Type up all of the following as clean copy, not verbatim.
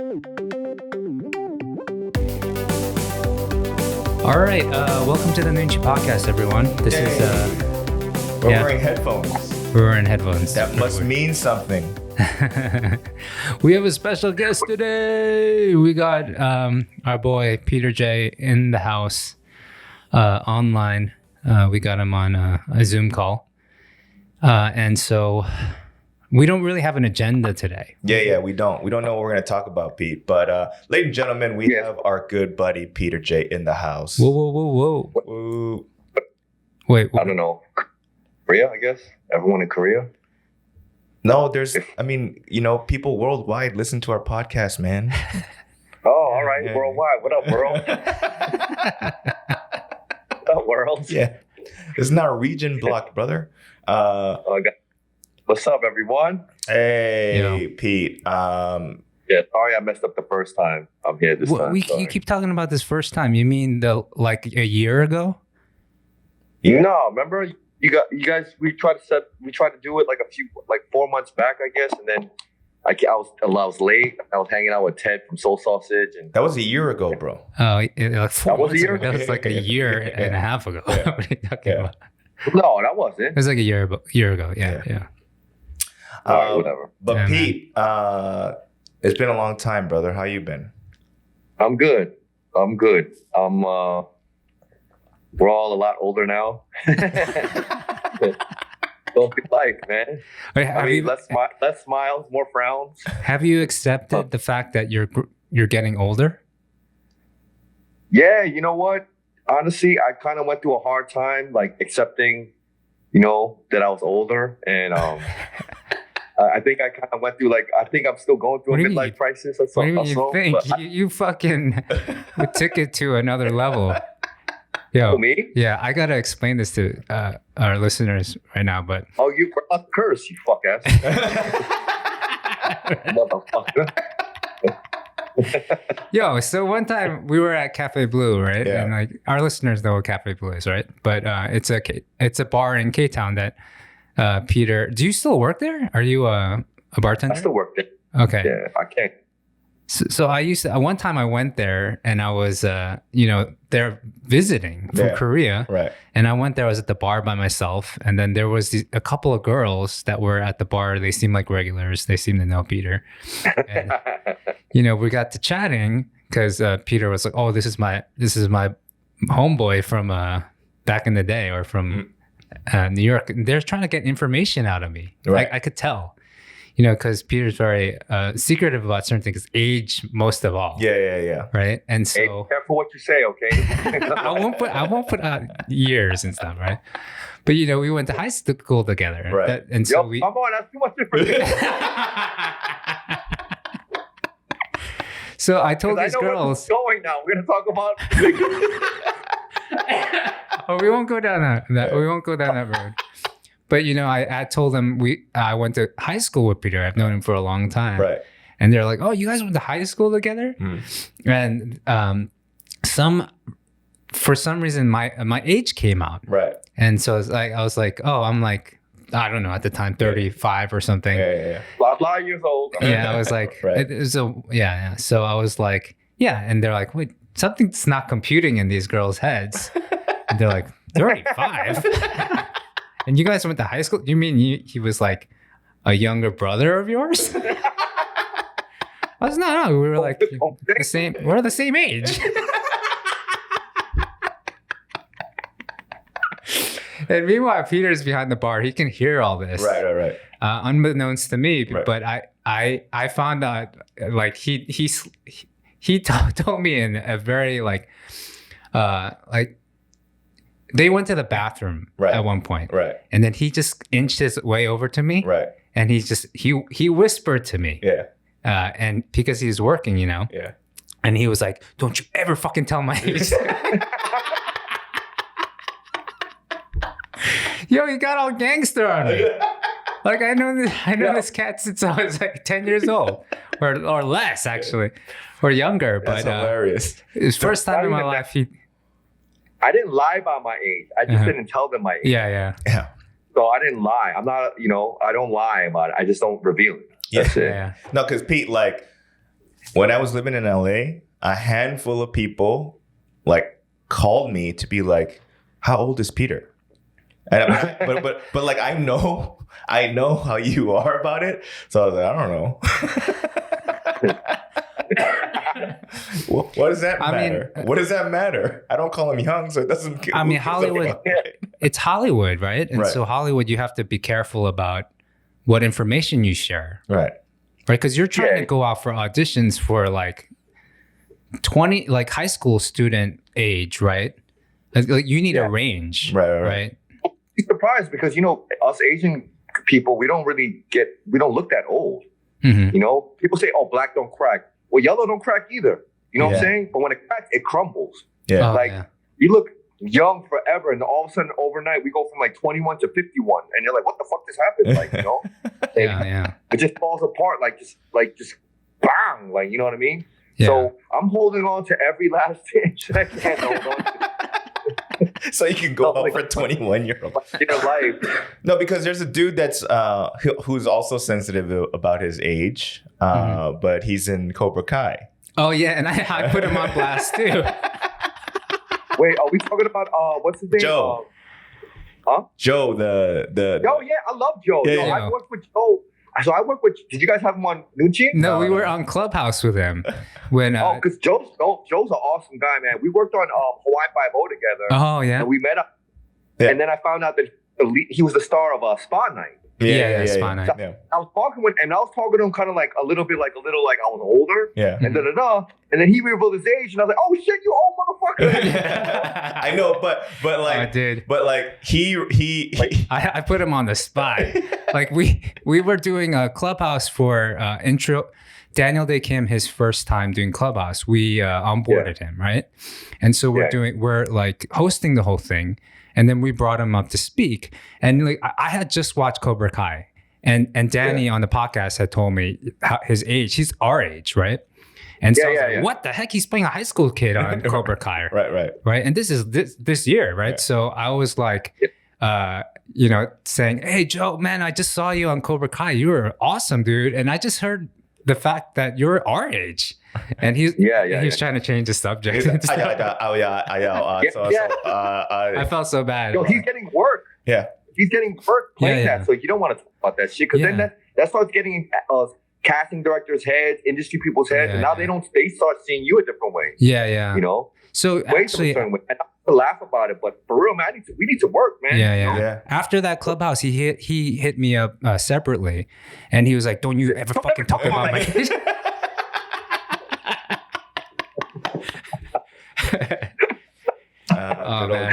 All right, welcome to the Noonchi Podcast, everyone. This is we're wearing headphones. We're wearing headphones. That must mean something. We have a special guest today. We got our boy Peter Jae in the house, online. We got him on a Zoom call, and so we don't really have an agenda today. Yeah, we don't. We don't know what we're going to talk about, Pete. But ladies and gentlemen, we have our good buddy Peter Jae in the house. Whoa. Woo. Wait. I don't know. Korea, I guess. Everyone in Korea. No, people worldwide listen to our podcast, man. Oh, all right. Yeah. Worldwide. What up, world? What up, world? Yeah. It's not region blocked, brother. What's up, everyone? Hey, Pete. Yeah, sorry I messed up the first time. I'm here this time. You keep talking about this first time. You mean a year ago? No, remember you guys. We tried to do it like 4 months back, I guess, and then I was late. I was hanging out with Ted from Soul Sausage, and that was a year ago, bro. Oh, like 4 months ago. That was like a year and a half ago. Yeah. What are you talking about? No, that wasn't. It was like a year ago. Yeah. Whatever. But yeah, Pete, it's been a long time, brother. How you been? I'm good. We're all a lot older now. Don't be life, man. Wait, less smiles, more frowns. Have you accepted the fact that you're getting older? Yeah, you know what? Honestly, I kind of went through a hard time, like accepting, that I was older, and I think I kind of went through I think I'm still going through a midlife crisis. Or something. What do you think? You fucking took it to another level. Yo, me? Yeah, I gotta explain this to our listeners right now, but you curse, you fuck ass, motherfucker. Yo, so one time we were at Cafe Blue, right? Yeah. And our listeners know what Cafe Blue is, right? But it's a bar in Ktown that Peter. Do you still work there? Are you a bartender? I still work there. Okay. Yeah, I can't. So I used to. One time I went there and I was, there visiting from Korea. Right. And I went there. I was at the bar by myself, and then there was a couple of girls that were at the bar. They seemed like regulars. They seemed to know Peter. And, we got to chatting because Peter was like, "Oh, this is my homeboy from back in the day, or from New York." And they're trying to get information out of me. Right. I could tell. Because Peter's very secretive about certain things, age most of all. Yeah. Right, and so hey, be careful what you say, okay? I won't put out years and stuff, right? But we went to high school together, right? And so come on, that's too much different. So I told these girls. Where going now? We're gonna talk about. Oh, we won't go down that. We won't go down that road. But I told them I went to high school with Peter. I've known him for a long time. Right. And they're like, "Oh, you guys went to high school together?" And for some reason my age came out. Right. And so I was like, "Oh, I'm like, I don't know, at the time 35 or something." Yeah. Blah years old. Yeah, I was like, right. Yeah. So I was like, yeah, and they're like, "Wait, something's not computing in these girls' heads." And they're like, 35? And you guys went to high school? You mean he was like a younger brother of yours? I was no. We were like the same. We're the same age. And meanwhile, Peter's behind the bar. He can hear all this. Right. Unbeknownst to me, right. But I found out he told me in a very they went to the bathroom at one point. Right. And then he just inched his way over to me. Right. And he whispered to me. Yeah. And because he was working, Yeah. And he was like, "Don't you ever fucking tell my age." Yo, he got all gangster on me. Like I know this cat since I was like 10 years old. Or less actually. Or younger. That's but hilarious. It was first time in my life I didn't lie about my age. I just didn't tell them my age. Yeah. So I didn't lie. I'm not, I don't lie about it. I just don't reveal it. That's it. Yeah. No, because Pete, when I was living in LA, a handful of people like called me to be like, "How old is Peter?" And but like I know how you are about it, so I was like, I don't know. What does that matter? What does that matter? I don't call him young, so it doesn't. I mean, Hollywood. It's Hollywood, right? And Right. so Hollywood, you have to be careful about what information you share, Right. right? Because you're trying to go out for auditions for like 20, like high school student age, right? Like you need a range, Right. I'm surprised because, you know, us Asian people, we don't look that old. Mm-hmm. You know, people say, oh, black don't crack. Well, yellow don't crack either. You know what I'm saying? But when it cracks, it crumbles. Yeah. You look young forever, and all of a sudden, overnight, we go from like 21 to 51, and you're like, what the fuck just happened? Like, you know? Yeah. It just falls apart, just bang, like, you know what I mean? Yeah. So I'm holding on to every last inch that I can hold on to. So you can go out for 21-year-old. In your life. No, because there's a dude that's who's also sensitive about his age, but he's in Cobra Kai. Oh yeah, and I put him on blast too. Wait, are we talking about what's his name? Joe. Joe, the Oh yeah, I love Joe. Yeah, I worked with Joe. So I worked with. Did you guys have him on Noonchi? No, we were on Clubhouse with him when. Because Joe's an awesome guy, man. We worked on Hawaii 5-0 together. Oh yeah. And we met up, and then I found out that he was the star of Spa Night. Yeah, Spa Night. So I was talking to him kind of like a little like I was older. Yeah. And and then he revealed his age, and I was like, "Oh shit, you old motherfucker!" I know, but like, dude. But like he I put him on the spot. Like we were doing a Clubhouse for intro. Daniel Day Kim, his first time doing Clubhouse, we onboarded him, right? And so we're like hosting the whole thing. And then we brought him up to speak. And like I had just watched Cobra Kai. And Danny on the podcast had told me his age. He's our age, right? And so I was like, what the heck? He's playing a high school kid on Cobra Kai. Right. And this is this year, right? So I was like, saying, hey, Joe, man, I just saw you on Cobra Kai. You were awesome, dude. And I just heard the fact that you're our age. And he's trying to change the subject. I felt so bad. Yo, he's getting work. Yeah. He's getting work playing that. So you don't want to talk about that shit. Because then that starts getting casting directors' heads, industry people's heads. And now they start seeing you a different way. Yeah. You know? So actually, I laugh about it, but for real, man, we need to work, man. Yeah. After that Clubhouse, he hit me up separately, and he was like, "Don't you ever fucking talk about my age."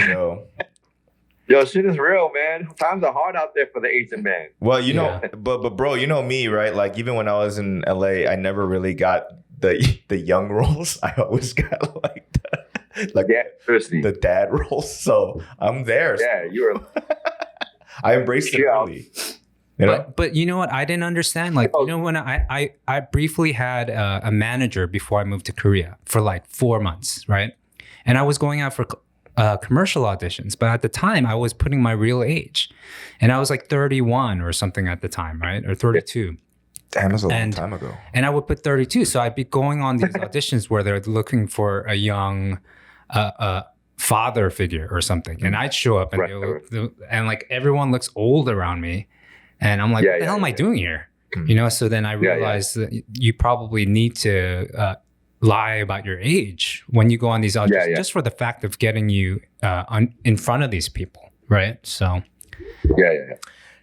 Joe. Yo, shit is real, man. Times are hard out there for the Asian man. Well, you know, but bro, you know me, right? Like even when I was in LA, I never really got the young roles. I always got like the dad roles. So I'm there. Yeah, you're. I embraced it early. You know? But you know what? I didn't understand. Like, you know, when I briefly had a manager before I moved to Korea for like 4 months, right? And I was going out for commercial auditions. But at the time, I was putting my real age. And I was like 31 or something at the time, right? Or 32. Damn, that's a long time ago. And I would put 32. So I'd be going on these auditions where they're looking for a young father figure or something. And I'd show up and like everyone looks old around me. And I'm like, what the hell am I doing here? You know, so then I realized that you probably need to lie about your age when you go on these auditions, just for the fact of getting you in front of these people, right? So,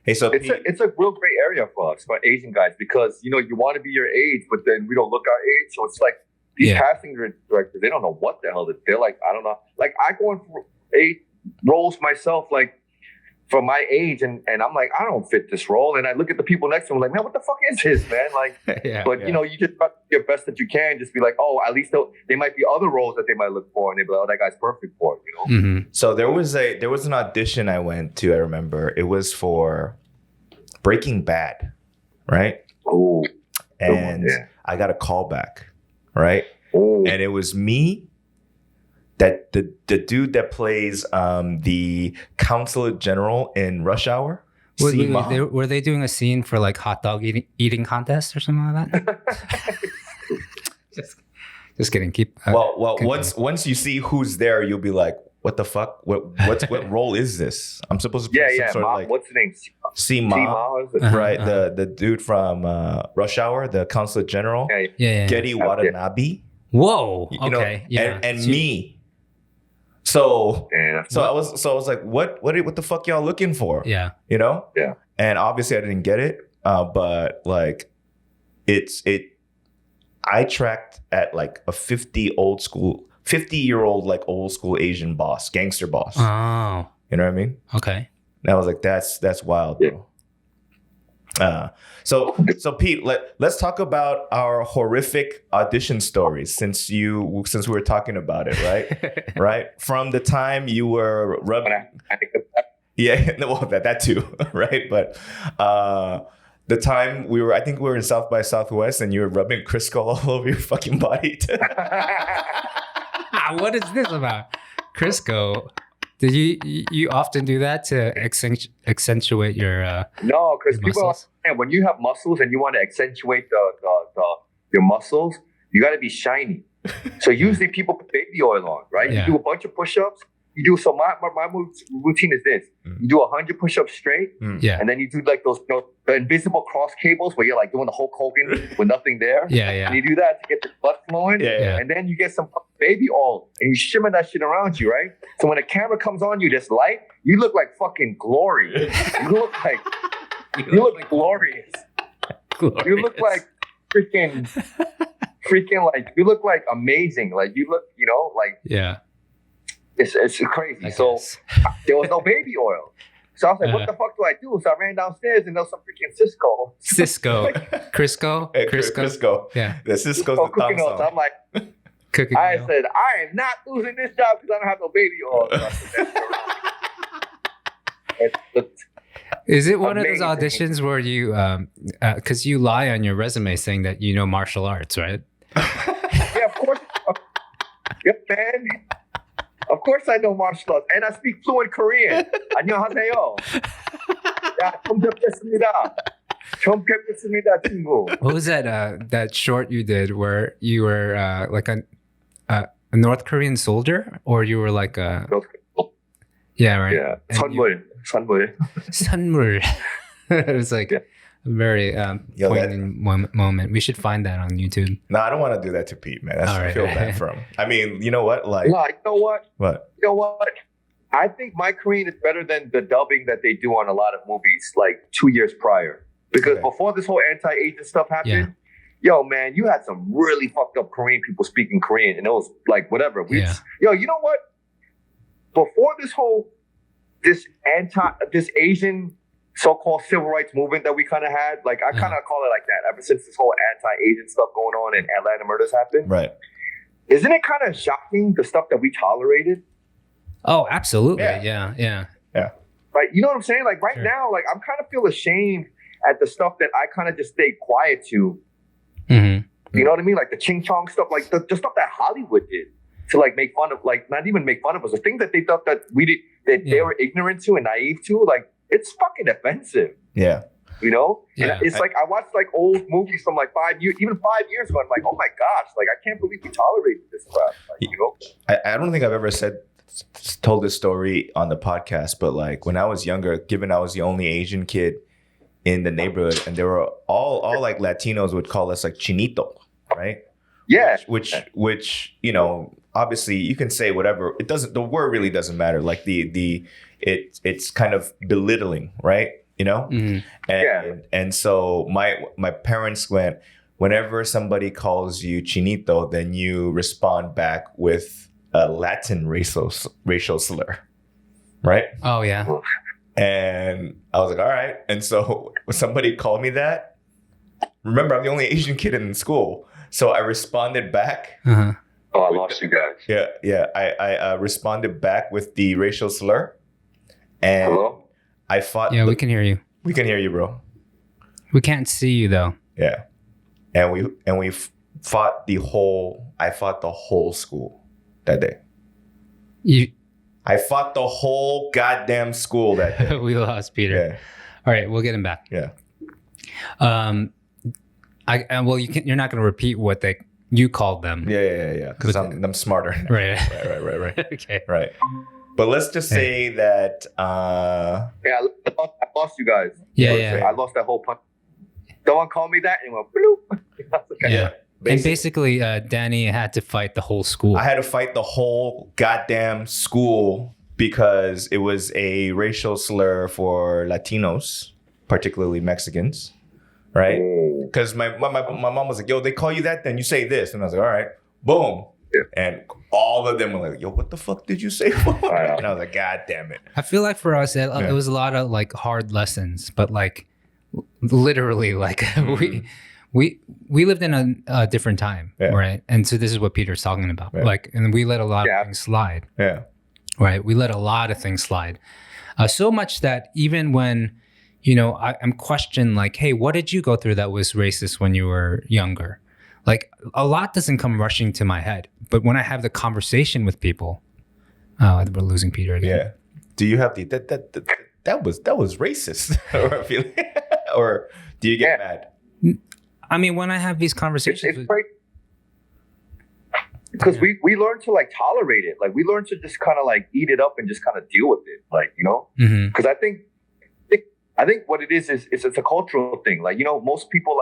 Hey, so it's a real great area for us, for Asian guys, because you know you want to be your age, but then we don't look our age. So it's like these casting directors, they don't know what the hell they're like. I don't know. Like I go in for 8 roles myself, like for my age, and I'm like, I don't fit this role. And I look at the people next to me, I'm like, man, what the fuck is this, man? Like, you know, you just got to do your best that you can. Just be like, oh, at least there might be other roles that they might look for, and they'd be like, oh, that guy's perfect for it, you know. Mm-hmm. So there was an audition I went to. I remember it was for Breaking Bad, right? Oh, and I got a call back, right? Oh. And it was me. That the dude that plays the consulate general in Rush Hour. Were they doing a scene for like hot dog eating contest or something like that? Just kidding. Keep. Well, continue. once you see who's there, you'll be like, what the fuck? What role is this? I'm supposed to play some sort of like what's the name? Sima, right? The dude from Rush Hour, the consul general, Yeah. Getty Watanabe. Whoa. You know, Okay. Yeah. and me. So Yeah. I was like, what the fuck y'all looking for? Yeah. You know? Yeah. And obviously I didn't get it. But like I tracked at like a 50-year-old like old school Asian boss, gangster boss. Oh. You know what I mean? Okay. And I was like, that's wild, bro. So Pete, let's talk about our horrific audition stories since we were talking about it, right? Right? From the time you were rubbing, yeah, well, that too, right? But the time I think we were in South by Southwest, and you were rubbing Crisco all over your fucking body. What is this about? Crisco. Did you often do that to accentuate your No, because people when you have muscles and you want to accentuate your muscles, you got to be shiny. So usually people put baby oil on, right? Yeah. You do a bunch of push-ups. My routine is this: you do 100 push-ups straight, Yeah. and then you do like those the invisible cross cables where you're like doing the Hulk Hogan with nothing there. Yeah. And you do that to get the blood flowing, Yeah. and then you get some baby oil and you shimmer that shit around you, right? So when the camera comes on you, this light, you look like fucking glory. You look glorious. You look like freaking like you look like amazing. Like you look, like Yeah. it's crazy. So there was no baby oil. So I was like, what the fuck do I do? So I ran downstairs and there was some freaking Crisco. Hey, Crisco. Crisco. Yeah. The Cisco's the cooking oil. thumb So I'm like, Cooking I oil. said, I am not losing this job because I don't have no baby oil. Is it one of those amazing. auditions where you, because you lie on your resume saying that you know martial arts, right? Yeah, of course. Yep, man. Of course I know martial arts. And I speak fluent Korean. 안녕하세요. 야, 좀 뵙겠습니다. 좀 뵙겠습니다, 친구. What was that short you did where you were like a North Korean soldier, or you were like a right? Yeah, And 선물. Sunmur. It was like a very poignant moment. We should find that on YouTube. No, I don't want to do that to Pete, man. That's All right. I feel bad for him. I mean, you know what? Like, No, you know what? what? You know what? I think my Korean is better than the dubbing that they do on a lot of movies like 2 years prior. Because before this whole anti-Asian stuff happened, yo, man, you had some really fucked up Korean people speaking Korean. And it was like, whatever. You know what? Before this Asian so-called civil rights movement that we kind of had, like I kind of call it like that ever since this whole anti-Asian stuff going on and Atlanta murders happened. Right. Isn't it kind of shocking the stuff that we tolerated? Oh, absolutely. Yeah. Yeah. Right? You know what I'm saying? Like right now, like I'm kind of feel ashamed at the stuff that I kind of just stayed quiet to. Mm-hmm. You know what I mean? Like the ching chong stuff, like the stuff that Hollywood did to like make fun of, like not even make fun of us, the things that they thought that we did, that they were ignorant to and naive to, like it's fucking offensive. Yeah. You know? Yeah. And it's like I watched like old movies from like 5 years, even 5 years ago. I'm like, oh my gosh, like I can't believe we tolerated this crap. Like, you know? I don't think I've ever told this story on the podcast, but like when I was younger, given I was the only Asian kid in the neighborhood, and there were all like Latinos would call us like chinito, right? Yeah. Which you know, obviously you can say whatever. It doesn't. The word really doesn't matter. Like it's kind of belittling, right? You know. Mm-hmm. And so my parents went, whenever somebody calls you chinito, then you respond back with a Latin racial slur, right? Oh yeah. And I was like, all right. And so when somebody called me that, remember, I'm the only Asian kid in school. So I responded back. Uh-huh. Oh, I lost you guys. Yeah. I responded back with the racial slur. And Hello? I fought. Yeah, we can hear you. We can hear you, bro. We can't see you though. Yeah. And we fought the whole school that day. I fought the whole goddamn school that day. We lost Peter. Yeah. All right, we'll get him back. Yeah. Well, you're not going to repeat what they you called them. Yeah. Because I'm smarter. Right. Right. Okay. Right. But let's just say that. I lost you guys. Yeah. I lost that whole punch. Someone called me that and went bloop. Yeah. And basically, Danny had to fight the whole school. I had to fight the whole goddamn school because it was a racial slur for Latinos, particularly Mexicans, right? Because my mom was like, yo, they call you that? Then you say this. And I was like, all right, boom. Yeah. And all of them were like, yo, what the fuck did you say? And I was like, God damn it. I feel like for us, it was a lot of like hard lessons, but like literally like we lived in a different time, right? And so this is what Peter's talking about. Like, and we let a lot of things slide. Yeah. Right. We let a lot of things slide. So much that even when, I'm questioned like, hey, what did you go through that was racist when you were younger? Like a lot doesn't come rushing to my head. But when I have the conversation with people, we're losing Peter again. Yeah. Do you have that was racist? Or do you get mad? I mean, when I have these conversations, it's great because we learn to like tolerate it. Like we learn to just kind of like eat it up and just kind of deal with it. Like, because I think what it is it's a cultural thing. Like, most people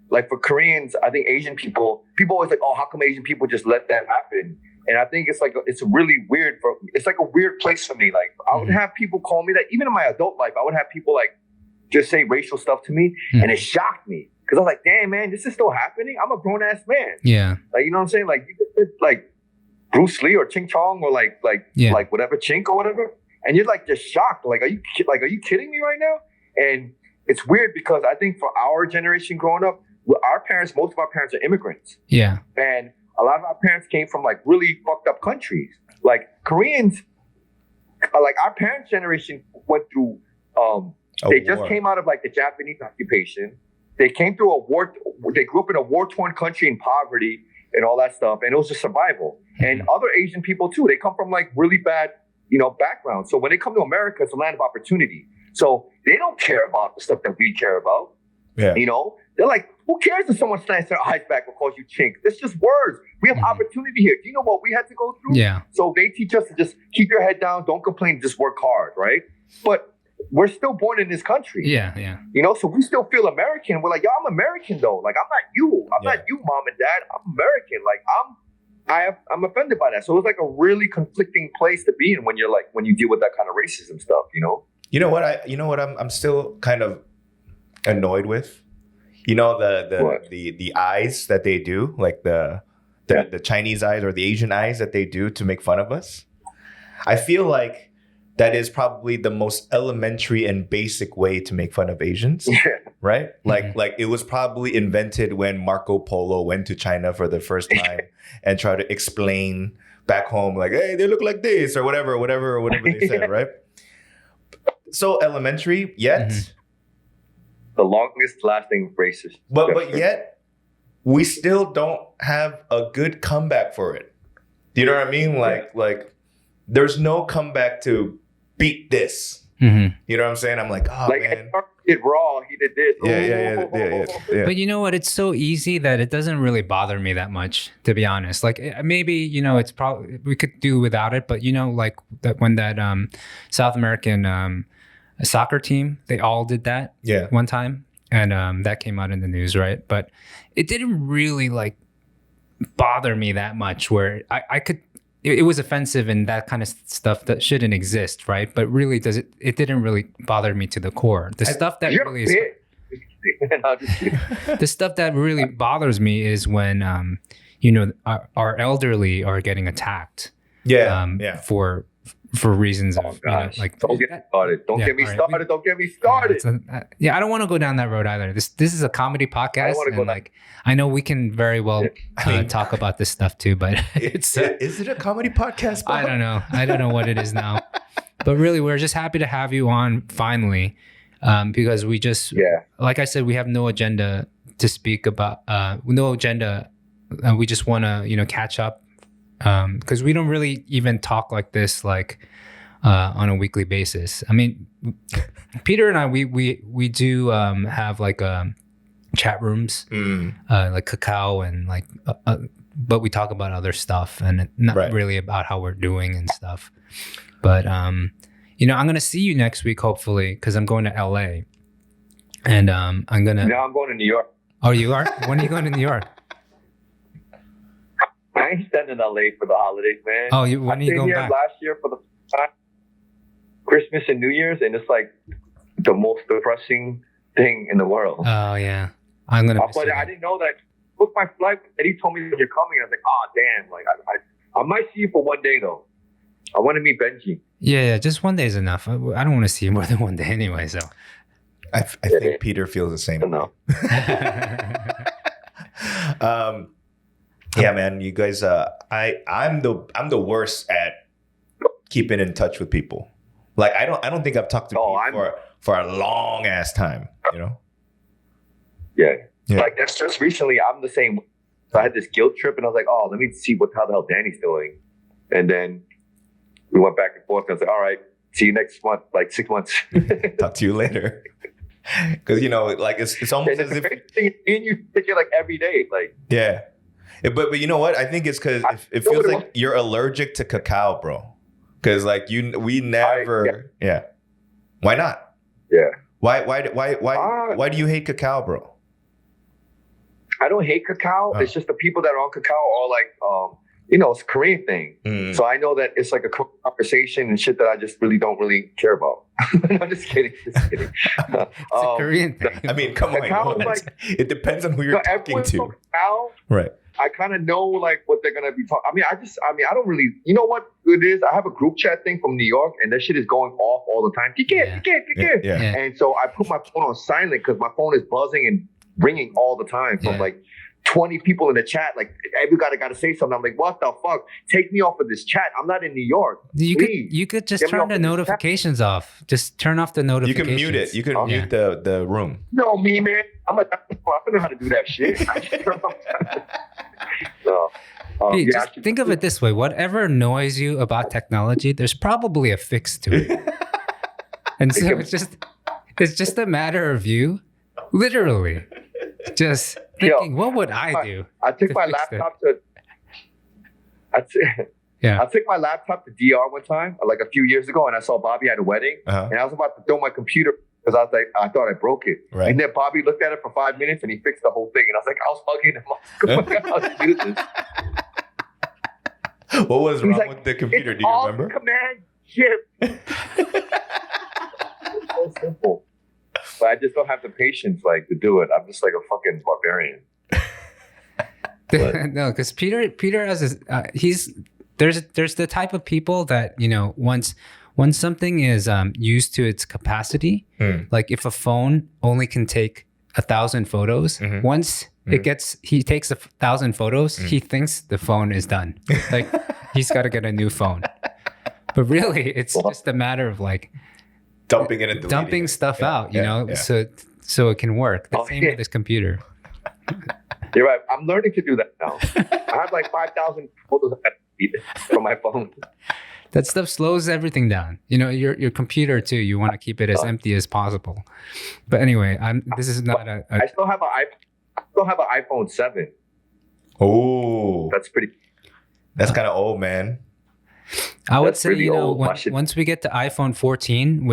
like for Koreans, I think Asian people always like, oh, how come Asian people just let that happen? And I think it's really weird it's like a weird place for me. Like I would have people call me that even in my adult life. I would have people like just say racial stuff to me, and it shocked me because I was like, damn man, this is still happening. I'm a grown ass man. Yeah, like you know what I'm saying? Like like Bruce Lee or Ching Chong or like whatever Chink or whatever, and you're like just shocked. Like are you kidding me right now? And it's weird because I think for our generation growing up, most of our parents are immigrants. Yeah. And a lot of our parents came from like really fucked up countries. Like Koreans, like our parents' generation went through, they just came out of like the Japanese occupation. They came through a war. They grew up in a war-torn country in poverty and all that stuff. And it was just survival. And other Asian people too, they come from like really bad, backgrounds. So when they come to America, it's a land of opportunity. So they don't care about the stuff that we care about. Yeah. They're like, who cares if someone snatches their eyes back or calls you chink? It's just words. We have opportunity here. Do you know what we had to go through? Yeah. So they teach us to just keep your head down, don't complain, just work hard, right? But we're still born in this country. Yeah. So we still feel American. We're like, yo, I'm American though. Like I'm not you. I'm not you, mom and dad. I'm American. Like I'm offended by that. So it's like a really conflicting place to be in when you deal with that kind of racism stuff. You know what I'm still kind of annoyed with. The eyes that they do, like the Chinese eyes or the Asian eyes that they do to make fun of us. I feel like that is probably the most elementary and basic way to make fun of Asians, right? Like it was probably invented when Marco Polo went to China for the first time and tried to explain back home, like, hey, they look like this or whatever they said, right? So elementary, yet the longest lasting racist. But yet we still don't have a good comeback for it. Do you know what I mean? Like there's no comeback to beat this. You know what I'm saying? I'm like, oh like, man. He did raw. He did this. Yeah. But you know what? It's so easy that it doesn't really bother me that much, to be honest. Like maybe, it's probably, we could do without it, but like that when that South American soccer team, they all did that one time. And that came out in the news, right? But it didn't really like bother me that much where I could, it was offensive and that kind of stuff that shouldn't exist, right? But really it didn't really bother me to the core. The stuff that really is, the stuff that really bothers me is when, our elderly are getting attacked. For reasons of, like, don't get me started. Don't get me started. Don't get me started. I don't want to go down that road either. This is a comedy podcast, and I know we can very well talk about this stuff too. But is it a comedy podcast, Bob? I don't know what it is now. But really, we're just happy to have you on finally, because we just, like I said, we have no agenda to speak about. No agenda. We just want to, catch up. Because we don't really even talk like this, on a weekly basis. I mean, Peter and I, we do have like a chat rooms, like Kakao and like, but we talk about other stuff and not really about how we're doing and stuff. But you know, I'm gonna see you next week hopefully because I'm going to LA, and I'm gonna. No, I'm going to New York. Oh, you are? When are you going to New York? I ain't staying in LA for the holidays, man. Oh, when are you going back? Last year for the Christmas and New Year's, and it's like the most depressing thing in the world. Oh yeah, I'm gonna. But I didn't know that. Booked my flight, and he told me that you're coming. I was like, oh damn! Like I might see you for one day though. I want to meet Benji. Yeah, just one day is enough. I don't want to see you more than one day anyway. So I think Peter feels the same. No. Yeah, man. You guys. I'm the worst at keeping in touch with people. Like I don't think I've talked to people for a long ass time. You know. Yeah. Like that's just recently. I'm the same. So I had this guilt trip, and I was like, oh, let me see how the hell Danny's doing, and then we went back and forth. And I was like, all right, see you next month, like 6 months. Talk to you later. Because you know, like it's almost as if you picture like every day, like But you know what? I think it's because it feels like you're allergic to cacao, bro. Because like we never, Why not? Yeah. Why do you hate cacao, bro? I don't hate cacao. It's just the people that are on cacao are like, it's a Korean thing. So I know that it's like a conversation and shit that I just really don't care about. I'm just kidding. It's a Korean thing. I mean, come on. Like, it depends on who you're talking to. Cacao, right. I kind of know like what they're gonna be talking. I don't really. You know what it is? I have a group chat thing from New York, and that shit is going off all the time. Yeah. And so I put my phone on silent because my phone is buzzing and ringing all the time from like 20 people in the chat. Like every guy got to say something. I'm like, what the fuck? Take me off of this chat. I'm not in New York. You could just turn the notifications off. Just turn off the notifications. You can mute it. You can mute the room. No, me, man. I know how to do that shit. Hey, just think of it this way. Whatever annoys you about technology, there's probably a fix to it. And so it's just a matter of you, literally, just thinking, what would I do? I took my laptop I took my laptop to DR one time, like a few years ago, and I saw Bobby at a wedding, and I was about to throw my computer because I was like, I thought I broke it. Right. And then Bobby looked at it for 5 minutes and he fixed the whole thing. And I was like, I was hugging him. I was like, how to do this? What was wrong with the computer? Do you remember? Command shift. It's so simple. But I just don't have the patience to do it. I'm just like a fucking barbarian. No, because Peter has there's the type of people that, once something is used to its capacity, like if a phone only can take 1,000 photos, once he takes 1,000 photos, he thinks the phone is done. Like he's got to get a new phone. But really, it's just a matter of like dumping it and dumping stuff out, so it can work. The same with this computer. You're right. I'm learning to do that now. I have like 5,000 photos from my phone. That stuff slows everything down. Your computer too. You want to keep it as empty as possible. But anyway, this is not a. I still have an iPhone 7. Oh, that's kind of old, man. I would say once we get to iPhone 14,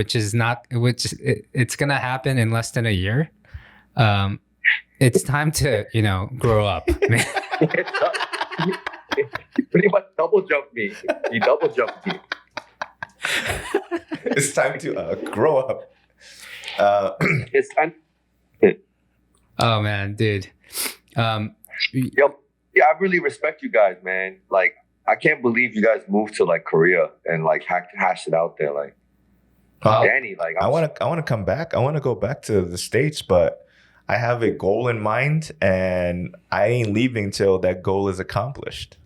it's gonna happen in less than a year. It's time to grow up. You pretty much double jumped me. You double jumped me. It's time to grow up. It's time. Oh man, dude. I really respect you guys, man. Like, I can't believe you guys moved to like Korea and like hash it out there. Like, Danny, like I want to come back. I want to go back to the States, but I have a goal in mind, and I ain't leaving till that goal is accomplished.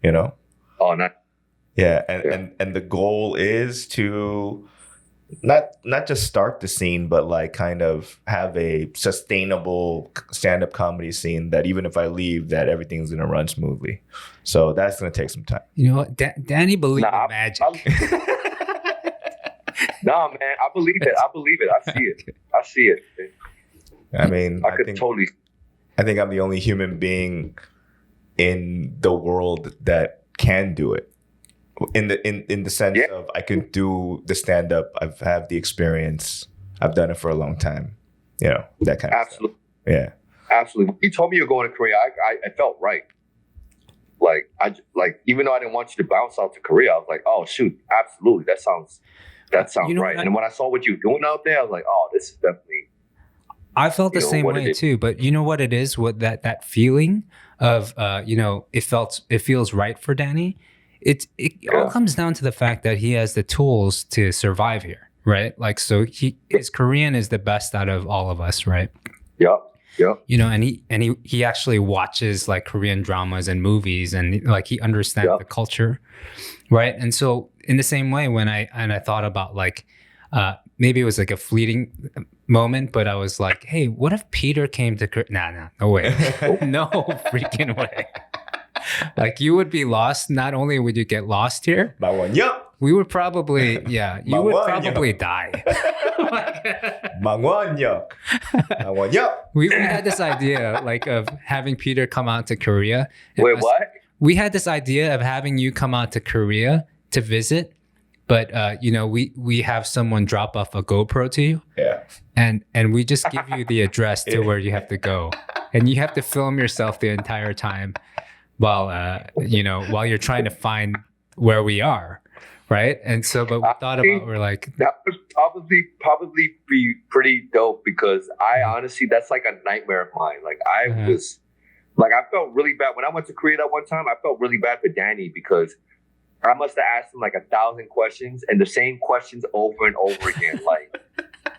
Oh, not. Yeah, and the goal is to not just start the scene, but like kind of have a sustainable stand-up comedy scene that even if I leave, that everything's gonna run smoothly. So that's gonna take some time. You know what, Danny believes in magic. Nah, man, I believe it. I see it. I mean, I could totally. I think I'm the only human being in the world that can do it. In the sense of I can do the stand up. I've had the experience. I've done it for a long time. You know, that kind of stuff. Yeah. Absolutely. When you told me you were going to Korea, I felt right. Like even though I didn't want you to bounce out to Korea, I was like, oh shoot, absolutely. That sounds right. And when I saw what you were doing out there, I was like, oh, this is definitely. I felt the same way too, but you know what it is? What that feeling of it feels right for Danny. It all comes down to the fact that he has the tools to survive here, right? Like, so his Korean is the best out of all of us, right? Yeah. Yeah. You know, and he actually watches like Korean dramas and movies, and like he understands the culture, right? And so in the same way, when I thought about like maybe it was like a fleeting moment, but I was like, hey, what if Peter came to no way. No freaking way. Like, you would be lost. Not only would you get lost here, we would probably, you would probably die. We had this idea like of having Peter come out to Korea. Wait, what? We had this idea of having you come out to Korea to visit, but we have someone drop off a GoPro to you. Yeah. And we just give you the address to where you have to go. And you have to film yourself the entire time while you're trying to find where we are. Right. And so, but we thought about, we're like, that would probably be pretty dope, because I honestly, that's like a nightmare of mine. Like I felt really bad when I went to Korea that one time. I felt really bad for Danny, because I must have asked him like 1,000 questions and the same questions over and over again.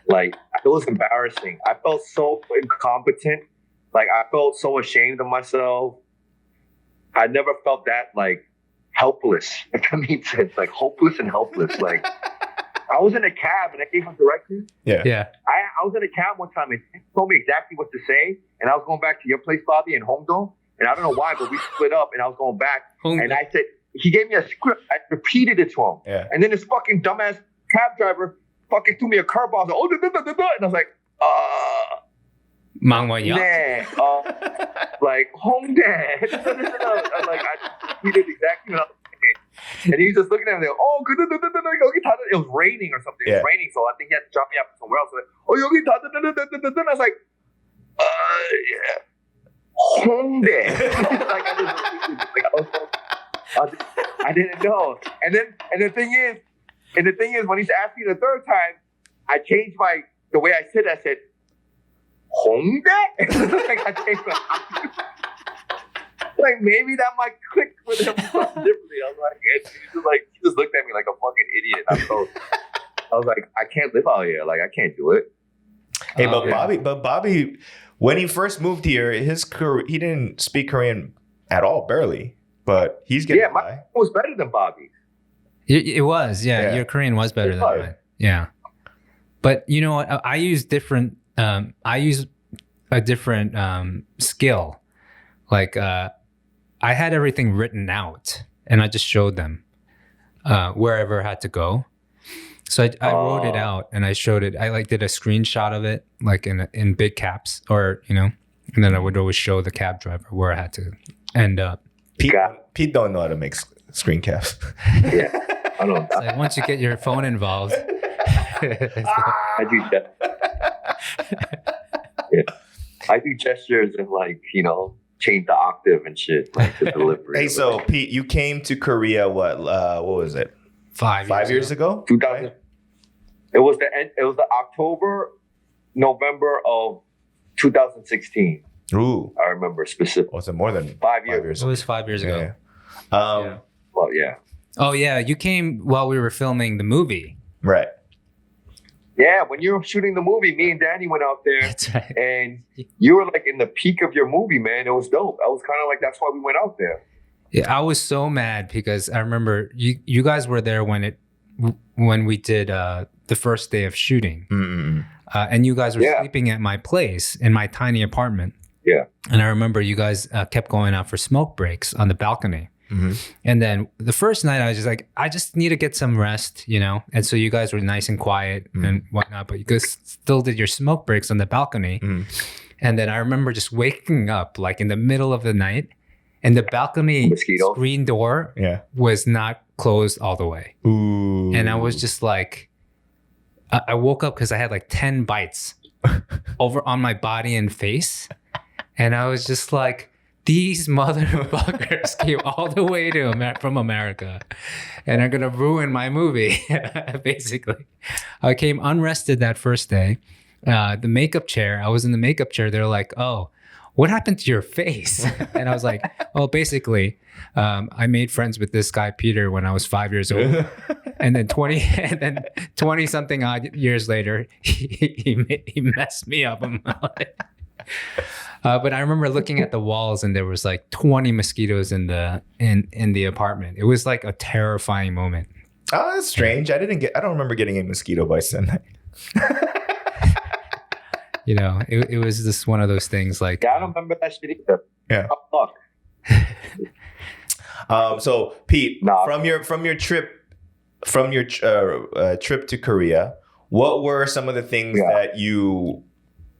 Like it was embarrassing. I felt so incompetent. Like I felt so ashamed of myself. I never felt that like helpless, if that makes sense. Like hopeless and helpless. Like I was in a cab and I gave him directions. Yeah. I was in a cab one time and he told me exactly what to say, and I was going back to your place, Bobby, in Hongdae, and I don't know why, but we split up and I was going back and I said, he gave me a script. I repeated it to him. Yeah. And then this fucking dumbass cab driver fucking threw me a curveball. I was like, and I was like, like Hongdae. I repeated exactly what I was saying. And he was just looking at me like, it was raining or something. It was raining, so I think he had to drop me off somewhere else. Like, I was like, Hongdae. I didn't know. And the thing is, when he's asked me the third time, I changed the way I said it. I said, Hongdae? Like I changed like maybe that might click with him differently. I was like, he just looked at me like a fucking idiot. I was like, I can't live out here. Like I can't do it. Hey, but Bobby, when he first moved here, he didn't speak Korean at all, barely. But he's getting by. Mine was better than Bobby's. It was, yeah. Your Korean was better than mine. Yeah. But you know what? I use a different skill. Like I had everything written out, and I just showed them wherever I had to go. So I wrote it out and I showed it. I did a screenshot of it, like in big caps, or and then I would always show the cab driver where I had to end up. Pete don't know how to make screen caps. Yeah, I don't know. Like once you get your phone involved. I do I do gestures and change the octave and shit, like the delivery. Hey, so Pete, you came to Korea what was it? 5 years ago? 2000. Right? It was the October, November of 2016. Ooh. I remember specifically. Was it more than 5 years? It was 5 years ago. Yeah. Well, yeah. Oh, yeah. You came while we were filming the movie. Right. Yeah, when you were shooting the movie, me and Danny went out there. That's right. And you were like in the peak of your movie, man. It was dope. I was kind of like, that's why we went out there. Yeah, I was so mad because I remember you guys were there when we did the first day of shooting. Mm-hmm. And you guys were sleeping at my place in my tiny apartment. Yeah. And I remember you guys kept going out for smoke breaks on the balcony. Mm-hmm. And then the first night I was just like, I just need to get some rest, And so you guys were nice and quiet and whatnot, but you guys still did your smoke breaks on the balcony. Mm-hmm. And then I remember just waking up like in the middle of the night, and the balcony screen door was not closed all the way. Ooh. And I was just like, I woke up because I had like 10 bites over on my body and face. And I was just like, these motherfuckers came all the way from America and are going to ruin my movie, basically. I came unrested that first day. The makeup chair, I was in the makeup chair. They're like, oh, what happened to your face? And I was like, well, basically, I made friends with this guy, Peter, when I was 5 years old. And then 20 something odd years later, he messed me up. But I remember looking at the walls and there was like 20 mosquitoes in the apartment. It was like a terrifying moment. Oh, that's strange. I don't remember getting a mosquito bite that night. You know, it was just one of those things like... Yeah, I don't remember that shit either. Yeah. Oh, fuck. So, Pete, from your trip to Korea, what were some of the things that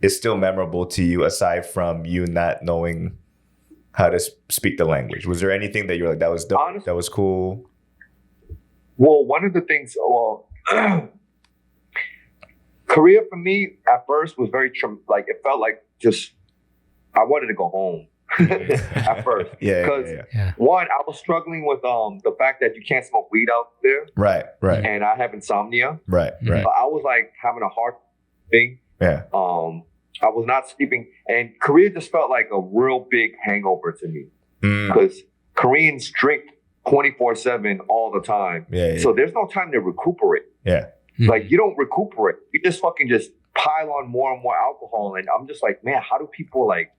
is still memorable to you aside from you not knowing how to speak the language? Was there anything that you're like, that was dope, honestly, that was cool? Well, one of the things... Korea for me at first was very like it felt like just I wanted to go home at first because one, I was struggling with the fact that you can't smoke weed out there, right, and I have insomnia, right. But I was like having a hard thing. I was not sleeping, and Korea just felt like a real big hangover to me because Koreans drink 24/7 all the time, so there's no time to recuperate. Like, you don't recuperate. You just fucking just pile on more and more alcohol. And I'm just like, man, how do people, like,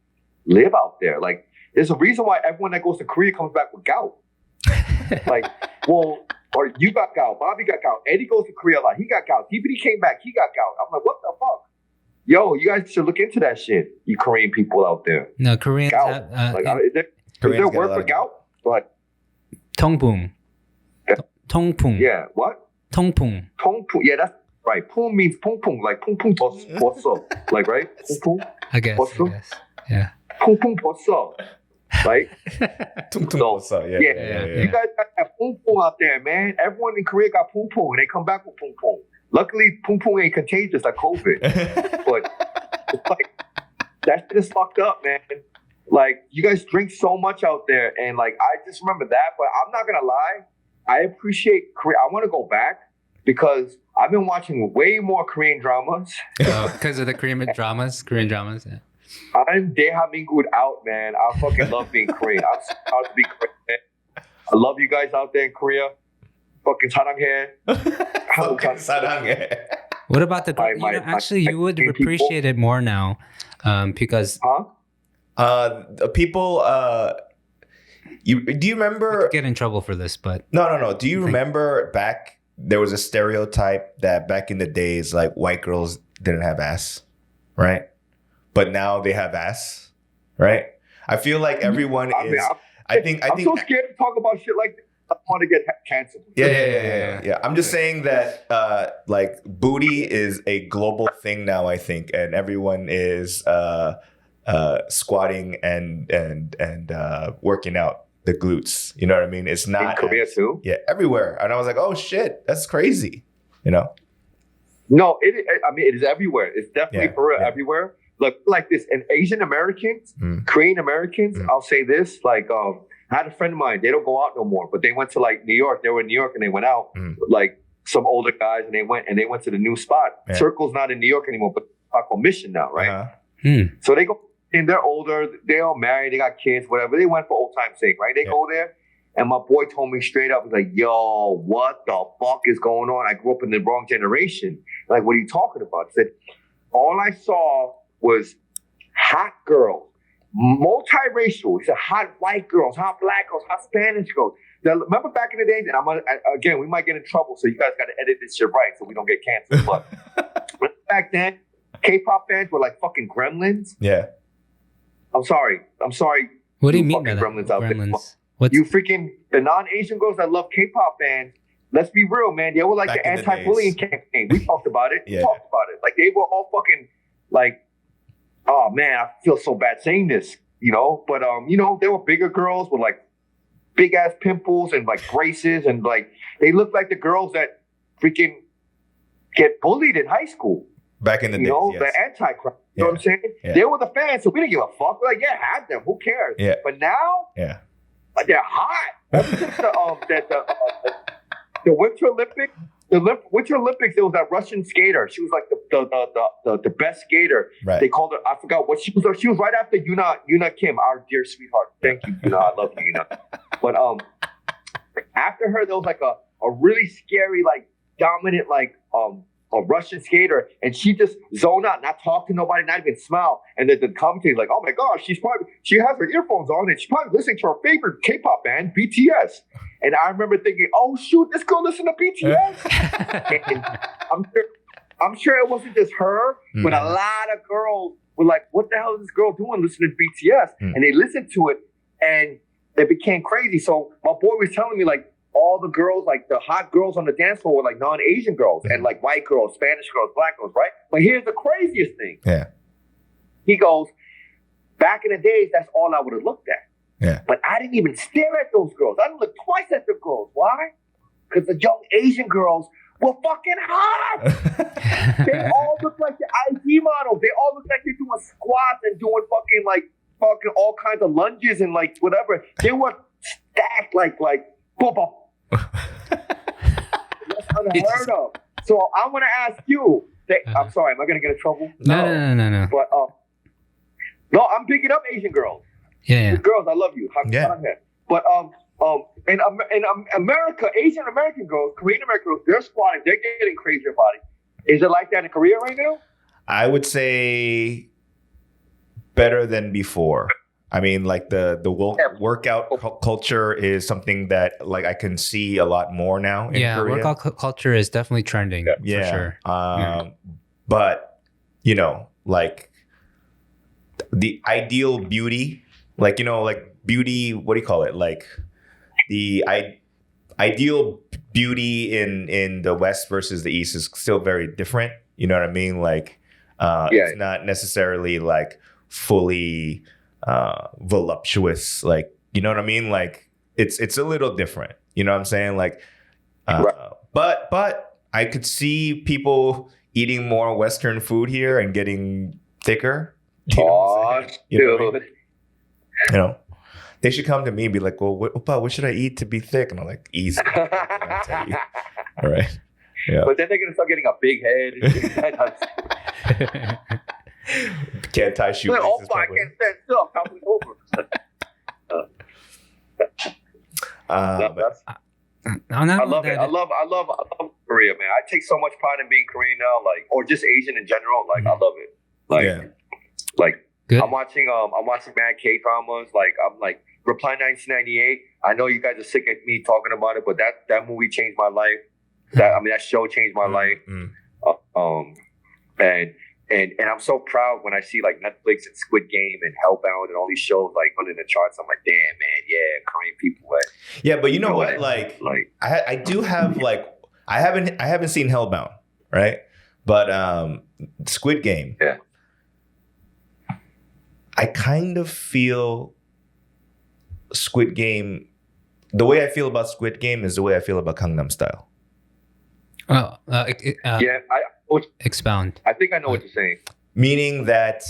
live out there? Like, there's a reason why everyone that goes to Korea comes back with gout. Like, well, or you got gout. Bobby got gout. Eddie goes to Korea a lot. He got gout. DVD came back. He got gout. I'm like, what the fuck? Yo, you guys should look into that shit, you Korean people out there. No, Koreans gout. Is there a word for gout? Like, Tongpung. Tongpung. Yeah, what? Tongpung. Tongpung. Yeah, that's right. Pung means pung pung, like pung pung bosso. Like, right? Pung pung. I guess. Yeah. Pung pung bosso. Right? Tung tung bosso. Yeah. You guys got that pung pung out there, man. Everyone in Korea got pung pung and they come back with pung pung. Luckily, pung pung ain't contagious like COVID. But it's like, that shit is fucked up, man. Like, you guys drink so much out there, and like, I just remember that, but I'm not gonna lie. I appreciate Korea. I want to go back because I've been watching way more Korean dramas. Because of the Korean dramas? Yeah. I'm Daehamingun out, man. I fucking love being Korean. I'm so proud to be Korean. I love you guys out there in Korea. Fucking 사랑해. Fucking 사랑해. What about you would appreciate it more now because... people... do you remember... Get in trouble for this, but... No. Do you remember back, there was a stereotype that back in the days, like, white girls didn't have ass, right? But now they have ass, right? I feel like everyone is... I'm so scared to talk about shit like this. I want to get canceled. Yeah. I'm just saying that, like, booty is a global thing now, I think, and everyone is squatting and working out the glutes. You know what I mean? It's not in Korea too. Yeah, everywhere. And I was like, oh shit, that's crazy. You know? No, it is everywhere. It's definitely for real everywhere. Look, like this, and Asian Americans, Korean Americans. I'll say this, like, I had a friend of mine. They don't go out no more, but they went to like New York. They were in New York and they went out, like some older guys, and they went to the new spot. Yeah. Circle's not in New York anymore, but on Mission now, right? So they go. And they're older, they're all married, they got kids, whatever. They went for old time's sake, right? They go there, and my boy told me straight up, he's like, yo, what the fuck is going on? I grew up in the wrong generation. Like, what are you talking about? He said, all I saw was hot girls, multiracial. He said, hot white girls, hot black girls, hot Spanish girls. Now, remember back in the days, and again, we might get in trouble, so you guys got to edit this shit right so we don't get canceled. But back then, K-pop fans were like fucking gremlins. Yeah. I'm sorry. What do you mean by that? Gremlins out there. You freaking, the non-Asian girls that love K-pop fans, let's be real, man. They were like the anti-bullying campaign. We talked about it. We talked about it. Like, they were all fucking, like, oh man, I feel so bad saying this, you know, but you know, there were bigger girls with like big ass pimples and like braces, and like they look like the girls that freaking get bullied in high school. Back in the days, know, yes. the anti-crime. You know what I'm saying? Yeah. They were the fans, so we didn't give a fuck. We're like, yeah, have them. Who cares? Yeah. But now, Yeah. They're hot. Ever since the Winter Olympics, Winter Olympics, there was that Russian skater. She was like the best skater. Right. They called her. I forgot what she was. She was right after Yuna Kim, our dear sweetheart. Thank you, Yuna. I love you, Yuna. But after her, there was like a really scary, like dominant, like a Russian skater, and she just zoned out, not talk to nobody, not even smile. And then the commentator's like, "Oh my gosh, she has her earphones on, and she's probably listening to her favorite K-pop band, BTS." And I remember thinking, "Oh shoot, this girl listen to BTS." And I'm sure it wasn't just her, but a lot of girls were like, "What the hell is this girl doing listening to BTS?" And they listened to it, and it became crazy. So my boy was telling me, like, all the girls, like the hot girls on the dance floor were like non-Asian girls and like white girls, Spanish girls, black girls, right? But here's the craziest thing. Yeah. He goes, back in the days, that's all I would have looked at. Yeah. But I didn't even stare at those girls. I didn't look twice at the girls. Why? Because the young Asian girls were fucking hot. They all look like the IG models. They all look like they're doing squats and doing fucking all kinds of lunges and like whatever. They were stacked like boom, boom. That's unheard of. So I'm gonna ask you. I'm sorry. Am I gonna get in trouble? No. But no, I'm picking up Asian girls. Yeah. Girls, I love you. Yeah. But in America, Asian American girls, Korean American girls, they're squatting. They're getting crazier body. Is it like that in Korea right now? I would say better than before. I mean, like the workout culture is something that like I can see a lot more now in Korea. Workout culture is definitely trending for sure. But you know, like the ideal beauty, like like beauty. What do you call it? Like the ideal beauty in the West versus the East is still very different. You know what I mean? Like it's not necessarily like fully voluptuous, like, you know what I mean? Like it's a little different, you know what I'm saying? Like but I could see people eating more Western food here and getting thicker. You know, they should come to me and be like, well, what should I eat to be thick? And I'm like, easy. I'll tell you. All right. Yeah. But then they're gonna start getting a big head. Can't tie shoelaces. I can't stand still. I'm coming over. I love it. I love Korea, man. I take so much pride in being Korean now, like, or just Asian in general. Like, I love it. Like, like good. I'm watching mad K dramas. Like, I'm like Reply 1998. I know you guys are sick of me talking about it, but that movie changed my life. That show changed my life. And I'm so proud when I see like Netflix and Squid Game and Hellbound and all these shows like running the charts. I'm like, damn, man, yeah, Korean people. Yeah, but you know what? Like I do have like I haven't seen Hellbound, right? But Squid Game. Yeah. I kind of feel Squid Game. The way I feel about Squid Game is the way I feel about Gangnam Style. Expound. I think I know what you're saying. Meaning that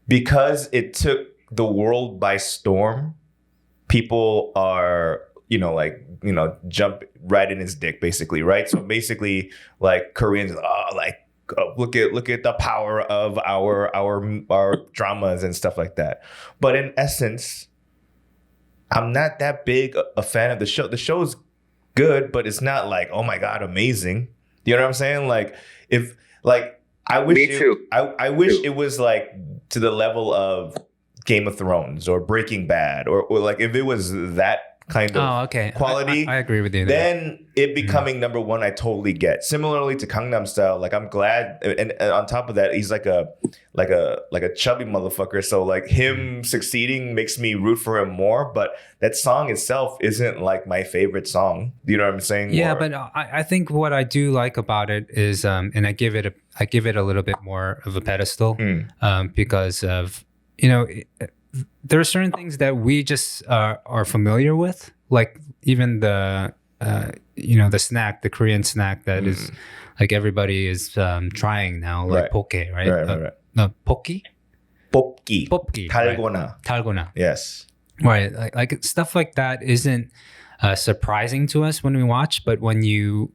because it took the world by storm, people are, jump right in his dick, basically, right? So basically, like Koreans, look at the power of our dramas and stuff like that. But in essence, I'm not that big a fan of the show. The show's good, but it's not like, oh my God, amazing. You know what I'm saying? Like, if like I wish I wish it was like to the level of Game of Thrones or Breaking Bad or like if it was that kind of okay. quality. I agree with you there. Then it becoming number one, I totally get. Similarly to Gangnam Style, like I'm glad, and on top of that, he's like a chubby motherfucker. So like him succeeding makes me root for him more. But that song itself isn't like my favorite song. You know what I'm saying? Yeah, but I think what I do like about it is, and I give it a little bit more of a pedestal, because of there are certain things that we just are familiar with, like even the the snack, the Korean snack that is like everybody is trying now, like poke, right? Right. No, poki? Popki. Talgona. Talgona. Yes. Right. Like stuff like that isn't surprising to us when we watch, but when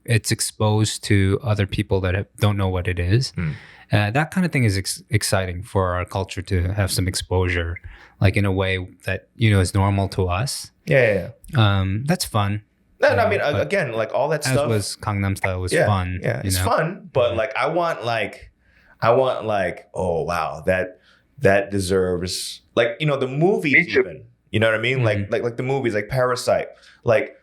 it's exposed to other people that don't know what it is, that kind of thing is exciting for our culture to have some exposure, like in a way that is normal to us. Yeah. That's fun. No, I mean, again, like all that stuff. As was Gangnam Style was fun. Yeah, it's fun, but like I want oh wow, that deserves like the movies even. You know what I mean? Like the movies, like Parasite. Like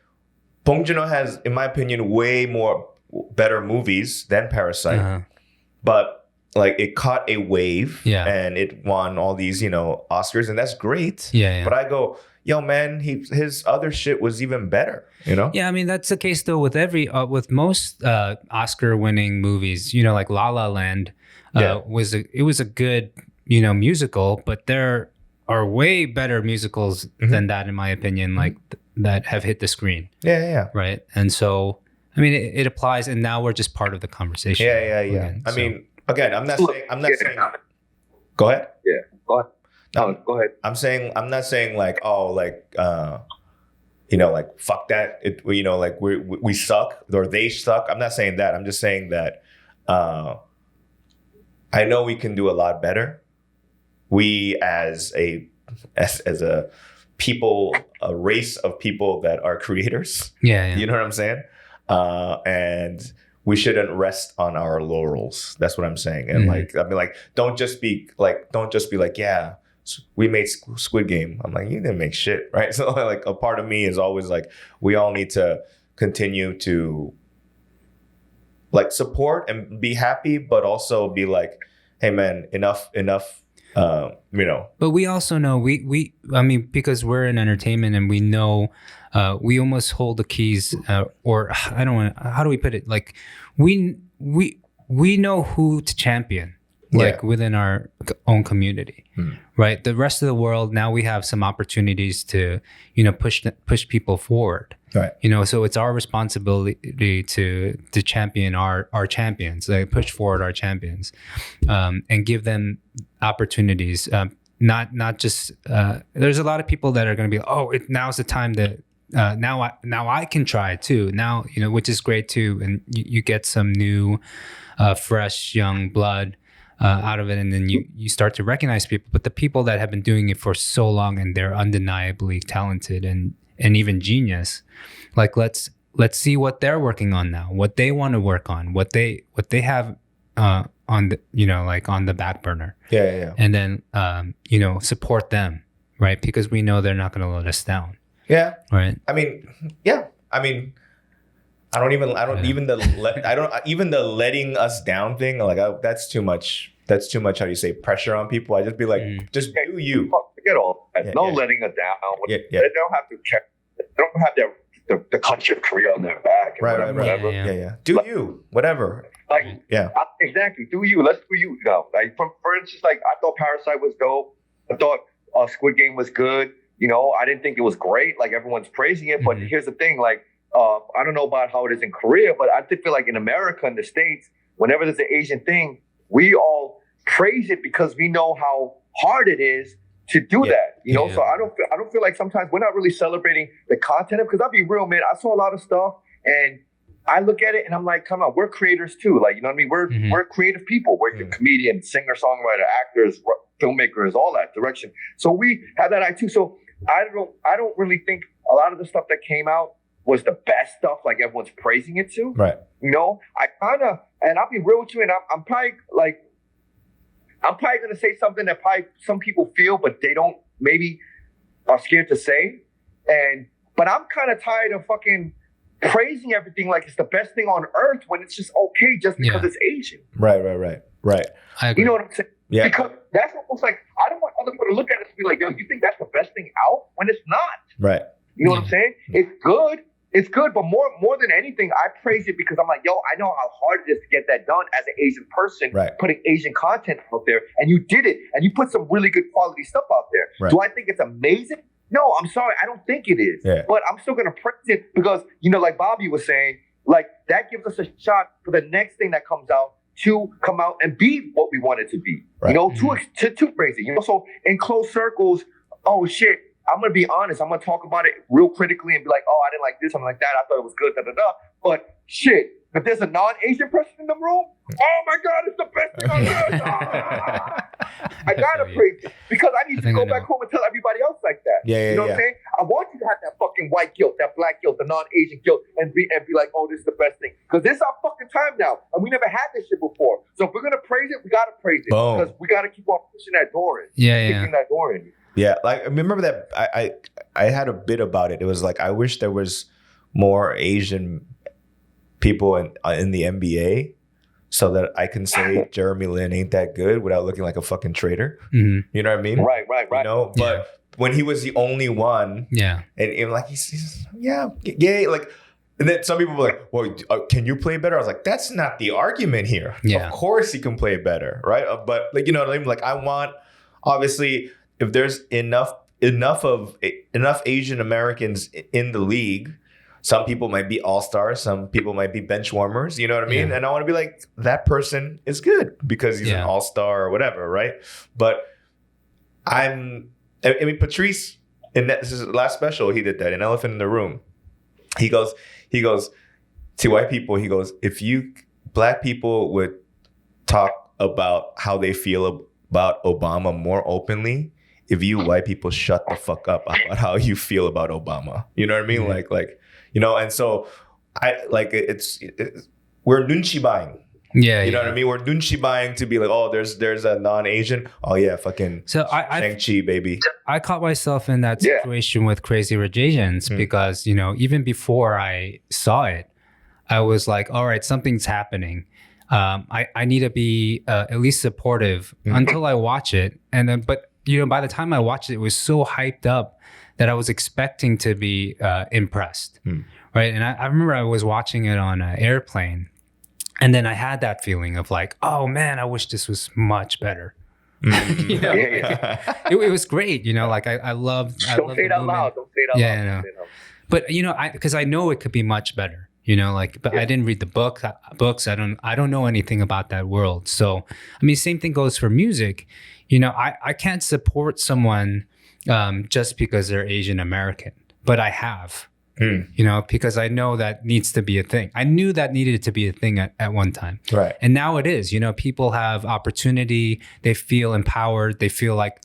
Bong Joon-ho has, in my opinion, way more better movies than Parasite. But like it caught a wave, and it won all these Oscars, and that's great. Yeah. But I go, yo, man, his other shit was even better. Yeah, I mean that's the case though with with most Oscar-winning movies. Like La La Land was a good musical, but there are way better musicals than that, in my opinion. Like that have hit the screen. Yeah. Right, and so I mean it applies, and now we're just part of the conversation. Yeah. Again, I mean, again, I'm not saying. Go ahead. Yeah, go ahead. No, go ahead. I'm not saying like like fuck that. Like we suck or they suck. I'm not saying that. I'm just saying that I know we can do a lot better. We as a people, a race of people that are creators. Yeah. You know what I'm saying? And we shouldn't rest on our laurels. That's what I'm saying. And don't just be like, yeah, we made Squid Game. I'm like, you didn't make shit, right? So like a part of me is always like, we all need to continue to like support and be happy, but also be like, hey man, enough. But we also know I mean, because we're in entertainment and we know, we almost hold the keys, or I don't want to, how do we put it? Like we know who to champion, like within our own community, right? The rest of the world, now we have some opportunities to, push people forward. Right. So it's our responsibility to champion our champions, like push forward our champions, and give them opportunities. Not just there's a lot of people that are going to be, now's the time to now I can try too. Now, which is great too, and you get some new, fresh young blood out of it, and then you start to recognize people. But the people that have been doing it for so long and they're undeniably talented and even genius, like let's see what they're working on now, what they want to work on, what they have on the on the back burner. Yeah. And then support them, right? Because we know they're not going to let us down. Yeah. Right. I mean, yeah. I mean, even the letting us down thing. Like that's too much. That's too much. How do you say pressure on people? I just be like, just do you. Forget all. Letting us down. They don't have to check. They don't have the country of Korea on their back. Right. Yeah. Do you whatever. Like exactly. Do you? Let's do you. Like for instance, like I thought Parasite was dope. I thought Squid Game was good. I didn't think it was great. Like everyone's praising it, but here's the thing. Like I don't know about how it is in Korea, but I feel like in America, in the States, whenever there's an Asian thing, we all praise it because we know how hard it is to do that. So I don't feel like sometimes we're not really celebrating the content. Because I'll be real, man. I saw a lot of stuff and I look at it and I'm like, come on, we're creators too. Like, you know what I mean? We're creative people. We're comedians, singer, songwriter, actors, filmmakers, all that direction. So we have that eye too. So I don't really think a lot of the stuff that came out was the best stuff, like everyone's praising it to. Right. I kind of, and I'll be real with you, and I'm probably going to say something that probably some people feel, but they don't, maybe are scared to say. But I'm kind of tired of fucking praising everything like it's the best thing on earth when it's just okay just because it's Asian. Right. I agree. You know what I'm saying? Yeah. Because that's almost like, I don't want other people to look at us and be like, yo, you think that's the best thing out? When it's not. Right. You know what I'm saying? It's good. It's good, but more than anything, I praise it because I'm like, yo, I know how hard it is to get that done as an Asian person, putting Asian content out there, and you did it, and you put some really good quality stuff out there. Right. Do I think it's amazing? No, I'm sorry, I don't think it is. Yeah. But I'm still gonna praise it because, you know, like Bobby was saying, like that gives us a shot for the next thing that comes out to come out and be what we want it to be. Right. You know, to praise it. You know, so in close circles, oh shit. I'm going to be honest. I'm going to talk about it real critically and be like, oh, I didn't like this, something like that. I thought it was good, da-da-da. But shit, if there's a non-Asian person in the room, oh my God, it's the best thing on earth. I got to praise it because I need to go back home and tell everybody else like that. Yeah, you know what I'm saying? I want you to have that fucking white guilt, that black guilt, the non-Asian guilt, and be like, oh, this is the best thing. Because this is our fucking time now. And we never had this shit before. So if we're going to praise it, we got to praise it. Because we got to keep on pushing that door in. Kicking that door in. Yeah, like I remember that I had a bit about it. It was like I wish there was more Asian people in the NBA so that I can say Jeremy Lin ain't that good without looking like a fucking traitor. Mm-hmm. You know what I mean? Right. You know, but when he was the only one, and like he's gay, like. And then some people were like, well, can you play better? I was like, that's not the argument here. Yeah. Of course he can play better, right? But like, you know what I mean? Like I want, obviously, if there's enough Asian Americans in the league, some people might be all-stars, some people might be bench warmers, you know what I mean? Yeah. And I want to be like, that person is good because he's an all-star or whatever, right? But I mean, Patrice, this is the last special, he did that, in Elephant in the Room. He goes to white people, he goes, if black people would talk about how they feel about Obama more openly, if you white people shut the fuck up about how you feel about Obama, you know what I mean? Mm-hmm. Like, you know, and so I like it's we're Noonchi buying. Yeah, you know what I mean? We're Noonchi buying to be like, oh, there's a non-Asian. Oh yeah, fucking Shang-Chi, baby. I caught myself in that situation with Crazy Rich Asians because, you know, even before I saw it, I was like, all right, something's happening. I need to be at least supportive until I watch it, and then you know, by the time I watched it, it was so hyped up that I was expecting to be impressed, right? And I remember I was watching it on an airplane, and then I had that feeling of like, oh man, I wish this was much better. You know, it was great. You know, like I loved. Don't say it out loud. Don't say it out loud. Yeah, but you know, because I know it could be much better. You know, like, but I didn't read the books. I don't know anything about that world. So, I mean, same thing goes for music. You know, I can't support someone just because they're Asian American, but I have, you know, because I know that needs to be a thing. I knew that needed to be a thing at one time. Right. And now it is, you know, people have opportunity. They feel empowered. They feel like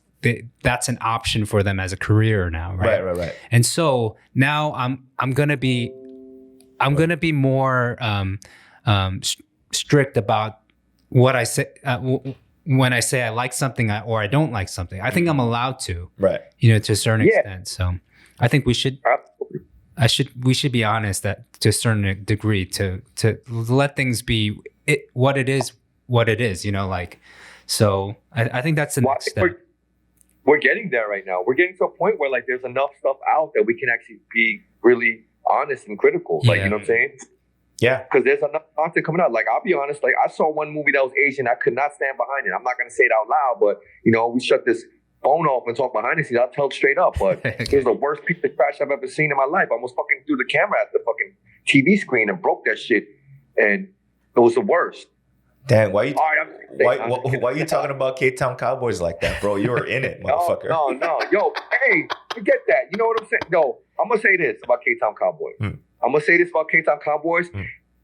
that's an option for them as a career now. Right. And so now I'm going to be more strict about what I say when I say I like something or I don't like something. I think I'm allowed to, right? You know, to a certain extent. So I think we should be honest that to a certain degree to let things be what it is. You know, like so. I think that's the next step. We're getting there right now. We're getting to a point where like there's enough stuff out that we can actually be really honest and critical. Like, you know what I'm saying? Yeah. Because there's enough content coming out. Like, I'll be honest, like I saw one movie that was Asian. I could not stand behind it. I'm not going to say it out loud, but you know, we shut this phone off and talk behind the scenes. I'll tell it straight up. But it was the worst piece of trash I've ever seen in my life. I almost fucking threw the camera at the fucking TV screen and broke that shit. And it was the worst. Damn, why are you talking about Ktown Cowboys like that, bro? You were in it, motherfucker. No. Yo, hey, forget that. You know what I'm saying? Yo, I'm going to say this about Ktown Cowboys. I'm going to say this about Ktown Cowboys.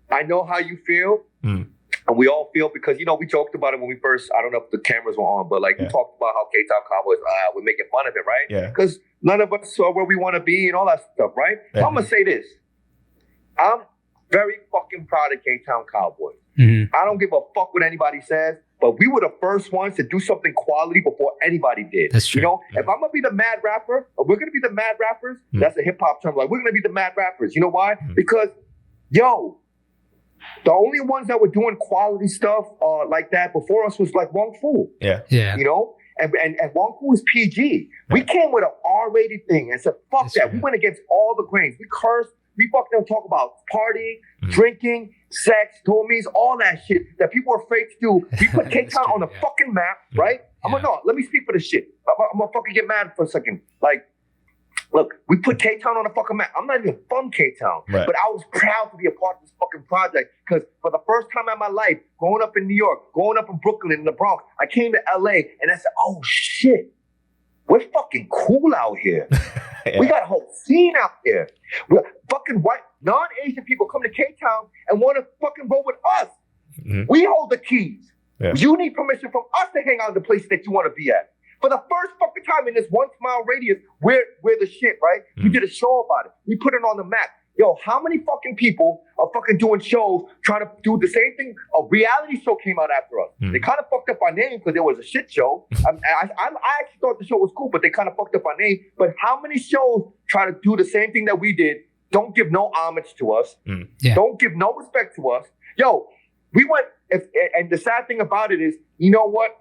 I know how you feel. And we all feel because, you know, we joked about it when we first, I don't know if the cameras were on, but like we talked about how Ktown Cowboys, we're making fun of it, right? Yeah. Because none of us are where we want to be and all that stuff, right? Yeah. I'm going to say this. very fucking proud of Ktown Cowboys. Mm-hmm. I don't give a fuck what anybody says, but we were the first ones to do something quality before anybody did. That's true. You know, if I'm gonna be the mad rapper, or we're gonna be the mad rappers, that's a hip hop term. Like, we're gonna be the mad rappers. You know why? Because, yo, the only ones that were doing quality stuff like that before us was like Wong Fu. Yeah. You know? And Wong Fu was PG. We came with an R-rated thing and said, fuck That's that. right. We went against all the grains. We cursed. We fucking talk about partying, drinking, sex, homies, all that shit that people are afraid to do. We put K-Town on the fucking map, right? I'm gonna, no, let me speak for this shit. I'm gonna fucking get mad for a second. Like, look, we put K-Town on the fucking map. I'm not even from K-Town, but I was proud to be a part of this fucking project because for the first time in my life, growing up in New York, growing up in Brooklyn, in the Bronx, I came to LA and I said, oh shit, we're fucking cool out here. We got a whole scene out here. We're fucking white, non-Asian people come to K-Town and want to fucking roll with us. We hold the keys. You need permission from us to hang out in the places that you want to be at. For the first fucking time in this 1 mile radius, we're the shit, right? We did a show about it. We put it on the map. Yo, how many fucking people are fucking doing shows trying to do the same thing? A reality show came out after us. They kind of fucked up our name because it was a shit show. I actually thought the show was cool, but they kind of fucked up our name. But how many shows try to do the same thing that we did, don't give no homage to us, don't give no respect to us? Yo, we went, and the sad thing about it is, you know what?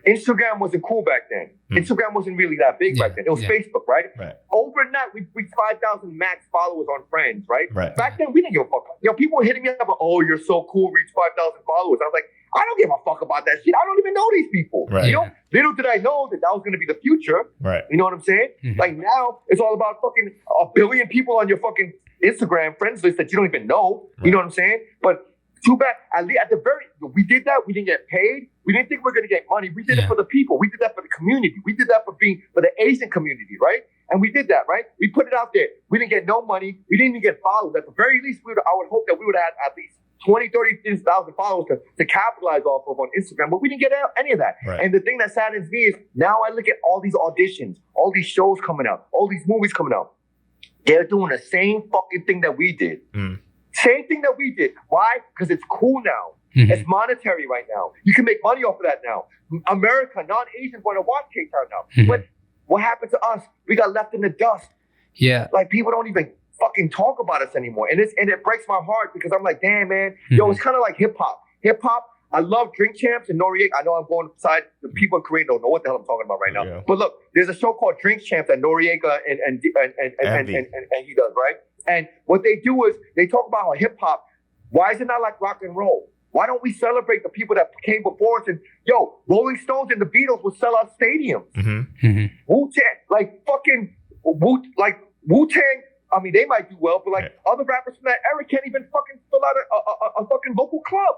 Instagram wasn't cool back then. Instagram wasn't really that big back then. It was Facebook, right? Overnight, we reached 5,000 max followers on Friends, right? Back then, we didn't give a fuck. Yo, people were hitting me up about, oh, you're so cool, reach 5,000 followers. I was like, I don't give a fuck about that shit. I don't even know these people. You know, little did I know that was going to be the future. You know what I'm saying? Like now, it's all about fucking 1 billion people on your fucking Instagram friends list that you don't even know. You know what I'm saying? But too bad. At the very, we did that. We didn't get paid. We didn't think we were going to get money. We did it for the people. We did that for the community. We did that for the Asian community, right? And we did that, right? We put it out there. We didn't get no money. We didn't even get followers. At the very least, I would hope that we would have at least 20, 30,000 followers to capitalize off of on Instagram. But we didn't get any of that. And the thing that saddens me is now I look at all these auditions, all these shows coming out, all these movies coming out. They're doing the same fucking thing that we did. Same thing that we did. Why? Because it's cool now. It's monetary right now. You can make money off of that now. America, non-Asians want to watch K-Town now. But what happened to us? We got left in the dust. Like people don't even fucking talk about us anymore. And it breaks my heart because I'm like, damn, man. Yo, it's kind of like hip hop. Hip hop, I love Drink Champs and Noriega. I know I'm going inside. The people in Korea don't know what the hell I'm talking about right now. But look, there's a show called Drink Champs that Noriega and he does, right? And what they do is they talk about how hip hop, why is it not like rock and roll? Why don't we celebrate the people that came before us? And yo, Rolling Stones and the Beatles would sell out stadiums. Wu-Tang, like fucking Wu-Tang. I mean, they might do well, but like other rappers from that era can't even fucking fill out a fucking local club.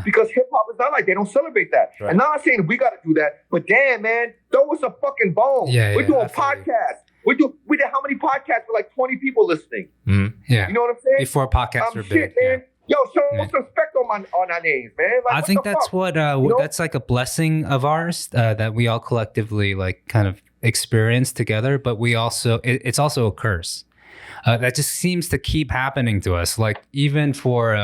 Because hip hop is not like they don't celebrate that. And now I'm saying we got to do that, but damn, man, throw us a fucking bone. We're doing podcasts. We did how many podcasts with like 20 people listening? You know what I'm saying? Before podcasts were big. Man. Yo, show us respect on our names, man. Like, I think that's what that's like a blessing of ours that we all collectively like kind of experience together. But we also it's also a curse that just seems to keep happening to us. Like even for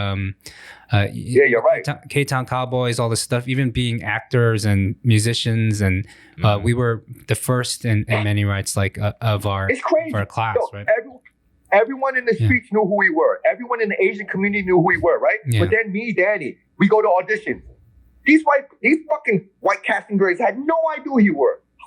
you're right. Ktown Cowboys, all this stuff, even being actors and musicians, and we were the first in many rights, like of our class, right? Everyone in the streets knew who we were. Everyone in the Asian community knew who we were, right? But then me, Danny, we go to auditions. These fucking white casting directors had no idea who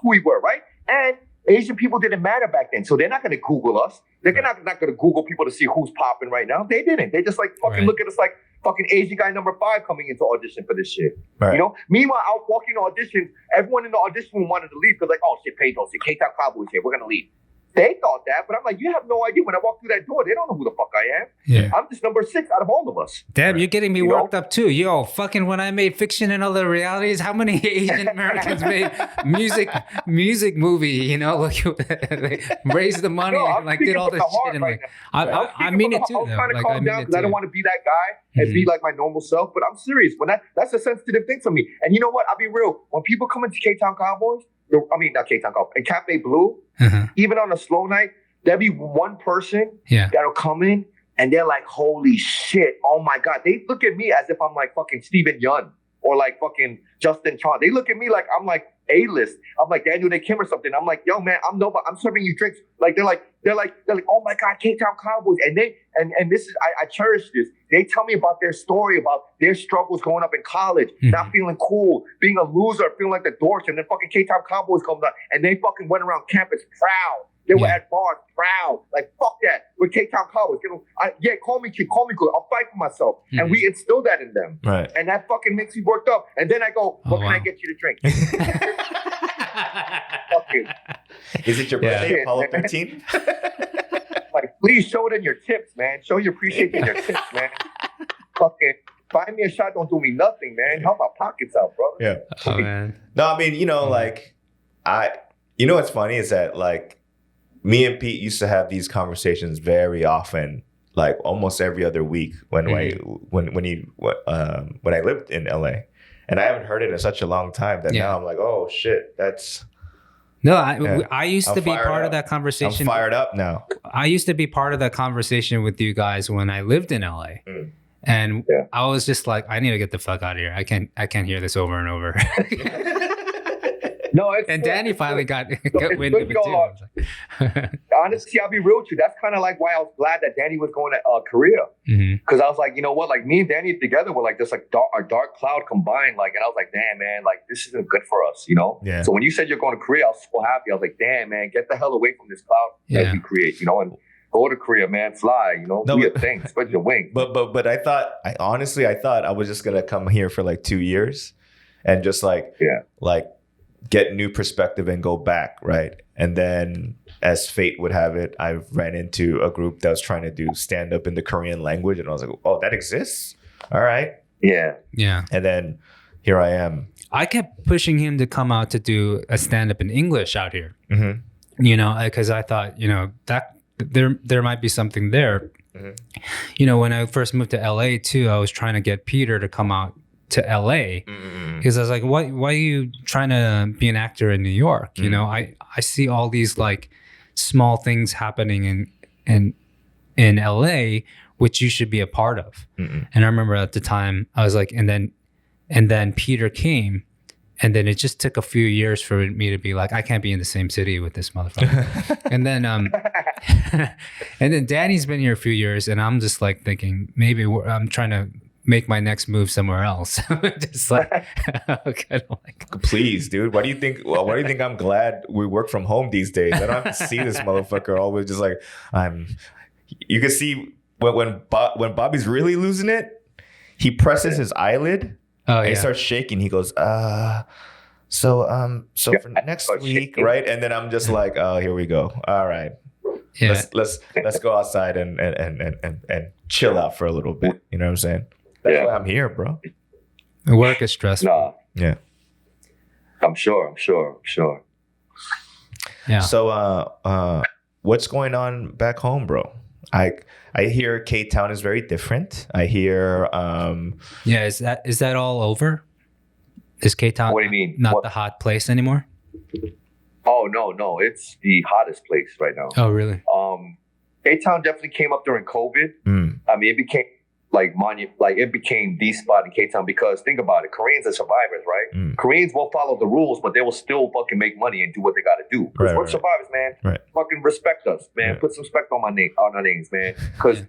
we were, right? And Asian people didn't matter back then, so they're not going to Google us. They're not going to Google people to see who's popping right now. They didn't. They just like fucking look at us like fucking Asian guy number 5 coming into audition for this shit. You know? Meanwhile, out walking auditions, everyone in the audition room wanted to leave because like, oh shit, Pedro, Ktown Cowboys here. We're going to leave. They thought that, but I'm like, you have no idea. When I walk through that door, they don't know who the fuck I am. I'm just number 6 out of all of us. Damn, you're getting me worked up too. Yo, fucking when I made Fiction and Other Realities, how many Asian Americans made music movie, you know, like they raised the money and like did all this shit. And like, I mean it too. I'm trying to calm down because I don't want to be that guy and be like my normal self, but I'm serious. That's a sensitive thing for me. And you know what? I'll be real. When people come into Ktown Cowboys, not Ktown Cowboys, and Cafe Blue, even on a slow night, there'll be one person that'll come in and they're like, holy shit, oh my God. They look at me as if I'm like fucking Steven Yeun or like fucking Justin Chon. They look at me like I'm like A-list. I'm like Daniel Day Kim or something. I'm like, yo, man, I'm serving you drinks. Like they're like, oh my God, Ktown Cowboys. And they and this is I cherish this. They tell me about their story, about their struggles growing up in college, not feeling cool, being a loser, feeling like the dorks, and then fucking Ktown Cowboys comes out and they fucking went around campus proud. They were at bars proud. Like, fuck that. We're Ktown Cowboys. Call me kid, call me good. I'll fight for myself. And we instill that in them. Right. And that fucking makes me worked up. And then I go, what can I get you to drink? Fuck you. Is it your birthday, Apollo 13? Like, please show it in your tips, man. Show your appreciation in your tips, man. Fucking buy me a shot, don't do me nothing, man. Help my pockets out, bro. Yeah. Oh, man. No, I mean, like, what's funny is that, like, me and Pete used to have these conversations very often, like almost every other week when I lived in LA, and I haven't heard it in such a long time that now I'm like, oh shit, that's. No, I used to be part of that conversation. I'm fired up now. I used to be part of that conversation with you guys when I lived in LA, and I was just like, I need to get the fuck out of here. I can't hear this over and over. No, it's and Danny finally got wind of it too. Honestly, I'll be real with you. That's kind of like why I was glad that Danny was going to Korea. Because I was like, you know what? Like, me and Danny together were like just like a dark cloud combined. Like, and I was like, damn, man, like, this isn't good for us, you know? Yeah. So when you said you're going to Korea, I was so happy. I was like, damn, man, get the hell away from this cloud that we create, you know? And go to Korea, man, fly, you know? Do your thing, spread your wings. But I thought I was just going to come here for like 2 years and just like get new perspective and go back, right? And then, as fate would have it, I ran into a group that was trying to do stand up in the Korean language, and I was like, "Oh, that exists? All right." Yeah. And then here I am. I kept pushing him to come out to do a stand up in English out here. You know, because I thought, you know, that there might be something there. You know, when I first moved to LA too, I was trying to get Peter to come out to LA because I was like, why are you trying to be an actor in New York? You know, I see all these like small things happening in LA which you should be a part of. And I remember at the time I was like, and then Peter came, and then it just took a few years for me to be like, I can't be in the same city with this motherfucker. And then and then Danny's been here a few years, and I'm just like thinking maybe I'm trying to make my next move somewhere else. Just like, kind of like, please, dude. Why do you think I'm glad we work from home these days? I don't have to see this motherfucker always. Just like you can see when Bobby's really losing it, he presses his eyelid. And he starts shaking. He goes, so for next week, right? And then I'm just like, oh, here we go. All right. Yeah. Let's go outside and chill out for a little bit. You know what I'm saying? That's why I'm here, bro. The work is stressful. Nah. Yeah. I'm sure. Yeah. So what's going on back home, bro? I hear K-Town is very different. I hear is that all over? Is K-Town what do you mean? Not the hot place anymore? Oh no, it's the hottest place right now. Oh really? K-Town definitely came up during COVID. I mean, it became it became the spot in K-Town because think about it, Koreans are survivors, right? Koreans won't follow the rules, but they will still fucking make money and do what they got to do. Because we're survivors, man. Right. Fucking respect us, man. Put some respect on our names, man. Because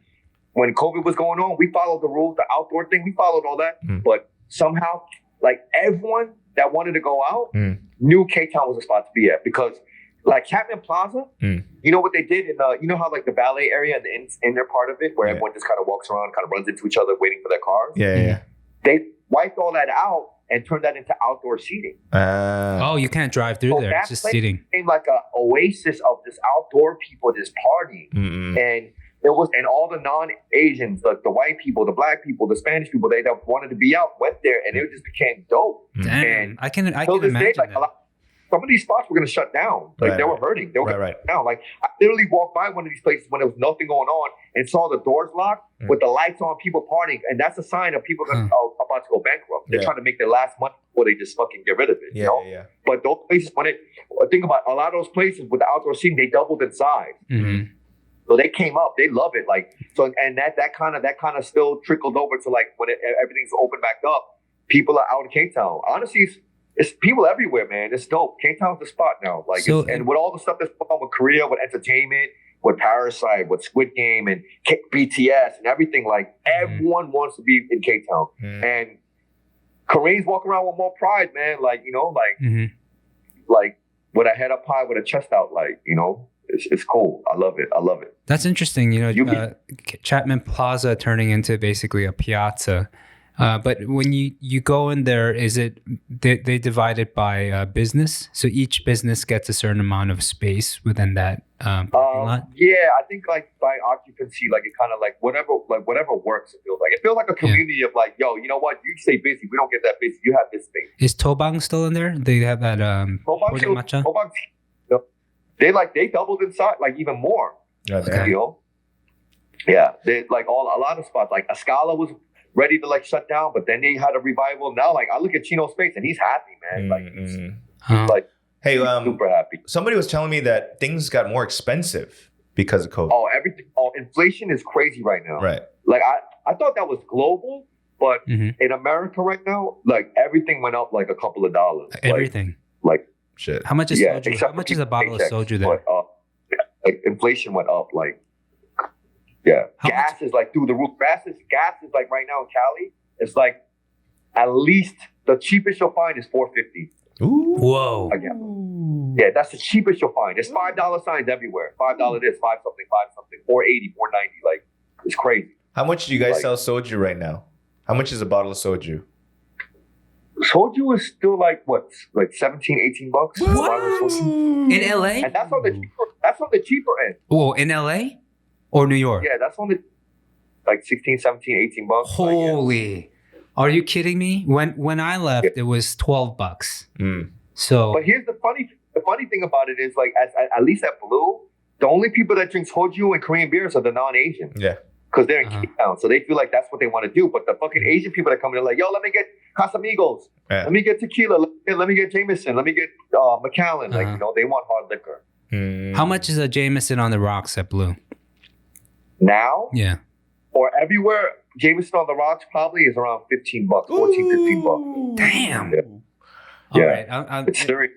when COVID was going on, we followed the rules, the outdoor thing, we followed all that. But somehow, like everyone that wanted to go out knew K-Town was a spot to be at because. Like Catman Plaza, you know what they did in you know how like the valet area and the inner part of it where everyone just kind of walks around, kind of runs into each other waiting for their cars? Yeah. They wiped all that out and turned that into outdoor seating. Oh, you can't drive through there. It's just seating. It became like an oasis of this outdoor people just partying. And and all the non-Asians, the white people, the black people, the Spanish people, they that wanted to be out went there and it just became dope. Damn, and I can imagine that. Some of these spots were going to shut down. Like they were hurting. They were going to shut down. Like I literally walked by one of these places when there was nothing going on and saw the doors locked with the lights on, people partying. And that's a sign of people that are about to go bankrupt. They're trying to make their last money before they just fucking get rid of it. You know? But those places, think about a lot of those places with the outdoor seating, they doubled in size. So they came up, they love it. Like, so, and that kind of still trickled over to like when everything's open back up, people are out in K-Town. Honestly, it's people everywhere, man. It's dope. K-Town's the spot now. Like, So- and with all the stuff that's going on with Korea, with entertainment, with Parasite, with Squid Game, and BTS, and everything, like, everyone wants to be in K-Town. And Koreans walk around with more pride, man. Like, you know, like with a head up high, with a chest out, like, you know, it's cool. I love it. That's interesting. You know, Chapman Plaza turning into basically a piazza. But when you go in there, is it they divide it by business? So each business gets a certain amount of space within that parking lot? Yeah, I think like by occupancy, like it kind of like whatever works. It feels like a community of like, yo, you know what? You stay busy. We don't get that busy. You have this space. Is Tobang still in there? They have that matcha? Tobang, they doubled in size, like even more. Okay. You know? Yeah, they like a lot of spots. Like Escala was ready to like shut down, but then they had a revival. Now, like I look at Chino's face and he's happy, man. Like, he's like, hey, super happy. Somebody was telling me that things got more expensive because of COVID. Oh, everything. Oh, inflation is crazy right now. Right. Like I thought that was global, but in America right now, like everything went up like a couple of dollars. Everything. Like shit. How much is soju? How much is a bottle of soju there? Like inflation went up. Like, yeah, gas is like through the roof. Gas is like right now in Cali. It's like at least the cheapest you'll find is $4.50. Ooh. Whoa. Again. Yeah, that's the cheapest you'll find. There's $5 signs everywhere. $5 this, $5 something, $5 something, $4.80, $4.90. Like, it's crazy. How much do you guys sell soju right now? How much is a bottle of soju? Soju is still like what, like $17, $18? What? In LA? And that's on the cheaper end. Oh, in LA or New York? Yeah, that's on the like $16, $17, $18. Holy! Are you kidding me? When I left, it was $12. So, but here's the funny thing about it is like at least at Blue, the only people that drink soju and Korean beers are the non-Asian. Yeah. Because they're in K-Town, so they feel like that's what they want to do. But the fucking Asian people that come in, they're like, yo, let me get Casamigos. Let me get tequila. Let me get Jameson. Let me get Macallan. Like, you know, they want hard liquor. How much is a Jameson on the rocks at Blue? Now? Yeah. Or everywhere, Jameson on the rocks probably is around $15, $14, $15. Damn. Yeah. All right. It's serious.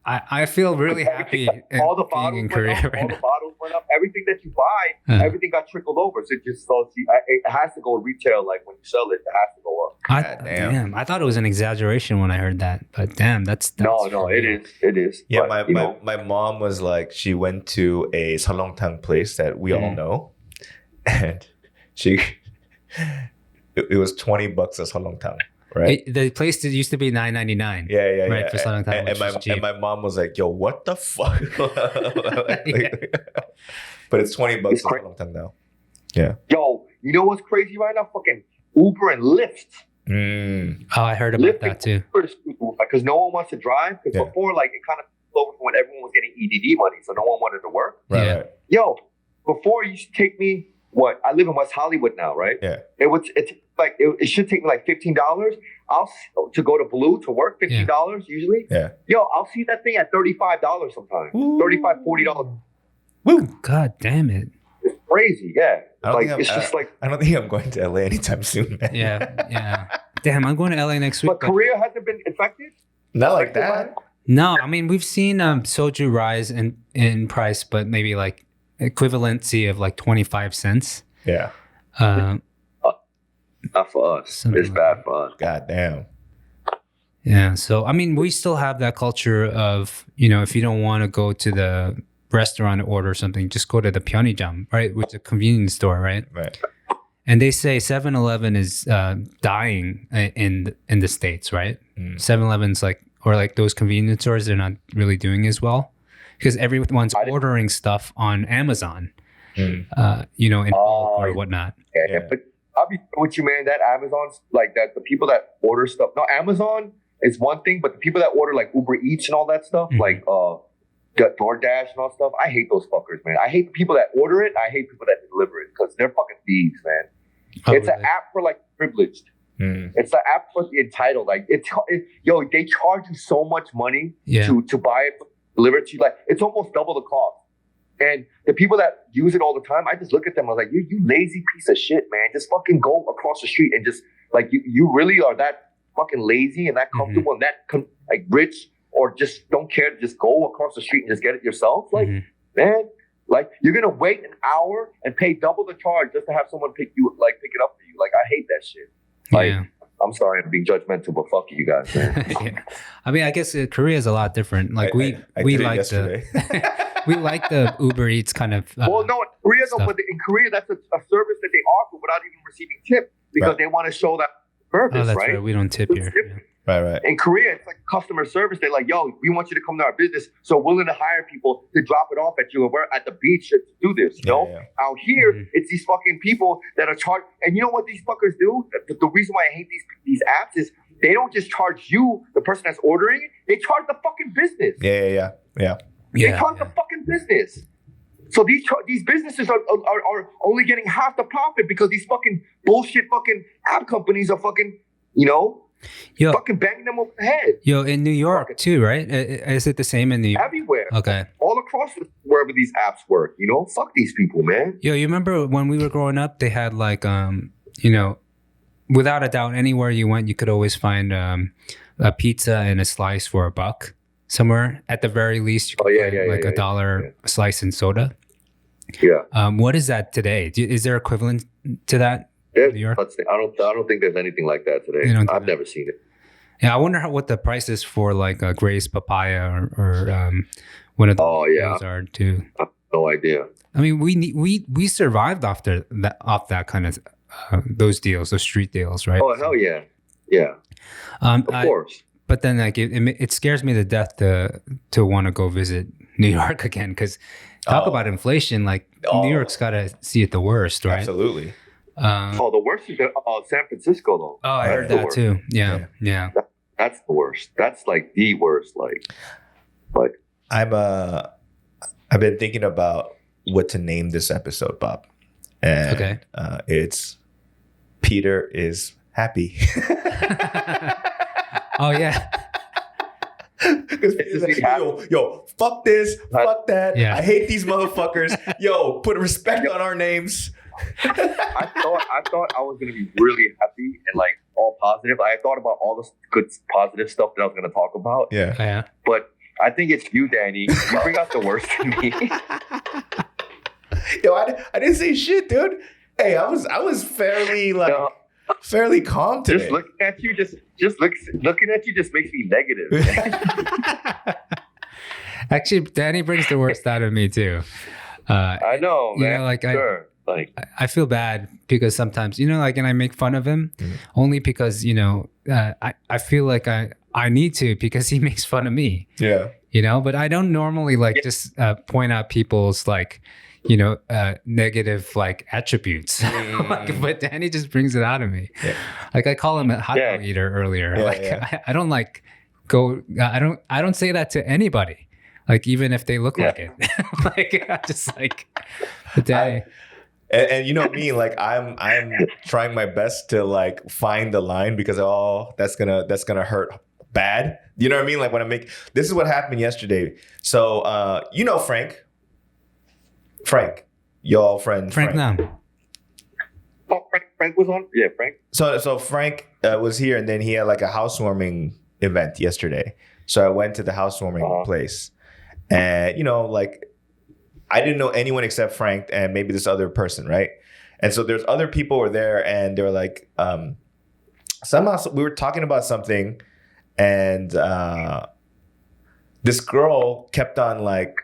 I feel really happy all the being bottles in Korea went up, right all now. the bottles went up. Everything that you buy, everything got trickled over. So it has to go retail. Like when you sell it, it has to go up. Damn, I thought it was an exaggeration when I heard that, but damn, that's no, it is. Yeah, but, my mom was like, she went to a salongtang place that we all know, and it was $20 a salongtang. Right. The place that used to be $9.99. Yeah. Right, for some time. And my mom was like, "Yo, what the fuck?" But it's $20 for a long time now. Yeah. Yo, you know what's crazy right now? Fucking Uber and Lyft. Oh, I heard about that too. Because no one wants to drive. Because before, like, it kind of flowed when everyone was getting EDD money, so no one wanted to work. Right. Yo, before it used to take me I live in West Hollywood now, right? Yeah. It should take me like $15. To go to Blue to work, $15 usually. Yeah. Yo, I'll see that thing at $35 sometimes. $35, $40. Woo! God damn it. It's crazy, yeah. I don't think I'm going to LA anytime soon, man. Yeah. Damn, I'm going to LA next week. But Korea hasn't been infected? Not like that. No, I mean, we've seen soju rise in price, but maybe like equivalency of like 25 cents. Yeah. Not for us. It's bad for us. God damn. Yeah. So, I mean, we still have that culture of, you know, if you don't want to go to the restaurant and order something, just go to the Pyeonijam, right? Which is a convenience store, right? Right. And they say 7-Eleven is dying in the States, right? 7-Eleven's like, or like those convenience stores, they're not really doing as well because everyone's ordering stuff on Amazon, you know, in bulk or whatnot. Yeah. But I'll be with you, man. That Amazon's like that. The people that order stuff. No, Amazon is one thing, but the people that order like Uber Eats and all that stuff, like DoorDash and all stuff, I hate those fuckers, man. I hate the people that order it. I hate people that deliver it because they're fucking thieves, man. It's an app for like privileged. It's an app for the entitled. Like they charge you so much money to buy it, deliver it to you. Like it's almost double the cost. And the people that use it all the time, I just look at them. I was like, you lazy piece of shit, man. Just fucking go across the street and just like you really are that fucking lazy and that comfortable and that like rich, or just don't care to just go across the street and just get it yourself. Like, man, like you're gonna wait an hour and pay double the charge just to have someone pick it up for you. Like, I hate that shit. Like, I'm sorry I'm being judgmental, but fuck you guys, man. Yeah. I mean, I guess Korea is a lot different. Like we like we like the Uber Eats kind of. Well, no, in Korea, but in Korea, that's a service that they offer without even receiving tip because they want to show that service, oh, that's right? We don't tip here. Right. In Korea, it's like customer service. They're like, yo, we want you to come to our business. So we're willing to hire people to drop it off at you. And we're at the beach to do this, you know? Out here, it's these fucking people that are charged. And you know what these fuckers do? The reason why I hate these apps is they don't just charge you, the person that's ordering it. They charge the fucking business. Yeah. They charge the fucking business. So these businesses are only getting half the profit because these fucking bullshit fucking app companies are fucking, you know, fucking banging them over the head. Yo, in New York too, right? Is it the same in New York? Everywhere. Okay. All across wherever these apps work, you know? Fuck these people, man. Yo, you remember when we were growing up, they had like, you know, without a doubt, anywhere you went, you could always find a pizza and a slice for $1 somewhere. At the very least, you could find like $1 slice and soda. Yeah. What is that today? Is there equivalent to that? New York? I don't think there's anything like that today. I've never seen it. Yeah, I wonder what the price is for like a Gray's papaya or one of those are too. I have no idea. I mean, we survived off that kind of those street deals, right? Oh hell yeah, yeah. Of course. But then like it scares me to death to want to go visit New York again because talk about inflation. Like New York's got to see it the worst, right? Absolutely. The worst is San Francisco, though. Oh, I heard that too. Yeah. That's the worst. That's like the worst. Like, I've been thinking about what to name this episode, Bob. And it's Peter is happy. Oh yeah. Because like, yo, fuck this, fuck that. Yeah. I hate these motherfuckers. Yo, put respect on our names. I thought I was gonna be really happy and like all positive. I thought about all the good positive stuff that I was gonna talk about. Yeah. But I think it's you, Danny. You bring out the worst in me. Yo, I didn't say shit, dude. Hey, I was fairly fairly calm today. Just looking at you, looking at you just makes me negative. Actually, Danny brings the worst out of me too. I know, man. You know, like sure. I feel bad because sometimes, you know, like, and I make fun of him only because, you know, I feel like I need to because he makes fun of me. Yeah. You know, but I don't normally just point out people's like, you know, negative like attributes. But Danny just brings it out of me. Yeah. Like I call him a hot dog eater earlier. I don't like I don't say that to anybody. Like even if they look like it. Like I just like Danny. And you know me, like I'm trying my best to like find the line because that's gonna hurt bad. You know what I mean? Like when this is what happened yesterday. So you know Frank, y'all friend Frank now. Oh, Frank was on. Yeah, Frank. So Frank was here, and then he had like a housewarming event yesterday. So I went to the housewarming place, and you know like. I didn't know anyone except Frank and maybe this other person, right? And so there's other people were there and they were like, somehow we were talking about something and this girl kept on like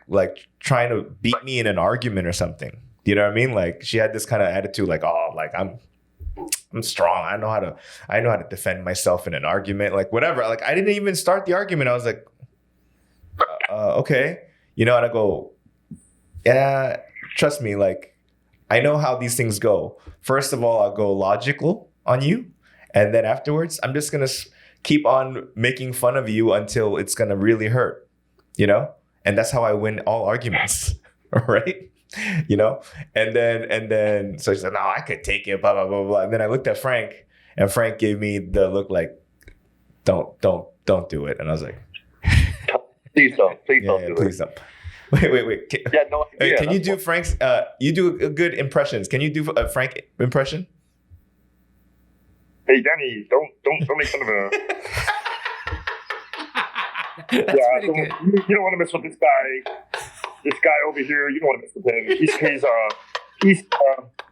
trying to beat me in an argument or something. You know what I mean? Like she had this kind of attitude like, oh, like I'm strong. I know how to defend myself in an argument, like whatever. Like I didn't even start the argument. I was like, okay. You know, and I go, yeah, trust me, like, I know how these things go. First of all, I'll go logical on you. And then afterwards, I'm just going to keep on making fun of you until it's going to really hurt, you know? And that's how I win all arguments, right? You know? And then, so she said, no, I could take it, blah, blah, blah, blah. And then I looked at Frank and Frank gave me the look like, don't do it. And I was like, please don't do it. Please don't. Wait. Yeah, no idea. Can you do Frank's? You do a good impressions. Can you do a Frank impression? Hey, Danny, don't make fun of him. That's pretty good. You don't want to mess with this guy. This guy over here, you don't want to mess with him. He's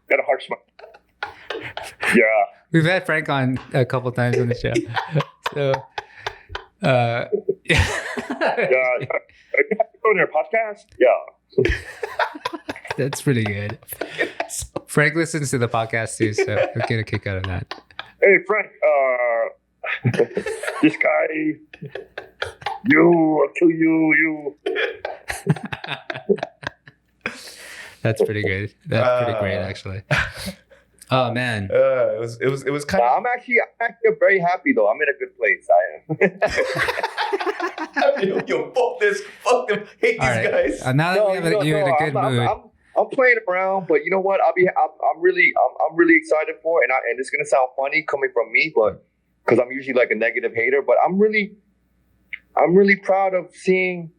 got a hard smile. Yeah. We've had Frank on a couple times on the show. So, Yeah. Are you on your podcast? Yeah. That's pretty good. Frank listens to the podcast too, so he'll get a kick out of that. Hey, Frank, this guy, I'll kill you. That's pretty good. That's pretty great, actually. Oh man. It was kind of. I'm actually very happy though. I'm in a good place. I am. Yo, fuck them, hate these guys. Now that you're in a good mood. I'm playing around, but you know what? I'm really excited for it, and it's gonna sound funny coming from me, but because I'm usually like a negative hater, but I'm really proud of seeing.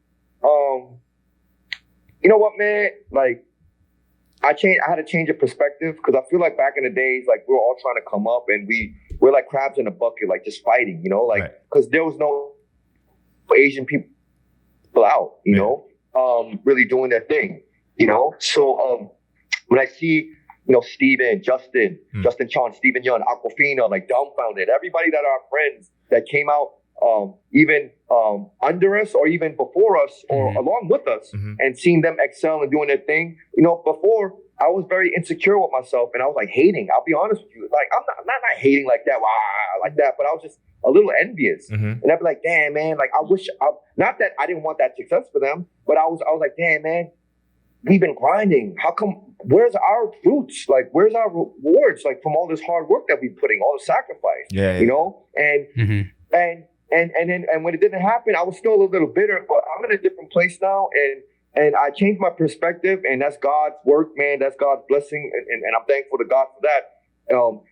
You know what, man? Like, I had a change of perspective because I feel like back in the days, like we were all trying to come up, and we're like crabs in a bucket, like just fighting, you know, like because there was no Asian people out, you know, really doing their thing. You know, so when I see, you know, Steven, Justin Chon, Steven Yeun, Aquafina, like Dumbfounded, everybody that are friends that came out even under us or even before us or along with us and seeing them excel and doing their thing. You know, before I was very insecure with myself and I was like hating. I'll be honest with you. Like I'm not hating like that, like that, but I was just a little envious. And I'd be like, damn, man, like I wish, not that I didn't want that success for them, but I was like, damn, man, we've been grinding. How come? Where's our fruits? Like, where's our rewards? Like from all this hard work that we're putting, all the sacrifice. You know, and when it didn't happen, I was still a little bitter. But I'm in a different place now, and I changed my perspective, and that's God's work, man. That's God's blessing, and I'm thankful to God for that.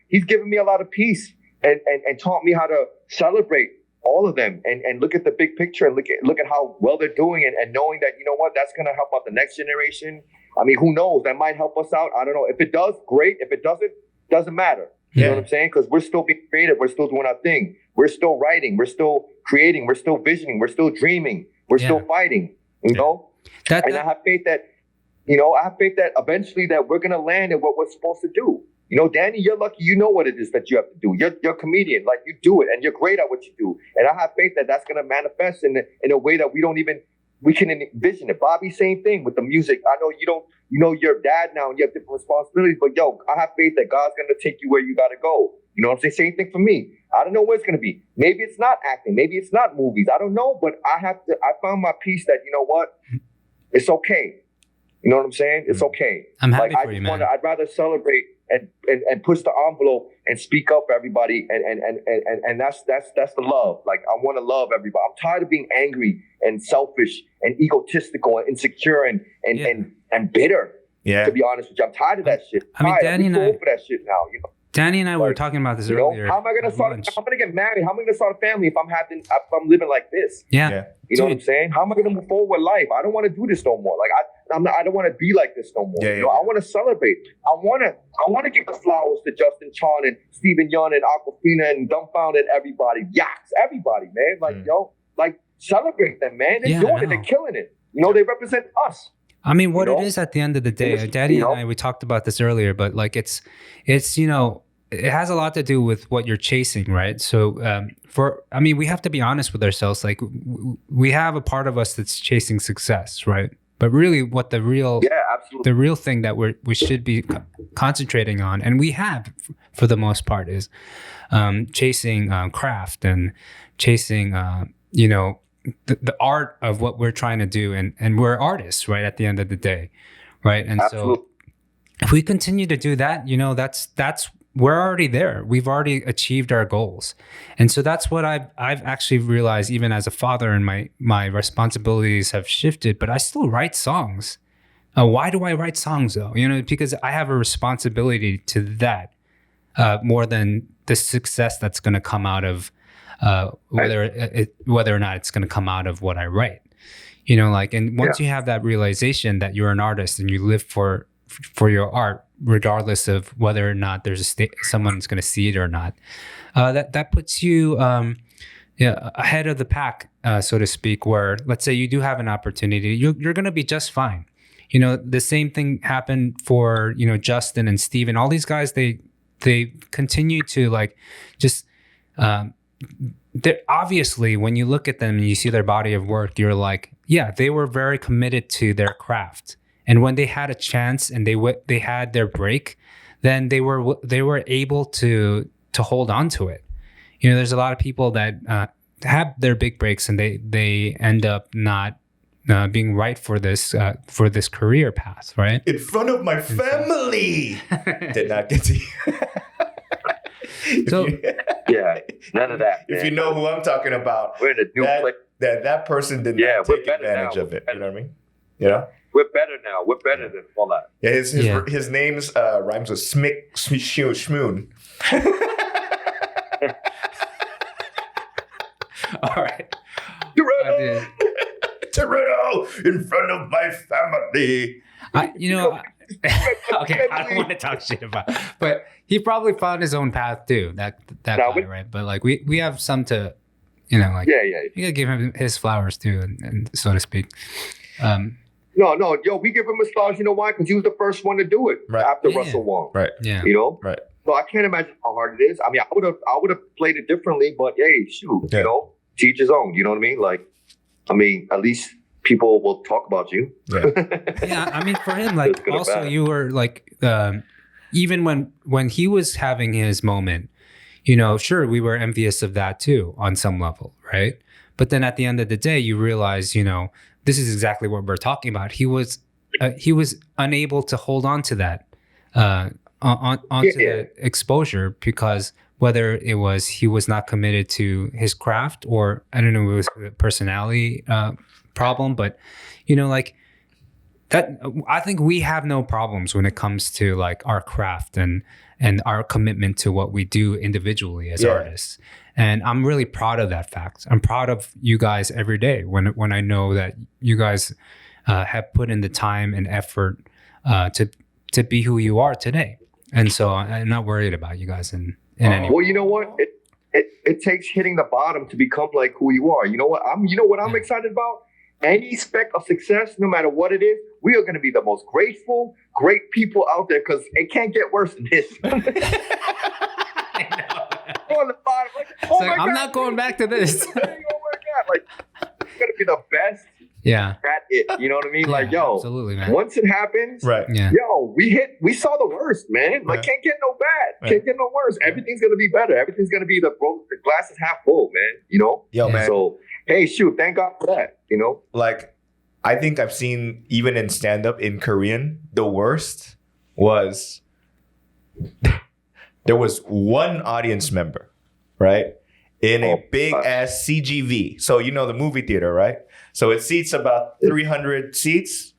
He's given me a lot of peace and taught me how to celebrate all of them and look at the big picture and look at how well they're doing and knowing that, you know what, that's going to help out the next generation. I mean, who knows? That might help us out. I don't know. If it does, great. If it doesn't matter. You know what I'm saying? Because we're still being creative. We're still doing our thing. We're still writing. We're still creating. We're still visioning. We're still dreaming. We're still fighting, you know? I have faith that, you know, eventually that we're going to land in what we're supposed to do. You know, Danny, you're lucky. You know what it is that you have to do. You're a comedian. Like, you do it, and you're great at what you do. And I have faith that that's going to manifest in a way that we can envision it. Bobby, same thing with the music. I know you're a dad now and you have different responsibilities, but yo, I have faith that God's going to take you where you got to go. You know what I'm saying? Same thing for me. I don't know where it's going to be. Maybe it's not acting. Maybe it's not movies. I don't know, but I found my peace that, you know what? It's okay. You know what I'm saying? It's okay. I'm happy for you, man. I'd rather celebrate and push the envelope and speak up for everybody, and that's the love. Like, I want to love everybody. I'm tired of being angry and selfish and egotistical and insecure and bitter. Yeah. To be honest with you, I'm tired of that shit. I mean, Danny and I, for that shit now. You know? Danny and I were talking about this earlier. How am I gonna start? How am I gonna get married? How am I gonna start a family if I'm living like this? Yeah. You know what I'm saying? How am I gonna move forward with life? I don't want to do this no more. Like I don't want to be like this no more. You know, I want to celebrate. I want to give the flowers to Justin Chon and Steven Yeun and Aquafina and Dumbfounded everybody, everybody, man. Like celebrate them, man. They're doing it. They're killing it. You know, they represent us. I mean, what it is at the end of the day, Daddy and I, we talked about this earlier, but like it's, you know, it has a lot to do with what you're chasing, right? So we have to be honest with ourselves. Like we have a part of us that's chasing success, right? But really what the real thing that we should be concentrating on, and we have for the most part, is chasing craft and chasing, you know, the art of what we're trying to do, and we're artists, right, at the end of the day, right? And so if we continue to do that, you know, that's we're already there. We've already achieved our goals. And so that's what I've actually realized, even as a father, and my responsibilities have shifted, but I still write songs. Why do I write songs though? You know, because I have a responsibility to that more than the success that's going to come out of whether or not it's going to come out of what I write. You know, like, and once you have that realization that you're an artist and you live for your art, regardless of whether or not there's someone's going to see it or not, that puts you ahead of the pack, so to speak, where let's say you do have an opportunity, you're going to be just fine. You know, the same thing happened for, you know, Justin and Steven. All these guys, they continue to like just obviously when you look at them and you see their body of work, you're like, yeah, they were very committed to their craft. And when they had a chance and they had their break, then they were able to hold on to it. You know, there's a lot of people that have their big breaks and they end up not being right for this career path, right? In front of my family. Did not get to So none of that. If man. you know who I'm talking about, We're in a new place. that person did not take advantage of it. You know what I mean? You know? We're better now. We're better than all that. Yeah, his name's rhymes with Smick Schmoon. all right. Toretto in front of my family. Okay, I don't want to talk shit about it, but he probably found his own path too. That guy, right? But like we have some to, you know, like you gotta give him his flowers too, and so to speak. No, we give him a stars. You know why? Because he was the first one to do it after Russell Wong. Right. Yeah. You know. Right. So I can't imagine how hard it is. I mean, I would have played it differently, but hey, shoot, you know, to each his own. You know what I mean? Like, I mean, at least people will talk about you. Yeah, I mean, for him, like, also you were like, even when he was having his moment, you know, sure, we were envious of that too on some level, right? But then at the end of the day, you realize, you know, this is exactly what we're talking about. He was unable to hold on to that, onto that exposure because whether it was he was not committed to his craft or I don't know, it was a personality problem, but you know, like that, I think we have no problems when it comes to like our craft and our commitment to what we do individually as artists. And I'm really proud of that fact. I'm proud of you guys every day when I know that you guys have put in the time and effort to be who you are today. And so I'm not worried about you guys in any way. Well, you know what? It takes hitting the bottom to become like who you are. You know what? I'm excited about? Any speck of success, no matter what it is, we are going to be the most grateful, great people out there because it can't get worse than this. I know. On the bottom, like, I'm God, not going back to this. Oh my God, like it's gonna be the best. Yeah. At it, you know what I mean? Yeah, like, yo, absolutely, man. Once it happens, Right. Yeah. Yo, we saw the worst, man. Like, can't get no bad, can't get no worse. Everything's gonna be better. Everything's gonna be the glass is half full, man. You know? Yo, man. So hey, shoot, thank God for that. You know? Like, I think I've seen even in stand-up in Korean, the worst was there was one audience member, right? In a big ass CGV. So you know the movie theater, right? So it seats about 300 seats.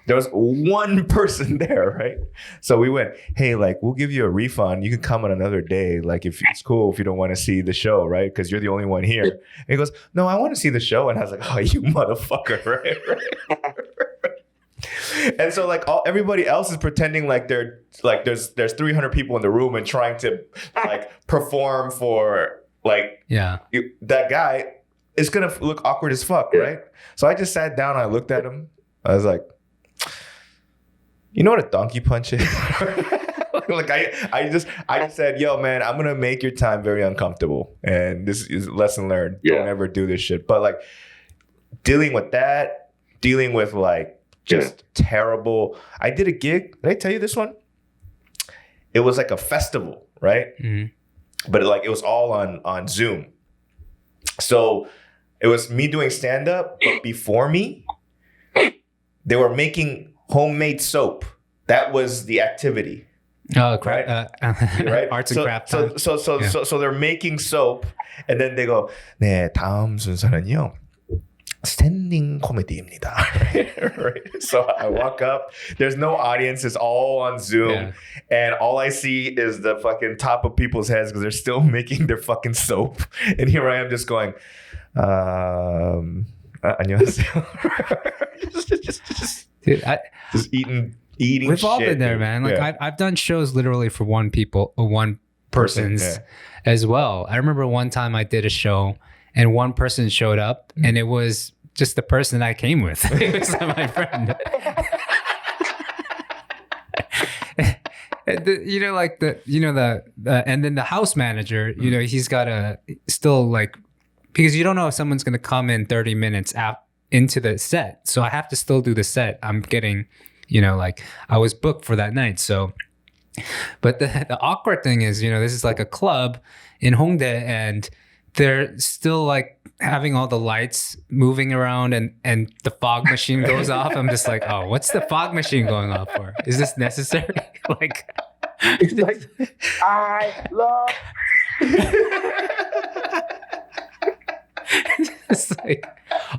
There was one person there, right? So we went, hey, like, we'll give you a refund. You can come on another day. Like, if it's cool if you don't want to see the show, right? Because you're the only one here. And he goes, no, I want to see the show. And I was like, oh, you motherfucker, right? And so like everybody else is pretending like they're like there's 300 people in the room and trying to like perform for like that guy is gonna look awkward as fuck, right? So I just sat down, I looked at him, I was like, you know what a donkey punch is? Like I just said, yo man, I'm gonna make your time very uncomfortable, and this is a lesson learned. Don't ever do this shit. But like dealing with like just terrible. I did a gig. Did I tell you this one? It was like a festival, right? Mm-hmm. But it was all on Zoom. So it was me doing stand-up, but before me, they were making homemade soap. That was the activity. Oh, right? Right? Arts and crafts. So they're making soap, and then they go, 네, 다음 순서는요. 스탠딩 코미디입니다. Right? So I walk up. There's no audience. It's all on Zoom. And all I see is the fucking top of people's heads because they're still making their fucking soap. And here I am just going, 안녕하세요. Dude, just eating. we've all shit, been there, dude. man. Like Yeah. I've done shows literally for one person's yeah. as well. I remember one time I did a show and one person showed up and it was just the person I came with. It was my friend. And and then the house manager, he's got to still like, because you don't know if someone's going to come in 30 minutes into the set. So I have to still do the set. I'm getting, like I was booked for that night. So, but the awkward thing is, this is like a club in Hongdae and they're still like having all the lights moving around and the fog machine goes off. I'm just like, oh, what's the fog machine going off for? Is this necessary? Like, It's like, I love. it's like,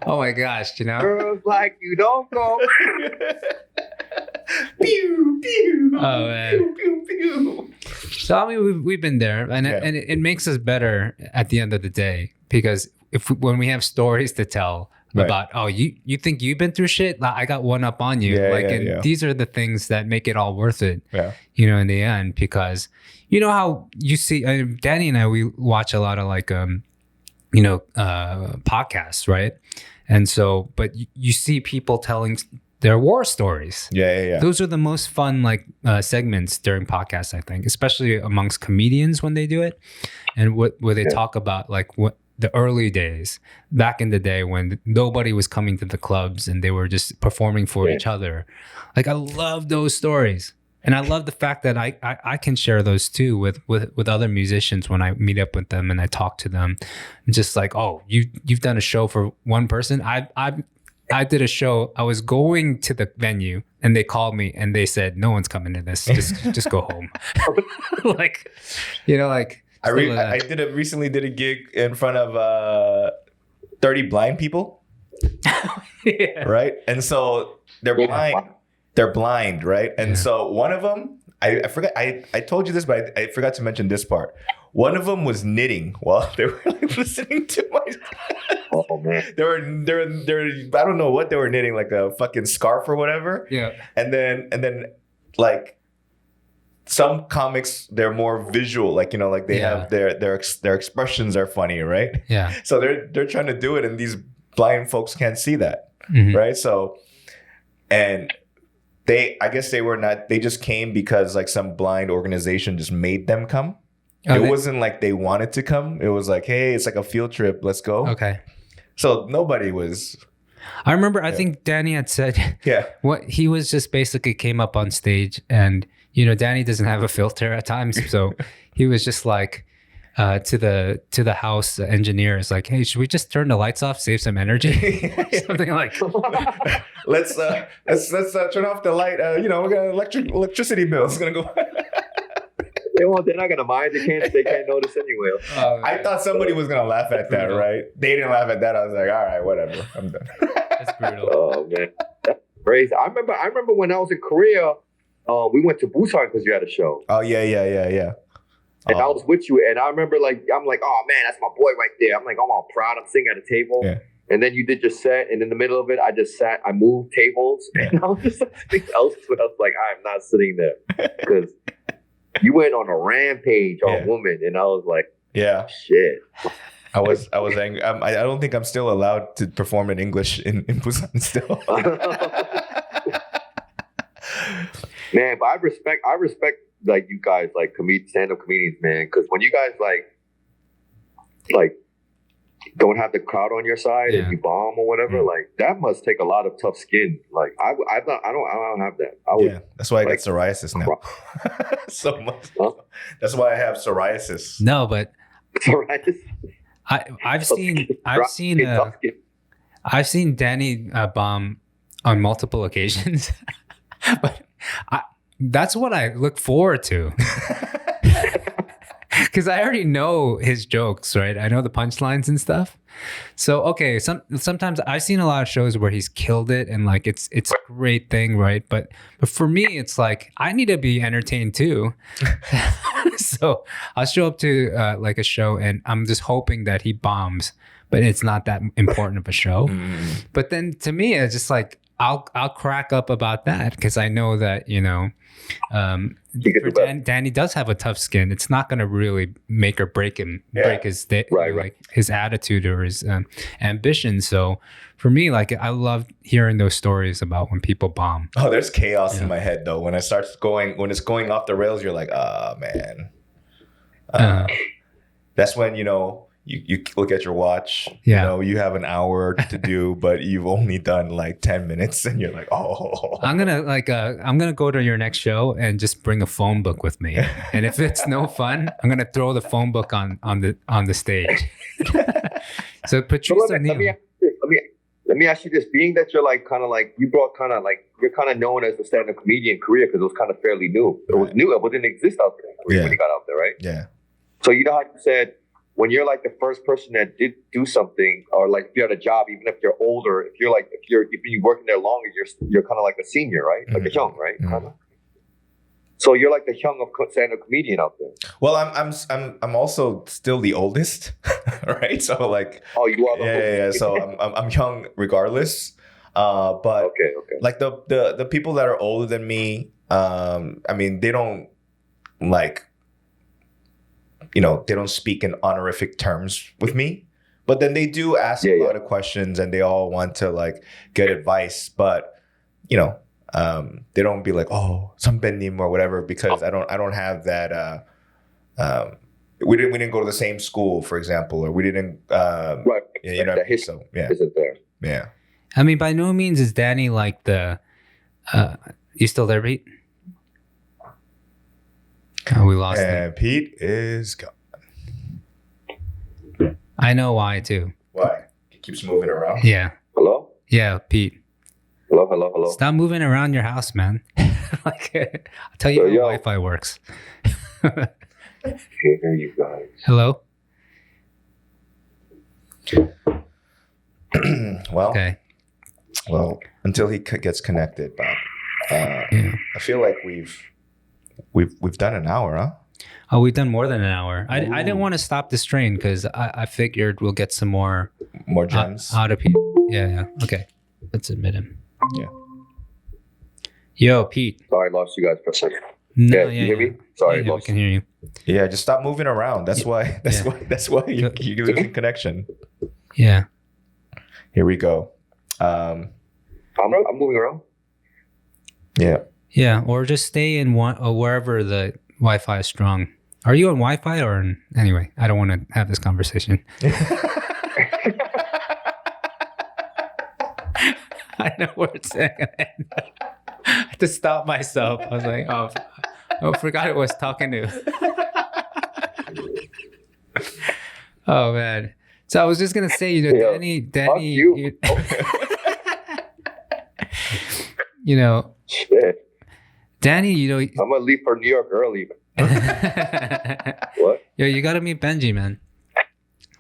oh my gosh, Girls like you don't go. Pew, pew, Oh, man. pew, pew, pew. So I mean, we've been there, and Yeah. it makes us better at the end of the day because when we have stories to tell Right. about, oh, you think you've been through shit, like, I got one up on you, Yeah, and yeah. these are the things that make it all worth it, Yeah. in the end, because how you see, Danny and I, we watch a lot of like podcasts, right? And so, but you see people telling their war stories. Yeah. Those are the most fun segments during podcasts, I think, especially amongst comedians when they do it, and where they talk about like what the early days back in the day when nobody was coming to the clubs and they were just performing for each other. Like I love those stories, and I love the fact that I can share those too with other musicians when I meet up with them and I talk to them. I'm just like, oh, you've done a show for one person. I did a show. I was going to the venue and they called me and they said, no one's coming to this. Just go home. like. I recently did a gig in front of 30 blind people. Yeah. Right? And so they're blind. They're blind, right? And so one of them, I forgot, I told you this, but I forgot to mention this part. One of them was knitting while they were like, listening to my. Oh man. They were I don't know what they were knitting, like a fucking scarf or whatever. Yeah. And then like some comics, they're more visual, like like they have their expressions are funny, right? Yeah. So they're trying to do it, and these blind folks can't see that, Mhm. right? So, and I guess they just came because like some blind organization just made them come. It wasn't like they wanted to come. It was like, hey, it's like a field trip. Let's go. Okay. So nobody was. I remember, I think Danny had said, Yeah. what he was just basically came up on stage and, Danny doesn't have a filter at times. So he was just like, to the house engineers, like, hey, should we just turn the lights off, save some energy? Something like, let's turn off the light. We got electricity bill. It's gonna go. They're not gonna mind. They can't notice anyway. I thought somebody was gonna laugh at that, right? They didn't laugh at that. I was like, all right, whatever. I'm done. That's brutal. Oh man, that's crazy. I remember when I was in Korea, we went to Busan because you had a show. Oh yeah. And I was with you, and I remember I'm like, oh man, that's my boy right there. I'm like, I'm all proud. I'm sitting at a table. Yeah. And then you did your set, and in the middle of it, I just sat. I moved tables, and I was just something else. But I was like, I'm not sitting there because you went on a rampage on women, and I was like, yeah, shit. I was angry. I don't think I'm still allowed to perform in English in Busan still. Man, but I respect like you guys, like stand-up comedians, man, because when you guys like don't have the crowd on your side and you bomb or whatever, like that must take a lot of tough skin. Like I don't have that. That's why I got psoriasis now. So much. Huh? That's why I have psoriasis. No, but psoriasis. I've seen Danny bomb on multiple occasions, but that's what I look forward to. Because I already know his jokes, right? I know the punchlines and stuff. So, okay, sometimes I've seen a lot of shows where he's killed it and like it's a great thing, right? But for me, it's like I need to be entertained too. So I'll show up to like a show and I'm just hoping that he bombs but it's not that important of a show. But then to me, it's just like I'll crack up about that because I know that Danny does have a tough skin. It's not going to really make or break him, break his like his attitude or his ambition. So for me, like I love hearing those stories about when people bomb. Oh, there's chaos in my head though. When it's going off the rails, you're like, oh man. That's when you look at your watch. You have an hour to do, but you've only done like 10 minutes, and you're like, oh. I'm gonna go to your next show and just bring a phone book with me. And if it's no fun, I'm gonna throw the phone book on the stage. So Patrice O'Neal. Let me ask you this: being that you're like kind of like you're kind of known as the stand-up comedian in Korea because it was kind of fairly new. It was new. It didn't exist out there when you got out there, right? Yeah. So you know how you said, when you're like the first person that did do something, or like if you're at a job, even if you're older, if you're working there longer, you're kind of like a senior, right? Like a young, right? Mm-hmm. So you're like the young of stand-up comedian out there. Well, I'm also still the oldest, right? So like, oh, you are the oldest. So I'm young regardless. But okay. Like the people that are older than me, I mean, they don't like. They don't speak in honorific terms with me, but then they do ask a lot of questions and they all want to like get advice, but they don't be like, oh, 선배님 or whatever, because I don't have that. We didn't go to the same school, for example, or we didn't. Right. The history isn't there. Yeah. I mean, by no means is Danny like the. You still there, Pete? Oh, we lost him. Pete is gone. I know why too. Why? He keeps moving around. Yeah. Hello? Yeah, Pete. Hello. Stop moving around your house, man. Like, I'll tell you how Wi-Fi works. Can't hear you guys. Hello? Well, okay. Well, until he gets connected, Bob. I feel like we've done an hour, huh? Oh, we've done more than an hour. I didn't want to stop this train because I figured we'll get some more gems out of Pete. Yeah. Okay, let's admit him. Yeah. Yo, Pete. Sorry, I lost you guys for a second. No, you hear me? Sorry, we can hear you. Yeah, just stop moving around. That's why you're losing connection. Yeah. Here we go. I'm moving around. Yeah. Yeah, or just stay in wherever the Wi-Fi is strong. Are you on Wi-Fi or anyway? I don't want to have this conversation. I know where it's going to end. I had to stop myself. I was like, I forgot I was talking to. Oh man! So I was just gonna say, Danny, Shit. Danny, I'm gonna leave for New York early. What? Yo, you gotta meet Benji, man.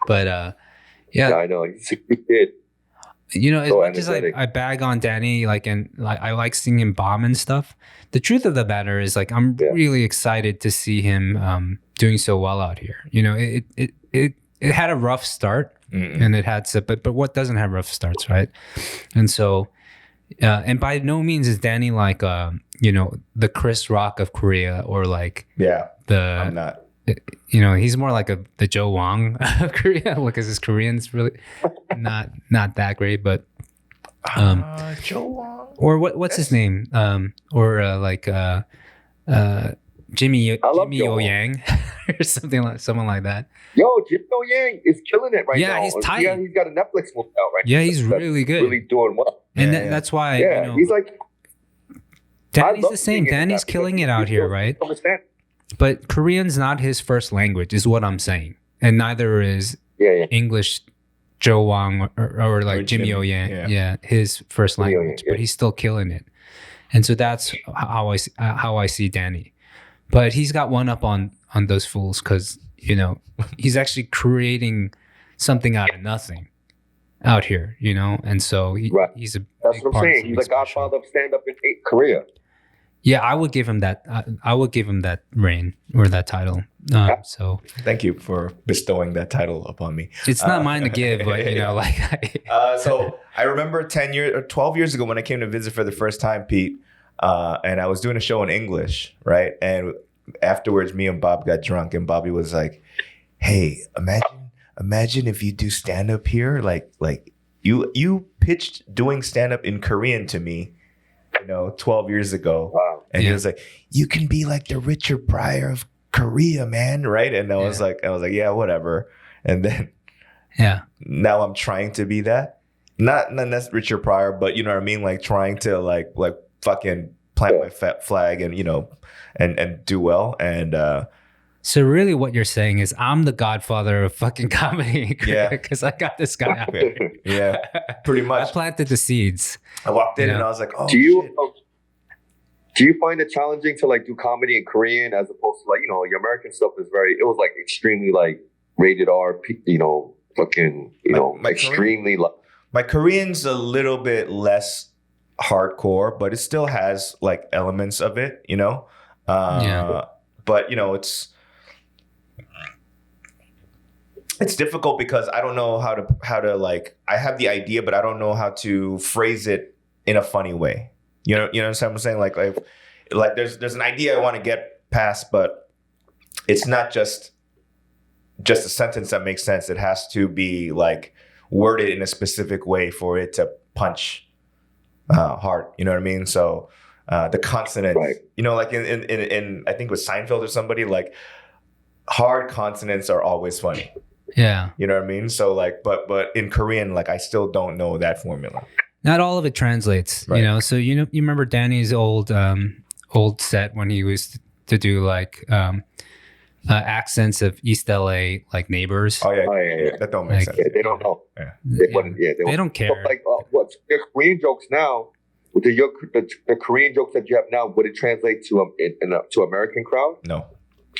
But yeah, I know he's a good kid. As much as I bag on Danny, and I like seeing him bomb and stuff. The truth of the matter is, I'm really excited to see him doing so well out here. It had a rough start, and it had but what doesn't have rough starts, right? And so. And by no means is Danny the Chris Rock of Korea or I'm not. He's more like the Joe Wong of Korea because his Korean's really not that great, but Joe Wong or what's his name Jimmy O Yang or someone like that. Yo, Jimmy O Yang is killing it right now. Yeah, he's tight. Yeah, he's got a Netflix movie out right now. Yeah, he's really good. Really doing well. And that's why he's like Danny's the same. Danny's killing it out here, right? But Korean's not his first language, is what I'm saying, and neither is English. Joe Wong or Jimmy O Yang, his first language, but he's still killing it, and so that's how I see Danny. But he's got one up on those fools because he's actually creating something out of nothing out here, and so he's a that's what I'm saying. He's the godfather of stand up in Korea. Yeah, I would give him that. I would give him that reign or that title. So thank you for bestowing that title upon me. it's not mine to give, but you know, like. So I remember 10 years or 12 years ago when I came to visit for the first time, Pete, and I was doing a show in English, right? And afterwards, me and Bob got drunk, and Bobby was like, "Hey, imagine if you do stand up here, like you pitched doing stand up in Korean to me." 12 years ago. Wow. And he was like, "You can be like the Richard Pryor of Korea, man." Right. And I was like, yeah, whatever. And then now I'm trying to be that. Not that's Richard Pryor, but you know what I mean? Like trying to like fucking plant my flag and and do well. And so really what you're saying is I'm the godfather of fucking comedy. Yeah. Because I got this guy out here. Yeah, pretty much. I planted the seeds. I walked in and I was like, "Oh, do you find it challenging to like do comedy in Korean as opposed to like, your American stuff is it was like extremely like rated R, extremely my Korean's a little bit less hardcore, but it still has like elements of it, But it's difficult because I don't know how to like, I have the idea, but I don't know how to phrase it in a funny way. You know what I'm saying? Like there's an idea I want to get past, but it's not just a sentence that makes sense. It has to be like worded in a specific way for it to punch hard. You know what I mean? So the consonants, right. Like in I think with Seinfeld or somebody, like hard consonants are always funny. Yeah. You know what I mean? So like, but in Korean, like I still don't know that formula. Not all of it translates, right. So you remember Danny's old set when he was to do like accents of East LA, like neighbors. Oh yeah. That don't make sense. Yeah, they don't know. Yeah. They don't care. But like what's the Korean jokes now? With the Korean jokes that you have now, would it translate to to American crowd? No,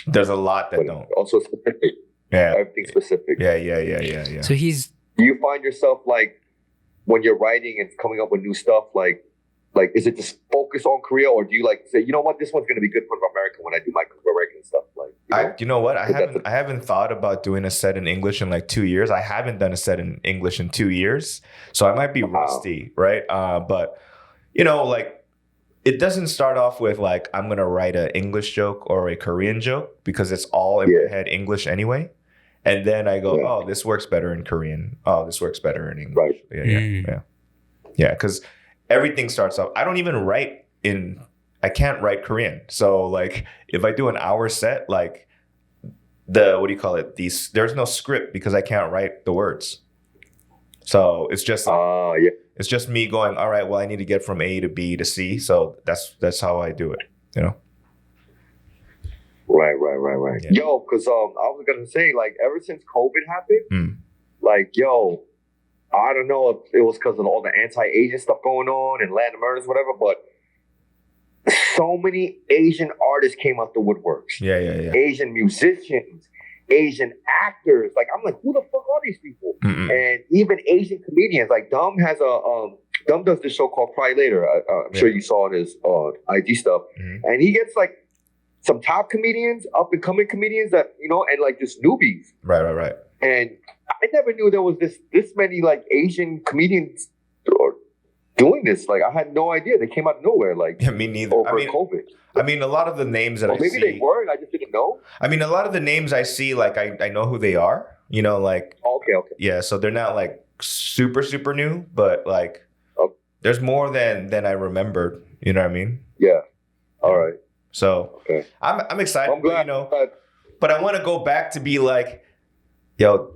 there's a lot that don't. Also specific. Yeah, everything specific. Yeah. So do you find yourself like when you're writing and coming up with new stuff, like is it just focus on Korea, or do you like say, you know what, this one's gonna be good for America when I do my American stuff? Like, you know what, I haven't thought about doing a set in English in like 2 years. I haven't done a set in English in 2 years, so I might be rusty, right? But like it doesn't start off with like I'm gonna write an English joke or a Korean joke because it's all in my head English anyway. And then I go, oh, this works better in Korean. Oh, this works better in English. Right. Yeah. Because everything starts off. I don't even I can't write Korean. So like, if I do an hour set, like what do you call it? There's no script because I can't write the words. So it's just it's just me going, all right, well, I need to get from A to B to C. So that's how I do it. Right. Yeah. Yo, because I was gonna say, like, ever since COVID happened, like, yo, I don't know if it was because of all the anti-Asian stuff going on and land of murders, whatever, but so many Asian artists came out the woodworks. Yeah. Asian musicians, Asian actors. Like, I'm like, who the fuck are these people? And even Asian comedians. Like, Dumb has Dumb does this show called Cry Later. I'm sure you saw his IG stuff, and he gets like some top comedians, up and coming comedians that, and like just newbies. Right. And I never knew there was this many like Asian comedians doing this. Like I had no idea. They came out of nowhere. Like me neither. Over COVID. I mean, a lot of the names that I see. Maybe they were, and I just didn't know. I mean, a lot of the names I see, like I know who they are. Like. Okay. Yeah, so they're not like super new, but like there's more than I remembered. You know what I mean? Yeah. All right. So I'm excited, I'm glad, but I want to go back to be like, yo,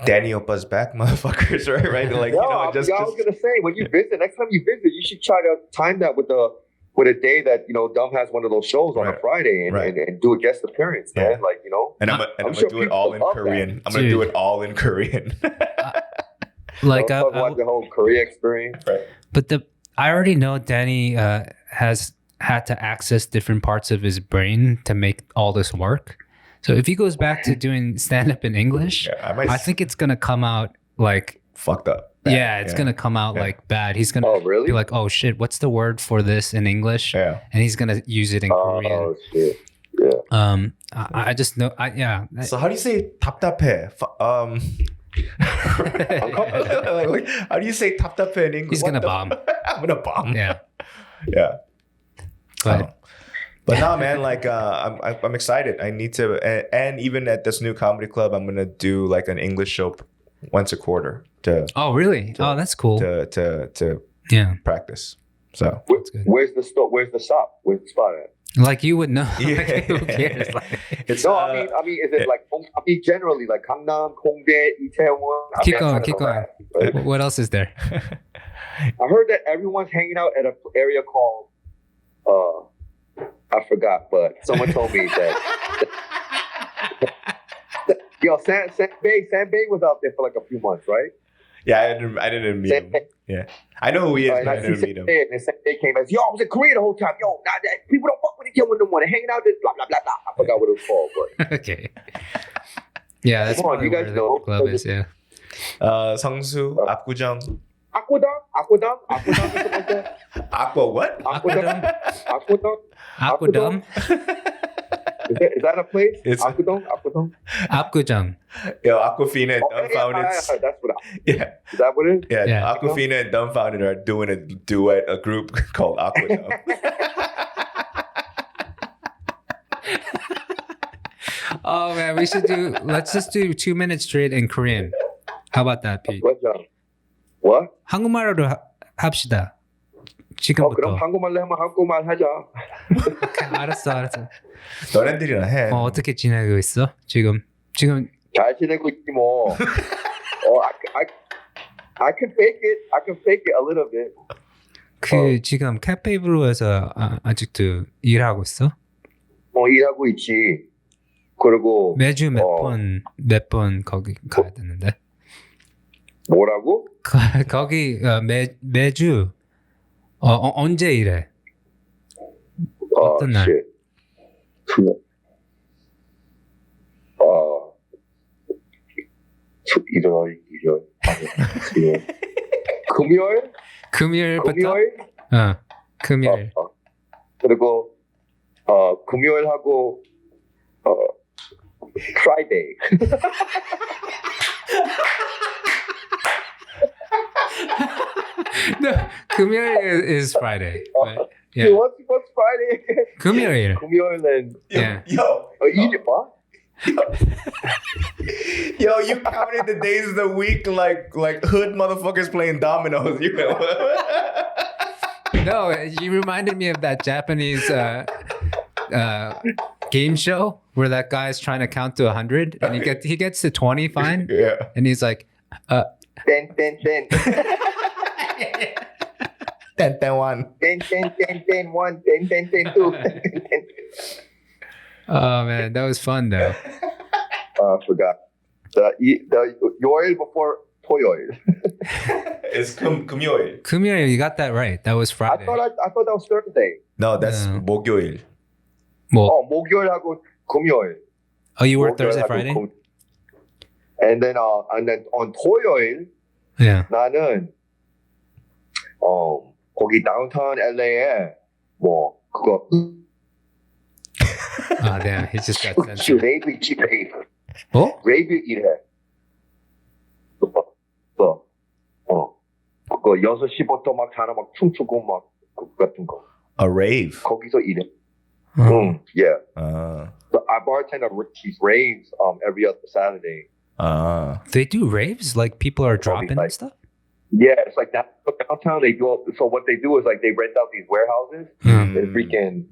Danny Opa's back, motherfuckers, right? Like, I was gonna say, when you visit, next time you visit, you should try to time that with a day that Dumb has one of those shows on a Friday and do a guest appearance, man. Like and I'm gonna do it all in Korean. I'm gonna do it all in Korean. Like the whole Korea experience, right? But I already know Danny has had to access different parts of his brain to make all this work. So if he goes back to doing stand-up in English, I think it's gonna come out like fucked up. Yeah, it's gonna come out like bad. He's gonna really? be like, "Oh shit, what's the word for this in English?" Yeah. And he's gonna use it in Korean. Oh shit. Yeah. I just know. So how do you say 답답해? Like, how do you say 답답해 in English? He's gonna bomb. I'm gonna bomb. Yeah. Yeah. But But no, man, like I'm excited. I need to, and even at this new comedy club, I'm gonna do like an English show once a quarter to oh really? Oh, that's cool. to Yeah. practice. So That's good. Where's the stop? Where's the shop? Where's the spot at? Like you would know. Yeah. Like, who cares? Like, it's No, I mean, is it like? I mean, generally, like Gangnam, Hongdae, Itaewon. keep going. Right? What else is there? I heard that everyone's hanging out at an area called. I forgot, but someone told me that. Yo, Sam Bay was out there for like a few months, right? Yeah, I didn't meet him. Yeah, I know who he is, And but I I didn't see meet him. and Sam Bay came as, yo, I was in Korea the whole time. Yo, now that people don't fuck with each other no more. They're hanging out this blah blah blah blah. I forgot what it was called, but Okay. Yeah, that's Come on, probably you guys where the know. club is. Yeah. 성수, 압구정. Aquadom, or something like that. Aqua what? Aquadom. Aquadom. Is that a place? It's- Aquadom. Apgujang. Yo, Aquafina and Oh, Dumbfounded. that's what. Yeah, Is that what it is? yeah. Yeah. Aquafina and Dumbfounded are doing a duet, a group called Aquadom. Oh man, we should do. Let's just do 2 minutes straight in Korean. How about that, Pete? What? 한국말로 합시다. 그럼 지금부터. 한국말로 하면 한국말 하자. 알았어. 너네들이랑 해. 어떻게 지내고 있어? 지금 잘 지내고 있지 뭐. I can fake it. I can fake it a little bit. 지금 카페 블루에서 아직도 일하고 있어? 일하고 있지. 그리고 매주 몇 번 거기 가야 되는데. 뭐라고? 거기 매주 언제 일해? 어떤 날? 일요일. 금요일? 금요일부터? 금요일. 그리고 금요일하고 Friday. No, 금요일 is Friday. But, yeah. What's Friday again? 금요일. 금요일은 Yeah. 일요일 뭐? Yo, you counted the days of the week like hood motherfuckers playing dominoes. You know? No, you reminded me of that Japanese game show where that guy's trying to count to 100 and he gets to 20 fine. Yeah. And he's like, Ten. 10, 1. 10, 1, 10, 2. oh man, that was fun though. I forgot. The yoil before 토요일. It's 금요일. 금요일, you got that right. That was I Friday. thought that was Thursday. No, that's No. 목요일. 뭐? 목요일하고 금요일. Oh, you work Thursday, 목요일하고 Friday? And then on 토요일 Yeah. 나는 거기 다운타운 LA에 뭐 그거 Oh damn, he just got censored. 레이브 있지 레이브. 뭐? 레이브 일해. 그거 6시부터 막 사람 막 춤추고 막 그거 같은 거. A rave. 거기서 일해. Oh. Yeah. So, I bartend at these raves every other Saturday. They do raves? Like people are Probably dropping like- and stuff? Yeah, it's like that downtown. They do. So what they do is like they rent out these warehouses. Mm. They freaking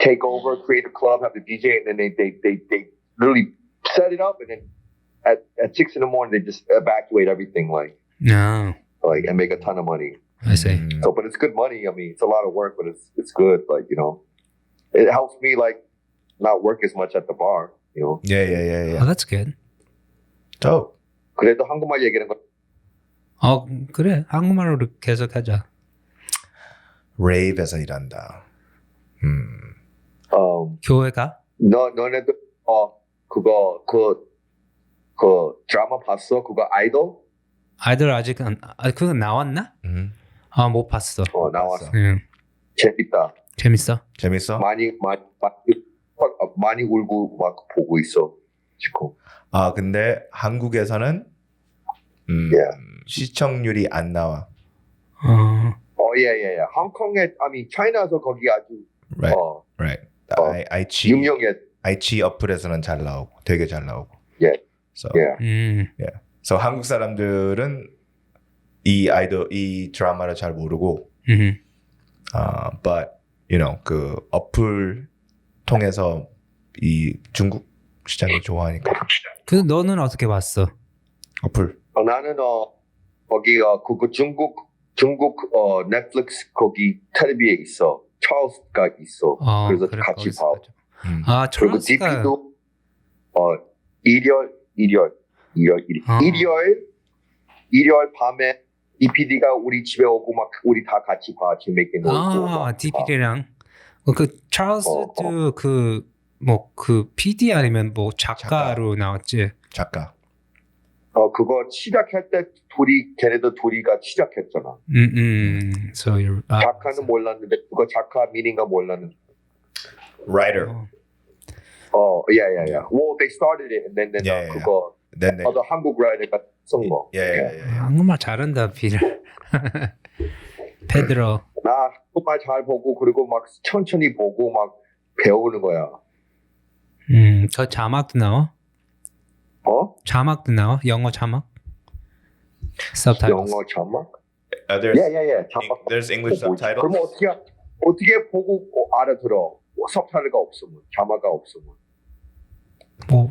take over, create a club, have the DJ, and then they literally set it up, and then at 6 in the morning they just evacuate everything like No. and make a ton of money. I see. So, but it's good money. I mean, it's a lot of work, but it's good. Like it helps me like not work as much at the bar. Yeah. Oh, that's good. Dope. 그래도 한국말 얘기하는 거. 그래. 한국말로 계속하자. Rave에서 일한다. 교회가? 너네들 그거 그 드라마 봤어? 그거 아이돌? 아이돌 아직 그거 나왔나? 못 봤어. 나왔어. 응. 재밌다. 재밌어? 많이 울고 막 보고 있어 지금. 근데 한국에서는 시청률이 안 나와. 예. 홍콩에, 차이나에서 거기 아주 Right. 유명해. IG 어플에서는 잘 나오고, 되게 잘 나오고. 예. So, 예. So 한국 사람들은 이 드라마를 잘 모르고, but 그 어플 통해서 이 중국 시장이 좋아하니까. 그 너는 어떻게 봤어? 어플. 나는 거기 그 중국 넷플릭스 거기 텔레비에 있어. 찰스가 있어. 그래서 그래, 같이 거기서 봐. 봤죠. 그리고 찰스가 DP도 일요일 밤에 DPD가 우리 집에 오고 막 우리 다 같이 봐. 재밌게 놀고. DPD랑 그 찰스도 그 PD 아니면 뭐 작가로 나왔지. 작가. 그거 시작할 때 걔네들 둘이가 시작했잖아. So you're 작가는 몰랐는데 그거 작가 미닝가 몰랐는데. Writer. Yeah. Well, they started it and then 그거 Then they. 한국 라이더가 쓴 거. Yeah. 한국말 잘한다, 피터. 페드로. 나 한국말 잘 보고 그리고 막 천천히 보고 막 배우는 거야. 그 자막도 나와? 자막도 나와? 영어 자막? Subtitles. 영어 자막? There's 자막. there's English subtitles. 그럼 어떻게 보고 알아들어? 서브타이틀가 없으면, 자막가 없으면. 뭐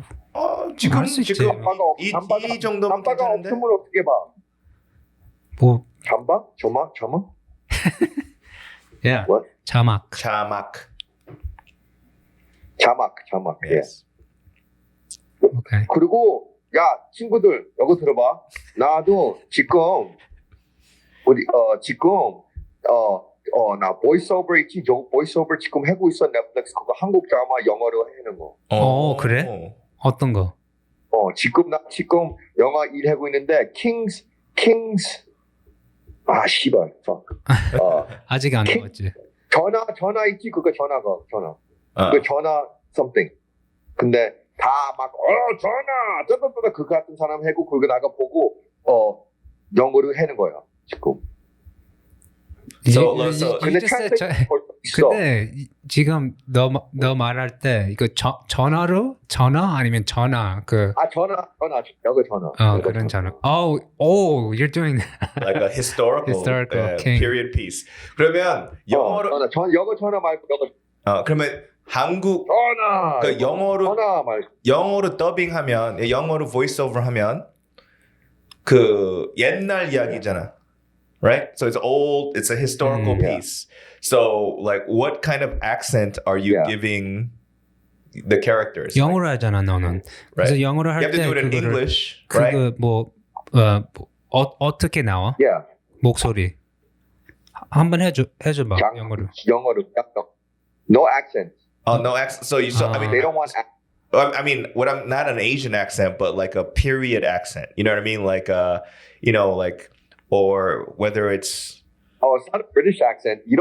지금 할 수 있지. 이 정도면 잠바가 괜찮은데? 없으면 어떻게 봐? 뭐 잠바? 자막? yeah. What? 자막. 자막. Yes. 오케이. 그리고 야 친구들 여기 들어봐. 나도 지금 나 보이스오버 있지? 보이스오버 지금 하고 있어. 넷플릭스 그거 한국 드라마 영어로 하는 거. 그래? 어떤 거? 지금 영화 일하고 있는데 킹스 씨발 아직 안 나왔지. 전화 있지? 그거 전화 그 전화 something. 근데 다 막 전화 그 같은 사람 하고 그거 나가 보고 영어로 하는 거야 지금. 근데 지금 너 말할 때 이거 전화 아니면 전화 전화 여기 전화. 그런 전화. You're doing like a historical period piece. 그러면 영어로 영어 전화 말고 영어. 그러면 한국 전화. 그 전화 말고 영어로 더빙하면 영어로 voiceover 하면 그 옛날 이야기잖아. Right? So it's a historical piece. So like what kind of accent are you giving the characters? 영어로 하잖아, 너는. 그래서 Right. 영어로 할 You have to 때 do it in English, 그거 right? 어떻게 나와? Yeah. 목소리. 한번 해줘 봐. 영어로. No accent. No accent. So I mean they don't want I mean, what I'm not an Asian accent, but like a period accent. You know what I mean? Like like or whether it's it's not a British accent. They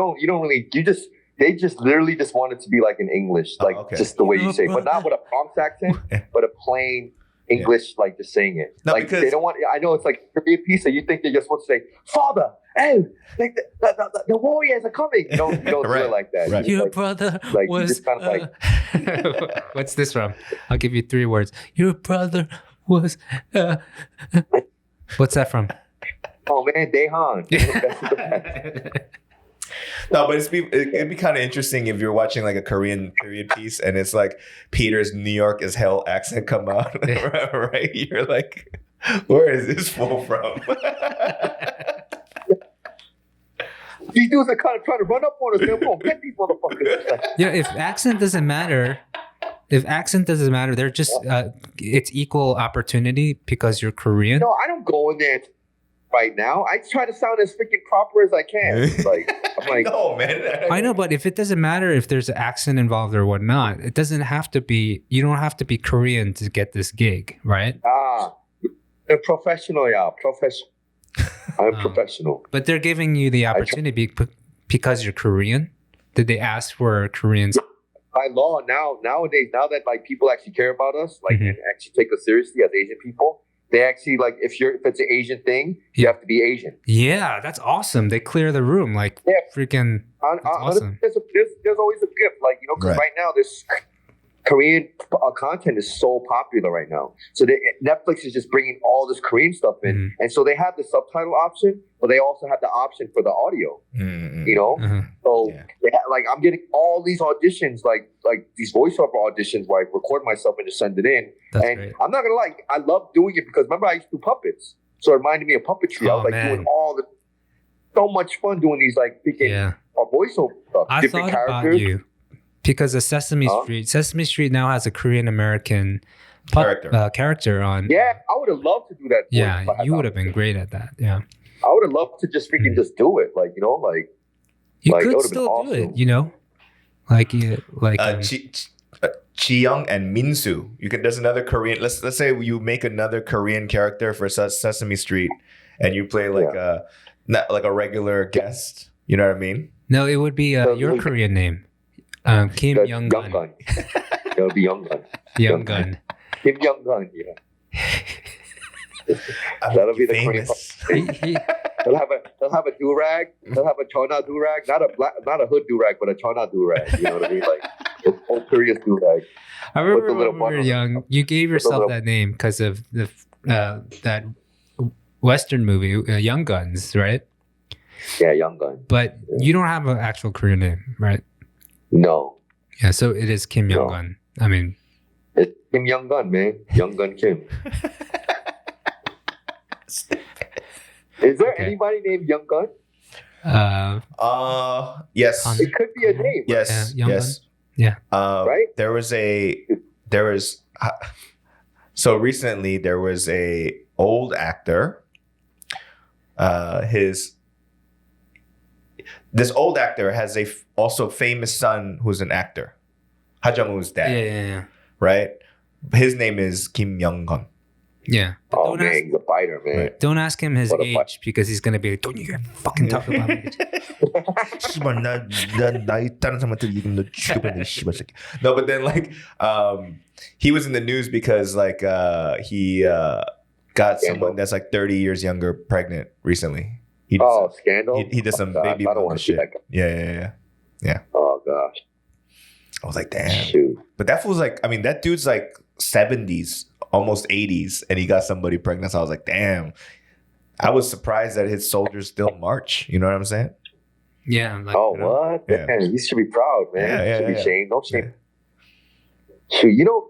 just literally just want it to be like in English, like just the way you say it, but not with a Bronx accent, but a plain English, like just saying it. No, like because they don't want. I know it's like a piece that you think they're just supposed to say, "Father, hey, like the warriors are coming." You don't do it like that. Right. Your like, brother like, was. just kind of like, What's this from? I'll give you 3 words. Your brother was. What's that from? oh man, Daehan. No, but it'd be kind of interesting if you're watching like a Korean period piece and it's like Peter's New York as hell accent come out, right? You're like, where is this fool from? These dudes are kind of trying to run up on us. They're going to get these motherfuckers. Yeah, if accent doesn't matter, they're just it's equal opportunity because you're Korean. No, I don't go in there right now. I try to sound as freaking proper as I can. I'm like, no, man. I know, but if it doesn't matter if there's an accent involved or whatnot, it doesn't have to be. You don't have to be Korean to get this gig, right? they're professional, yeah. I'm professional. But they're giving you the opportunity because you're Korean. Did they ask for Koreans? By law nowadays, now that like people actually care about us, like and actually take us seriously as Asian people, they actually like if it's an Asian thing, you have to be Asian. Yeah, that's awesome. They clear the room like freaking. Awesome. There's always a gift, like because right now this Korean content is so popular right now. So Netflix is just bringing all this Korean stuff in, and so they have the subtitle option, but they also have the option for the audio. So they like I'm getting all these auditions, like these voiceover auditions, where I record myself and just send it in. That's great. I'm not gonna lie, I love doing it because remember I used to do puppets, so it reminded me of puppetry. I was like doing all the so much fun doing these like freaking voiceover stuff, different characters. About you. Because of Sesame Street now has a Korean American character on. Yeah, I would have loved to do that. Yeah, you would have been great at that. Yeah, I would have loved to just freaking just do it. Like you could still do it. Like Chi-young and Minsu. You can. There's another Korean. Let's say you make another Korean character for Sesame Street, and you play not like a regular guest. You know what I mean? No, it would be your Korean name. Kim Young Gun. It would be Young Gun. Young Gun. Kim Young Gun, That'll be the famous. They'll have a do-rag. They'll have a chona do-rag. Not a hood do-rag, but a chona do-rag. You know what I mean? Like a whole serious do-rag. I remember when we were young, you gave yourself that name because of the that Western movie, Young Guns, right? Yeah, Young Gun. But you don't have an actual Korean name, right? No. Yeah, so it is Kim Young Gun. I mean, it's Kim Young Gun, man. Young Gun Kim. Is there anybody named Young Gun? Yes. It could be a name. Yes. Young Gun? Yeah. Right? So recently there was a old actor. This old actor has a also famous son who's an actor. Ha Jung-woo's dad. Yeah. Right? His name is Kim Young-gun. Yeah. Oh, man, he's a fighter, man. Right. Don't ask him his age because he's going to be like, don't you fucking talk about me. No, but then like he was in the news because like he got someone that's like 30 years younger pregnant recently. Scandal? He did some baby bonus shit. Yeah. Oh, gosh. I was like, damn. Shoot. But that fool's like, I mean, that dude's like 70s, almost 80s, and he got somebody pregnant. So I was like, damn. I was surprised that his soldiers still march. You know what I'm saying? Yeah. Like, what? Yeah. Man, you should be proud, man. Yeah, you should be shamed. Don't shame. Yeah. Shoot, you know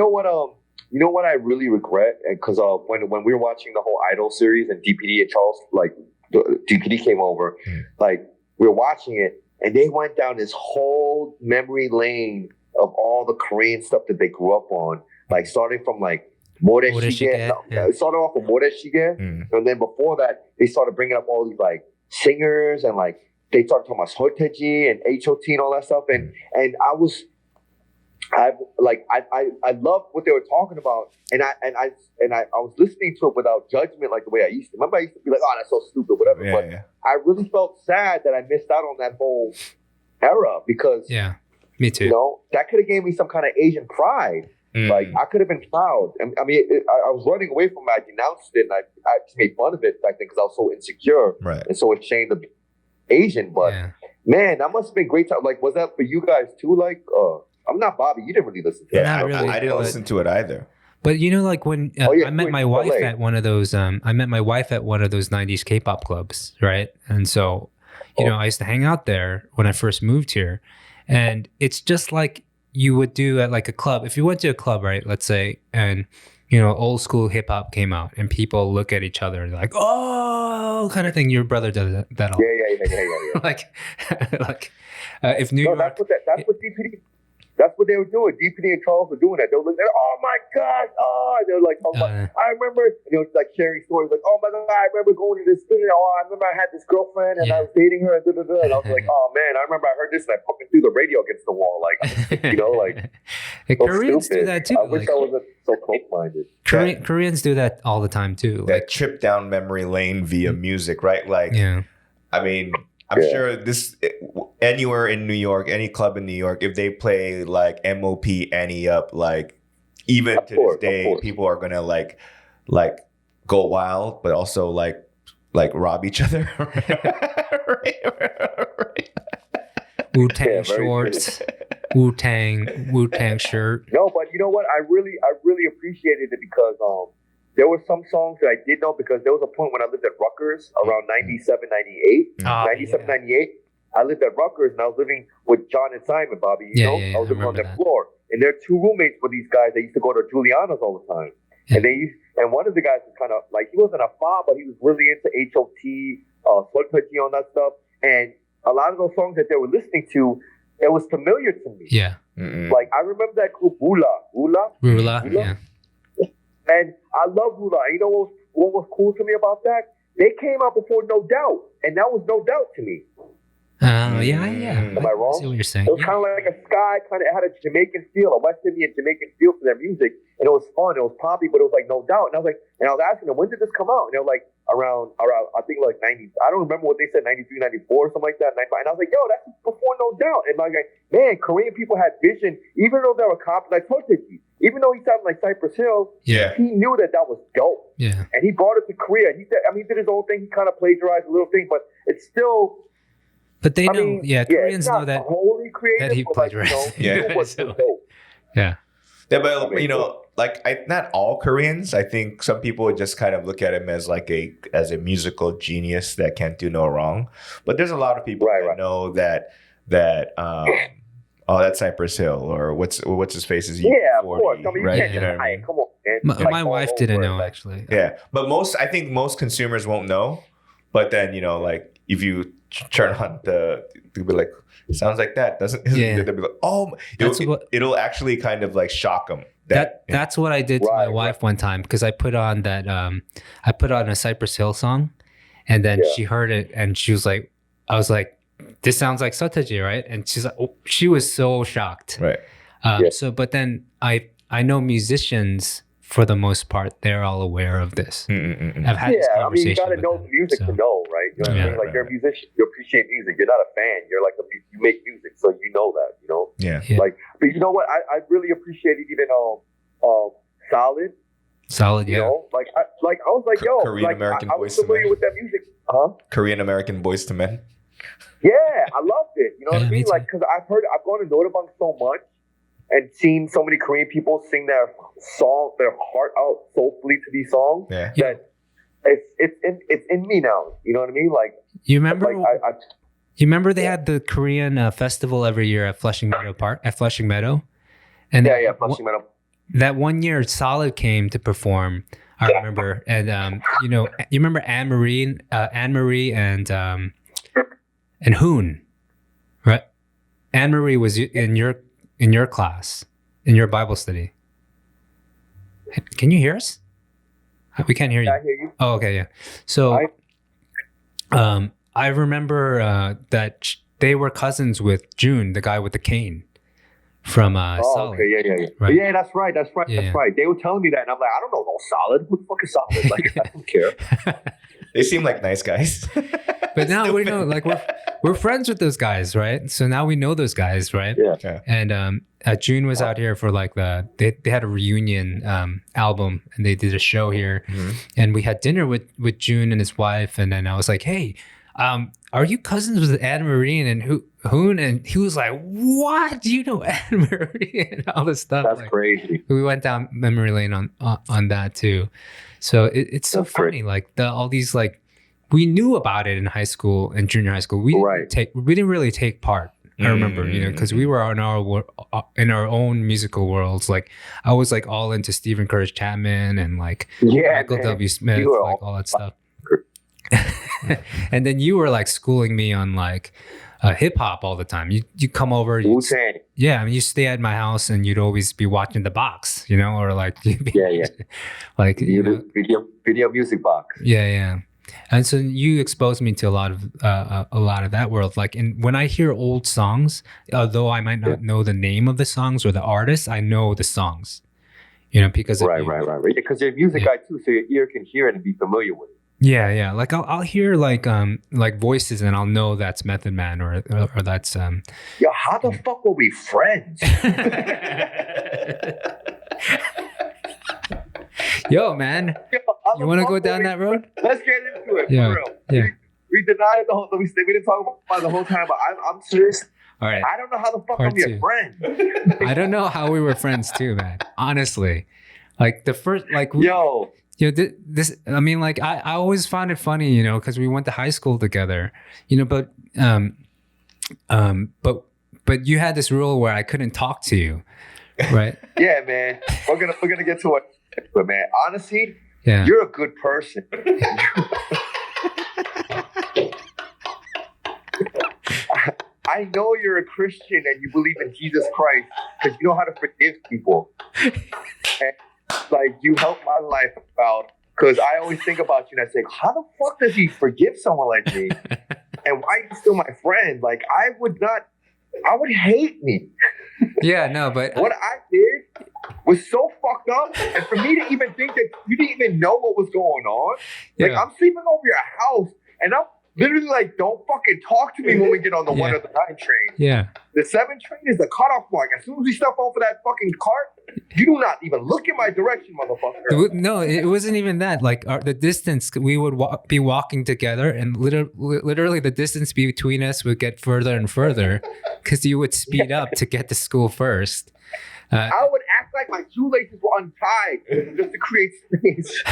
what I really regret? Because when we were watching the whole Idol series and DPD and Charles, like, DPD came over, like we were watching it, and they went down this whole memory lane of all the Korean stuff that they grew up on, like starting from like Moreshige. It started off with Moreshige, and then before that, they started bringing up all these like singers and like they started talking about Soteji and HOT and all that stuff, and I loved what they were talking about, and I was listening to it without judgment, like the way I used to. Remember, I used to be like, "Oh, that's so stupid," whatever. I really felt sad that I missed out on that whole era because, me too. That could have gave me some kind of Asian pride. Like I could have been proud. I mean, I was running away from it. I denounced it, and I just made fun of it back then because I was so insecure and so ashamed of being Asian. But man, that must have been great time. Like, was that for you guys too? Like, I'm not Bobby. You didn't really listen to it. Not really, I didn't listen to it either. But like when I met my wife at one of those, I met my wife at one of those 90s K-pop clubs, right? And so, I used to hang out there when I first moved here, and it's just like you would do at like a club. If you went to a club, right? Let's say, and old school hip hop came out, and people look at each other and like, oh, kind of thing. Your brother does that all. Yeah. like if New York. That's what DPD. That's what they were doing. DPD and Charles were doing that. They were looking at, oh my God, They were like, I remember, like sharing stories like, oh my God, I remember going to this thing. Oh, I remember I had this girlfriend and I was dating her. And I was like, oh man, I remember I heard this and I fucking threw the radio against the wall. Like, like Koreans stupid. do that too. I wish I wasn't so close-minded. Koreans do that all the time too. That trip down memory lane via music, right? Like, I mean, I'm sure this anywhere in New York, any club in New York, if they play like MOP Annie Up, like even to this day, people are gonna like go wild, but also like rob each other. Wu-Tang shorts, Wu-Tang shirt. No, but you know what? I really appreciated it because there were some songs that I did know because there was a point when I lived at Rutgers around 97, 98. 98. I lived at Rutgers and I was living with John and Simon, Bobby. You know? I was living on their floor. And their two roommates were these guys that used to go to Juliana's all the time. And and one of the guys was kind of like, he wasn't a fob, but he was really into HOT, Shoulda, all that stuff. And a lot of those songs that they were listening to, it was familiar to me. Yeah. Like, I remember that group, Rula. Yeah. And I love Rula. And you know what was cool to me about that? They came out before No Doubt. And that was No Doubt to me. Yeah. Am I wrong? I see what you're saying. It was kind of like a sky, it had a Jamaican feel, a West Indian Jamaican feel for their music. And it was fun. It was poppy, but it was like No Doubt. And I was asking them, when did this come out? And they were like, around I think like 90, I don't remember what they said, 93, 94, something like that, 95. And I was like, yo, that's before No Doubt. And like, man, Korean people had vision, even though they were like Toteji, even though he sounded like Cypress Hill, he knew that was dope. Yeah. And he brought it to Korea. He did his own thing. He kind of plagiarized a little thing, but it's still. But they know, Koreans know that wholly creative, that he plagiarized. Yeah, but like not all Koreans. I think some people would just kind of look at him as like a musical genius that can't do no wrong. But there's a lot of people that know that that's Cypress Hill or what's his face is of course. I mean, right? You know what I mean? Come on, man. My wife didn't know actually. Yeah, but I think most consumers won't know. But then like if you turn on they'll be like, it sounds like that, doesn't it? Yeah. They'll be like, oh, it'll actually kind of like shock them. That's what I did to my wife one time because I put on that I put on a Cypress Hill song, and then she heard it and she was like, I was like, this sounds like Shoulda, right? And she's like, she was so shocked. Right. So, but then I know musicians. For the most part, they're all aware of this. I've had this conversation. You got to know the music to know, right? You know what I mean? Like, you're a musician, you appreciate music. You're not a fan. You're like, you make music, so you know that, you know? Yeah. Like, but you know what? I really appreciated even Solid. Solid, you know? Like, I was like, yo. Korean American I was familiar with that music. Korean American Boys to Men. Yeah, I loved it. You know what I mean? Like, because I've gone to Notabang so much. And seen so many Korean people sing their heart out soulfully to these songs that it's in me now. You know what I mean? Like, you remember? You remember they had the Korean festival every year at Flushing Meadow Park and Flushing Meadow. That one year, Solid came to perform. I remember, and you remember Anne Marie and Hoon, right? Anne Marie was in your class, in your Bible study. Can you hear us? We can't hear you. I hear you. Oh, okay, yeah. So, I remember that they were cousins with June, the guy with the cane from Solid. Okay, yeah. Right? Yeah, that's right. That's right. They were telling me that, and I'm like, I don't know no Solid. Who the fuck is Solid? Like, I don't care. They seem like nice guys. But now we know, like, we're friends with those guys, right? So now we know those guys, right? Yeah. And June was out here for like they had a reunion album, and they did a show here, and we had dinner with June and his wife, and then I was like, hey, are you cousins with Anne Marie and Hoon? And he was like, what? Do you know Anne Marie and all this stuff? That's like, crazy. We went down memory lane on that too. So it's so funny, like all these, like, we knew about it in high school and junior high school. We didn't really take part. I remember, because we were in our own musical worlds. Like, I was like all into Stephen Curtis Chapman and like Michael W. Smith, like all that stuff. And then you were like schooling me on like hip hop all the time. You come over, Wu-Tang. yeah, I mean, you stay at my house and you'd always be watching the box, you know, or like Yeah. like Video music box. yeah. And so you exposed me to a lot of that world. Like, when I hear old songs, although I might not know the name of the songs or the artist, I know the songs, you know, because Right. Because you're a music guy too, so your ear can hear it and be familiar with it. Yeah. Like I'll hear like voices and I'll know that's Method Man or that's Yo, how the fuck were we friends? Yo, man, you want to go down that road? Let's get into it. Yeah, For real. yeah. We denied the whole. We didn't talk about it the whole time, but I'm serious. All right. I don't know how the fuck Part I'm your two. friend. I don't know how we were friends too, man. Honestly, like the first, like Yo. you know, this. I mean, like I always found it funny, you know, because we went to high school together, you know. But you had this rule where I couldn't talk to you, right? Yeah, man. We're gonna get to it, but man, honestly, Yeah. you're a good person. I know you're a Christian and you believe in Jesus Christ because you know how to forgive people. And like you help my life out because I always think about you and I say, how the fuck does he forgive someone like me? And why are you still my friend? Like I would hate me. Yeah, no, but What I did was so fucked up. And for me to even think that you didn't even know what was going on. Like Yeah. I'm sleeping over your house and I'm literally like, don't fucking talk to me when we get on the 1 or the 9 train. yeah. The 7 train is the cutoff mark. As soon as we step off of that fucking cart, you do not even look in my direction, motherfucker. No, it wasn't even that. Like the distance, we would be walking together, and literally the distance between us would get further and further because you would speed up to get to school first. I would act like my shoelaces were untied just to create space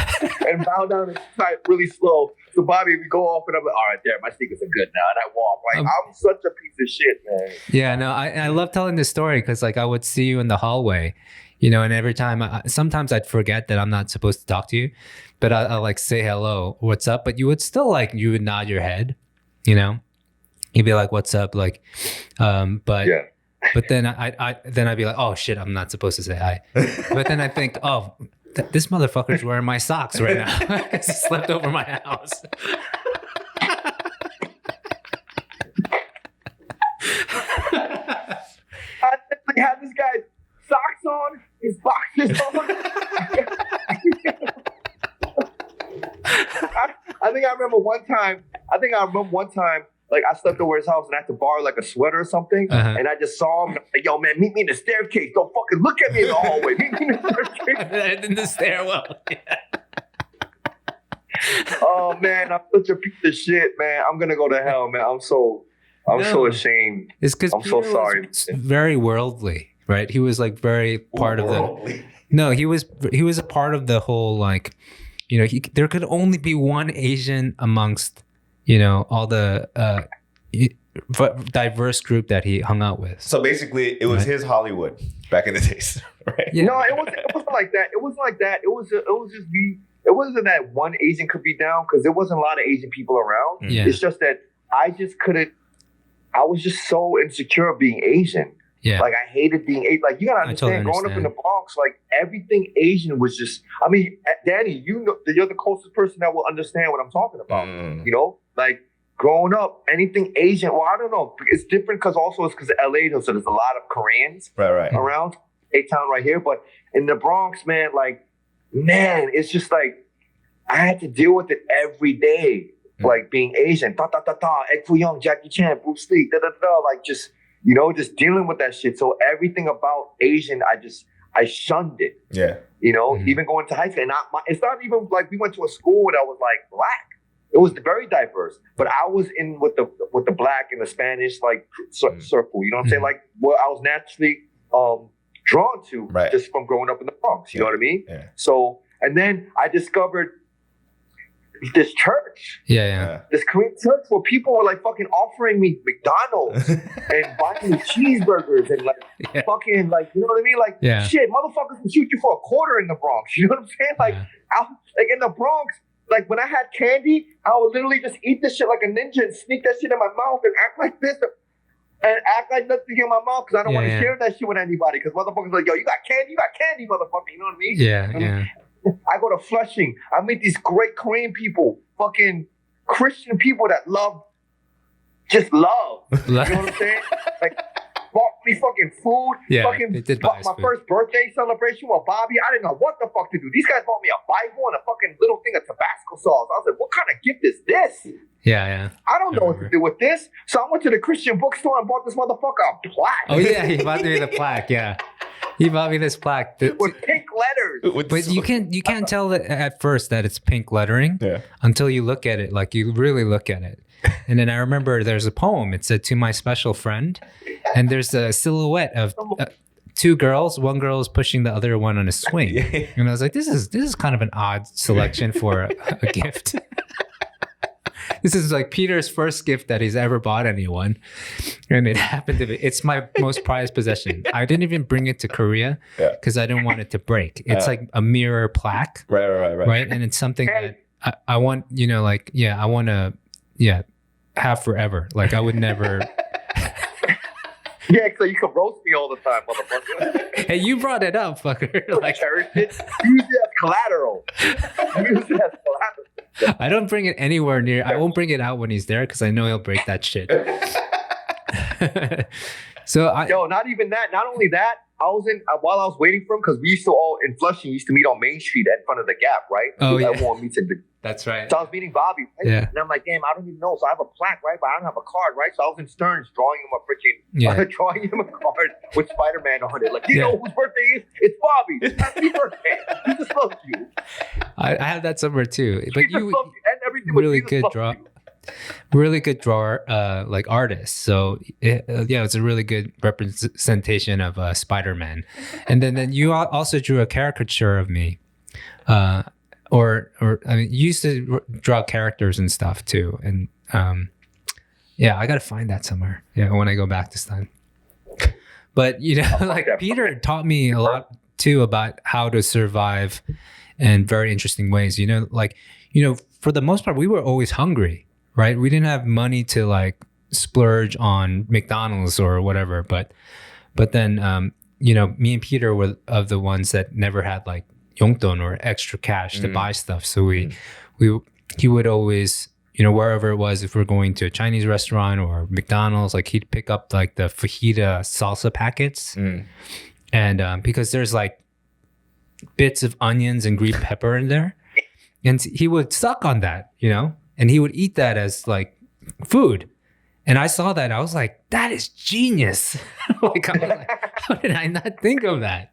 and bow down and tie it really slow. So Bobby, we go off and I'm like, all right, there, my sneakers are good now. And I walk. Like I'm such a piece of shit, man. Yeah, no, I love telling this story because like I would see you in the hallway, you know, and every time, sometimes I'd forget that I'm not supposed to talk to you, but I'll like say hello, what's up? But you would still like, you would nod your head, you know, you'd be like, what's up? Like, but Yeah. But then I'd be like, oh shit, I'm not supposed to say hi. But then I think, oh, this motherfucker's wearing my socks right now because he slept over my house. I literally had this guy's socks on, his boxers on. I think I remember one time, like I slept over his house and I had to borrow like a sweater or something. And I just saw him. Like, yo, man, meet me in the staircase. Don't fucking look at me in the hallway. Meet me in the staircase. In the stairwell. Yeah. Oh man, I'm such a piece of shit, man. I'm gonna go to hell, man. I'm so ashamed. It's because I'm so sorry. Very worldly, right? He was like very part of the. No, he was a part of the whole like, you know, there could only be one Asian amongst, you know, all the diverse group that he hung out with. So basically, it was his Hollywood back in the days, right? Yeah. No, it wasn't like that. It wasn't like that. It was just me. It wasn't that one Asian could be down because there wasn't a lot of Asian people around. Yeah. It's just that I just couldn't. I was just so insecure of being Asian. Yeah. Like I hated being Asian. Like you gotta understand, growing up in the Bronx, like everything Asian was just. I mean, Danny, you know, you're the closest person that will understand what I'm talking about. You know, like growing up, anything Asian. Well, I don't know. It's different because it's because of LA, so there's a lot of Koreans around A-Town right here. But in the Bronx, man, it's just like I had to deal with it every day. Like being Asian, Egg Foo Young, Jackie Chan, Bruce Lee, like just. You know, just dealing with that shit. So everything about Asian, I shunned it. Yeah. You know, even going to high school. And it's not even like we went to a school that was like black. It was very diverse. But I was in with the black and the Spanish like circle. You know what I'm saying? Like what I was naturally drawn to just from growing up in the Bronx. You know what I mean? Yeah. So, and then I discovered this church. This Korean church where people were like fucking offering me McDonald's and buying me cheeseburgers and like fucking like, you know what I mean? Like shit, motherfuckers can shoot you for $0.25 in the Bronx. You know what I'm saying? Like out like in the Bronx, like when I had candy, I would literally just eat this shit like a ninja and sneak that shit in my mouth and act like this and act like nothing in my mouth because I don't want to share that shit with anybody. Because motherfuckers like, yo, you got candy, motherfucker. You know what I mean? Yeah. I go to Flushing. I meet these great Korean people, fucking Christian people that just love. You know what I'm saying? Like, bought me fucking food. Yeah, fucking they did buy my food. first birthday celebration with Bobby. I didn't know what the fuck to do. These guys bought me a Bible and a fucking little thing of Tabasco sauce. I was like, what kind of gift is this? Yeah. I don't know what to do with this. So I went to the Christian bookstore and bought this motherfucker a plaque. Oh yeah, he bought me the plaque. Yeah, he bought me this plaque with pink letters. But you can't tell that at first that it's pink lettering until you look at it. Like you really look at it. And then I remember there's a poem. It said, "To my special friend," and there's a silhouette of two girls. One girl is pushing the other one on a swing. And I was like, this is kind of an odd selection for a gift. This is like Peter's first gift that he's ever bought anyone. And it happened to be, it's my most prized possession. I didn't even bring it to Korea because I didn't want it to break. It's like a mirror plaque. Right. And it's something that I want, I want to, have forever. Like I would never. Yeah, so you can roast me all the time, motherfucker. Hey, you brought it up, fucker. Like, cherish it. Use it as collateral. I don't bring it anywhere near. I won't bring it out when he's there because I know he'll break that shit. Not even that. Not only that, I was while I was waiting for him because we used to all in Flushing used to meet on Main Street in front of the Gap, right? Oh yeah. Everyone meets That's right. So I was meeting Bobby, right? Yeah. And I'm like, damn, I don't even know. So I have a plaque, right? But I don't have a card, right? So I was in Stearns drawing him a card with Spider-Man on it. Like, you know whose birthday is? It's Bobby. Happy birthday. Jesus loves you. I have that somewhere too. But Jesus loves you. And everything really good draw. Really good drawer, like artist. So it's a really good representation of Spider-Man. And then you also drew a caricature of me, or I mean, you used to draw characters and stuff too. And I got to find that somewhere. Yeah, when I go back this time. But like Peter taught me a lot too about how to survive in very interesting ways. For the most part, we were always hungry. Right, we didn't have money to like splurge on McDonald's or whatever, but then me and Peter were of the ones that never had like yongdon or extra cash to buy stuff. So he would always wherever it was, if we're going to a Chinese restaurant or McDonald's, like he'd pick up like the fajita salsa packets, and because there's like bits of onions and green pepper in there, and he would suck on that, and he would eat that as like food. And I saw that. I was like, that is genius. Like, how did I not think of that?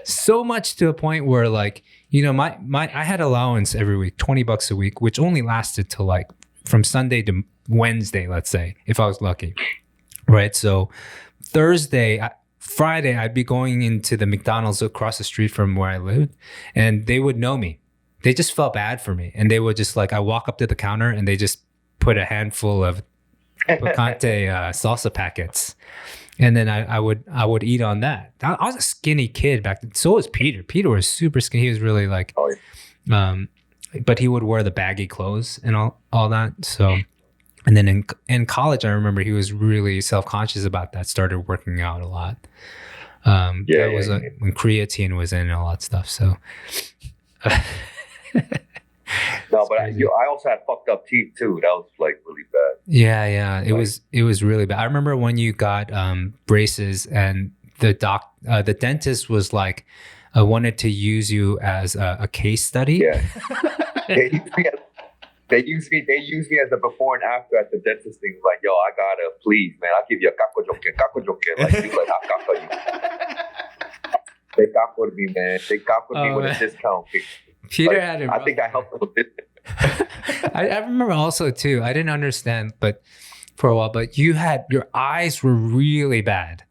So much to a point where like, I had allowance every week, $20 a week, which only lasted till like from Sunday to Wednesday, let's say, if I was lucky. Right. So Friday, I'd be going into the McDonald's across the street from where I lived, and they would know me. They just felt bad for me. And they would just like, I walk up to the counter and they just put a handful of picante salsa packets. And then I would eat on that. I was a skinny kid back then. So was Peter. Peter was super skinny. He was really like, but he would wear the baggy clothes and all that. So, and then in college, I remember he was really self-conscious about that, started working out a lot. When creatine was in and all that stuff. So... No, but I also had fucked up teeth too. That was like really bad. Yeah. It was really bad. I remember when you got braces, and the dentist was like, I wanted to use you as a case study. Yeah. They use me as a before and after at the dentist thing. Like, yo, I gotta, please, man, I'll give you a kako joken. Like, you like, I'll kako you. They kakoed me, man. They kakoed me with a discount. Peter had it. I think I helped him with it. I remember also too. I didn't understand, but for a while. But your eyes were really bad.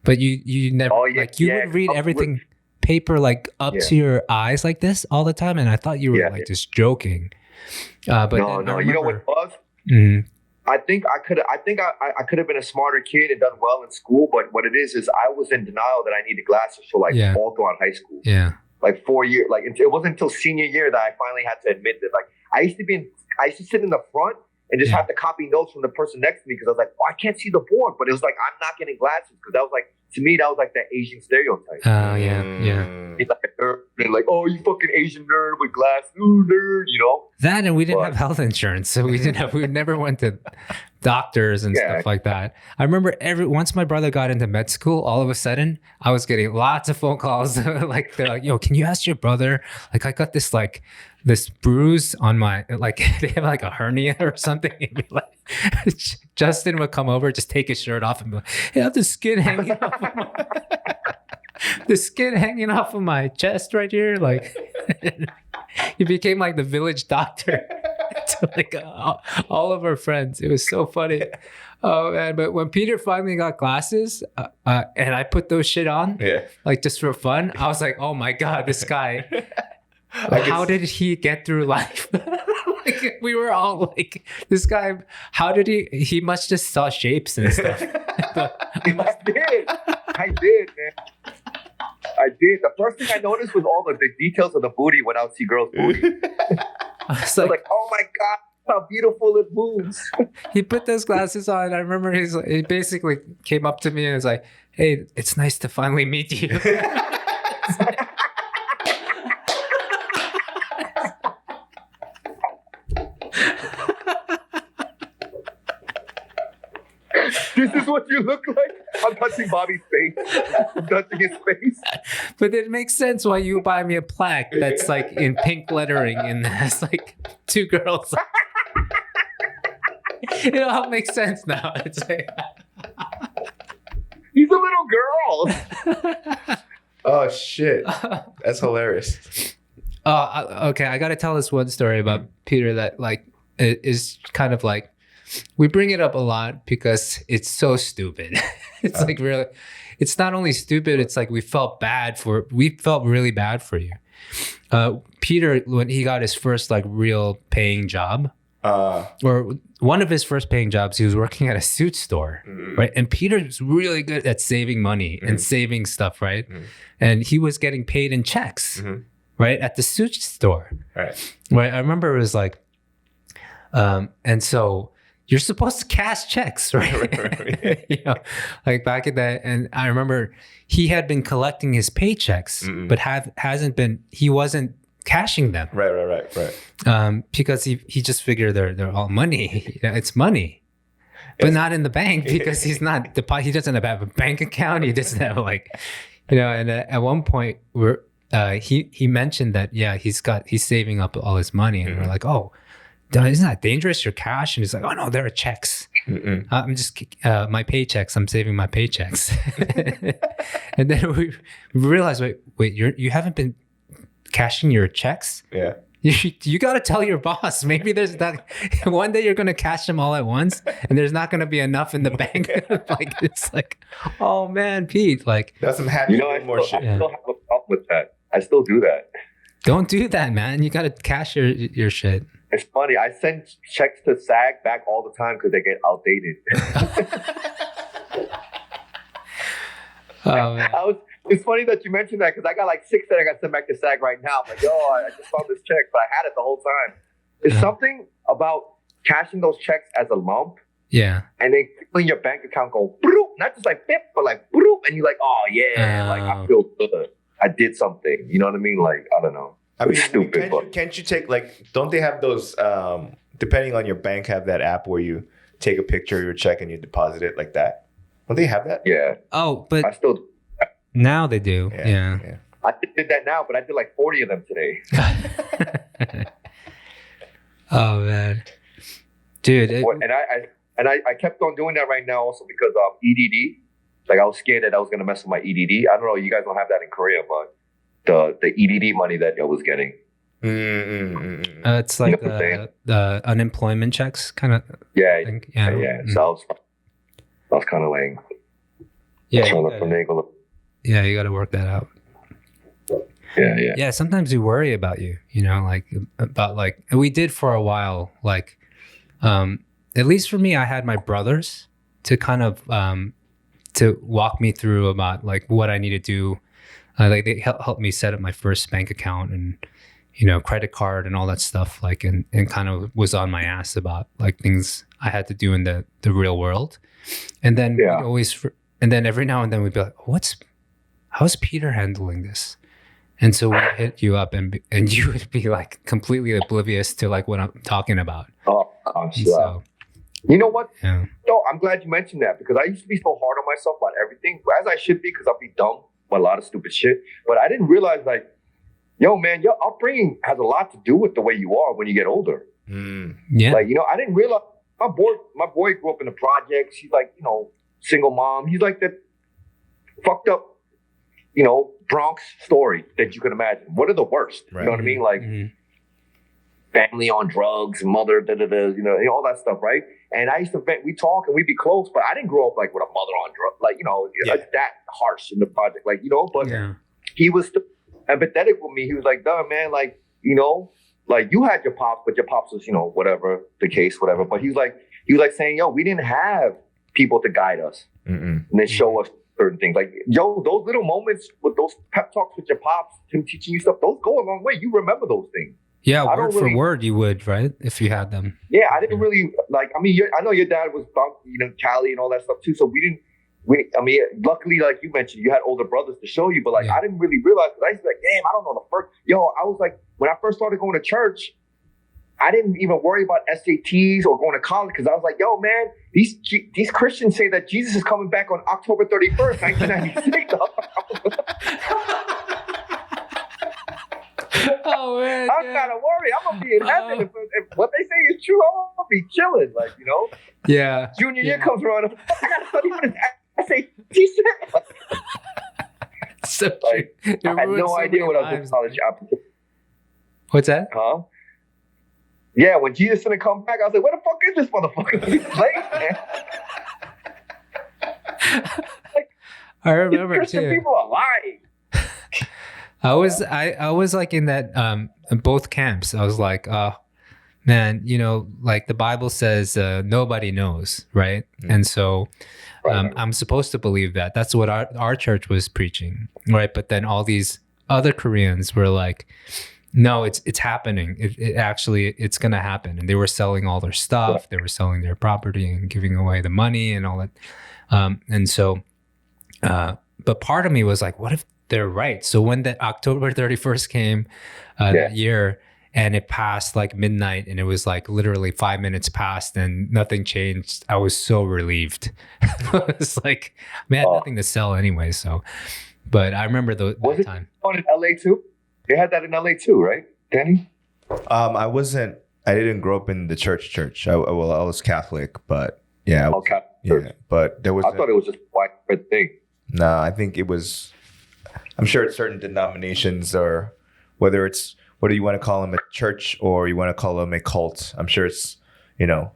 But you never would read everything paper like up to your eyes like this all the time, and I thought you were like just joking. But no. You know what it was? Mm-hmm. I think I could have been a smarter kid and done well in school. But what it is I was in denial that I needed glasses for like all throughout high school. Yeah. like 4 years. Like it wasn't until senior year that I finally had to admit that. Like I used to sit in the front and just have to copy notes from the person next to me because I was like, oh, I can't see the board. But it was like, I'm not getting glasses because that was like, to me, that was like that Asian stereotype. Oh, yeah. He's like a nerd. They're like, oh, you fucking Asian nerd with glasses. Ooh, nerd, you know? That, and we didn't have health insurance. So we never went to doctors and stuff like that. I remember once my brother got into med school, all of a sudden, I was getting lots of phone calls. Like, they're like, yo, can you ask your brother? Like, I got this bruise on my, like, they have like a hernia or something. And be like, Justin would come over, just take his shirt off and be like, hey, I have the skin hanging off of my chest right here. Like, he became like the village doctor to like all of our friends. It was so funny. Oh man! But when Peter finally got glasses, and I put those shit on, like just for fun, I was like, oh my god, this guy. How did he get through life? Like, we were all like, this guy, how did he must just saw shapes and stuff. I did, man. I did. The first thing I noticed was all the details of the booty when I would see girls' booty. I was like, oh my God, how beautiful it moves. He put those glasses on. I remember he basically came up to me and was like, hey, it's nice to finally meet you. This is what you look like? I'm touching Bobby's face. I'm touching his face. But it makes sense why you buy me a plaque that's like in pink lettering and has like two girls. It all makes sense now. It's like... He's a little girl. Oh, shit. That's hilarious. Okay, I got to tell this one story about Peter that like is kind of like, we bring it up a lot because it's so stupid. It's like really, it's not only stupid, it's like we felt really bad for you. Peter, when he got his first like real paying job, or one of his first paying jobs, he was working at a suit store, right? And Peter's really good at saving money and saving stuff, right? And he was getting paid in checks, right? At the suit store. Right. I remember it was like, and so you're supposed to cash checks, right? You know, like back in that, and I remember he had been collecting his paychecks, but he wasn't cashing them. Right. Because he just figured they're all money. It's money, but not in the bank because he doesn't have a bank account. He doesn't have like, you know. And at one point, he mentioned that he's saving up all his money, and we're like, oh. Isn't that dangerous? Your cash? And he's like, oh no, there are checks. I'm just my paychecks. I'm saving my paychecks. And then we realized, wait, you haven't been cashing your checks? Yeah. You got to tell your boss. Maybe there's that one day you're going to cash them all at once, and there's not going to be enough in the bank. Like it's like, oh man, Pete, like that's some happy more shit. I still have a problem with that. I still do that. Don't do that, man. You got to cash your shit. It's funny. I send checks to SAG back all the time because they get outdated. Oh, man. It's funny that you mentioned that because I got like 6 that I got sent back to SAG right now. I'm like, I just found this check, but I had it the whole time. It's something about cashing those checks as a lump. Yeah. And then feeling your bank account go, broop, not just like bip, but like broop, and you're like, oh yeah, like I feel good. I did something. You know what I mean? Like, I don't know. I mean, stupid. Can't you take like? Don't they have those? Depending on your bank, have that app where you take a picture of your check and you deposit it like that. Don't they have that? Yeah. Oh, but I still. Now they do. Yeah. I did that now, but I did like 40 of them today. Oh man, dude. And I kept on doing that right now also because of EDD. Like I was scared that I was gonna mess with my EDD. I don't know. You guys don't have that in Korea, but. The EDD money that I was getting. It's like the unemployment checks kind of thing. Yeah. So I was kind of like, you got to work that out. Yeah. Sometimes we worry about you, you know, like about like, and we did for a while, like, at least for me, I had my brothers to kind of, to walk me through about like what I need to do. Like they helped me set up my first bank account and, you know, credit card and all that stuff. Like, and kind of was on my ass about like things I had to do in the real world. And then we'd always, and then every now and then we'd be like, how's Peter handling this? And so we hit you up and you would be like completely oblivious to like what I'm talking about. Oh, gosh, so, you know what? Yeah. No, I'm glad you mentioned that because I used to be so hard on myself about everything, as I should be, because I'll be dumb about a lot of stupid shit. But I didn't realize, like, yo, man, your upbringing has a lot to do with the way you are when you get older. Yeah. Like, you know, I didn't realize my boy grew up in the projects. He's like, you know, single mom. He's like that fucked up, you know, Bronx story that you can imagine. What are the worst? Right. You know what I mean? Like family on drugs, mother, you know, all that stuff, right? And I used to we talk and we'd be close, but I didn't grow up like with a mother on drugs, like, you know, like that harsh in the project, like, you know, but he was empathetic with me. He was like, duh, man, like, you know, like you had your pops, but your pops was, you know, whatever the case, whatever. But he was like saying, yo, we didn't have people to guide us and then show us certain things. Like, yo, those little moments with those pep talks with your pops, him teaching you stuff, those go a long way. You remember those things. Yeah, word for word, you would, right? If you had them. Yeah, I didn't really like. I mean, I know your dad was about, you know, Cali and all that stuff too. So I mean, luckily, like you mentioned, you had older brothers to show you. But like, I didn't really realize. I used to be like, damn, I don't know the first. Yo, I was like, when I first started going to church, I didn't even worry about SATs or going to college because I was like, yo, man, these Christians say that Jesus is coming back on October 31st, 1996. Oh man, I'm kind of worried. I'm gonna be in heaven if what they say is true. I'm gonna be chilling, like, you know. Yeah. Junior year comes around. I gotta study for this SAT shit. So like, I had no idea what I was doing college application. What's that? Huh? Yeah, when Jesus didn't come back, I was like, "Where the fuck is this motherfucker? He's late, man." Like, I remember Christian too. People are lying. I was like in that in both camps. I was like, man, you know, like the Bible says nobody knows, right? And so I'm supposed to believe that. That's what our church was preaching, right? But then all these other Koreans were like, no, it's happening. It actually, it's going to happen. And they were selling all their stuff. They were selling their property and giving away the money and all that. And so, but part of me was like, what if they're right? So when the October 31st came that year and it passed like midnight and it was like literally 5 minutes past and nothing changed, I was so relieved. I was like, man, nothing to sell anyway. So, but I remember that time. Was it in LA too? They had that in LA too, right, Danny? I didn't grow up in the church. I was Catholic, but yeah. Okay. Yeah, but there was. I thought it was just a widespread thing. No, I think it was. I'm sure it's certain denominations, or whether you want to call them a church or you want to call them a cult. I'm sure it's, you know,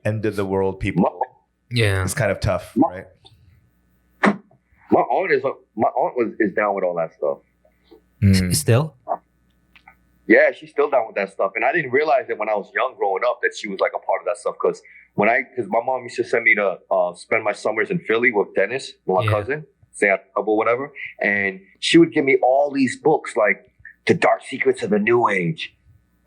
end of the world people. It's kind of tough, right? My aunt is down with all that stuff. Still? Yeah, she's still down with that stuff. And I didn't realize that when I was young growing up that she was like a part of that stuff. Because my mom used to send me to spend my summers in Philly with Dennis, my cousin, stay at the or whatever. And she would give me all these books like The Dark Secrets of the New Age,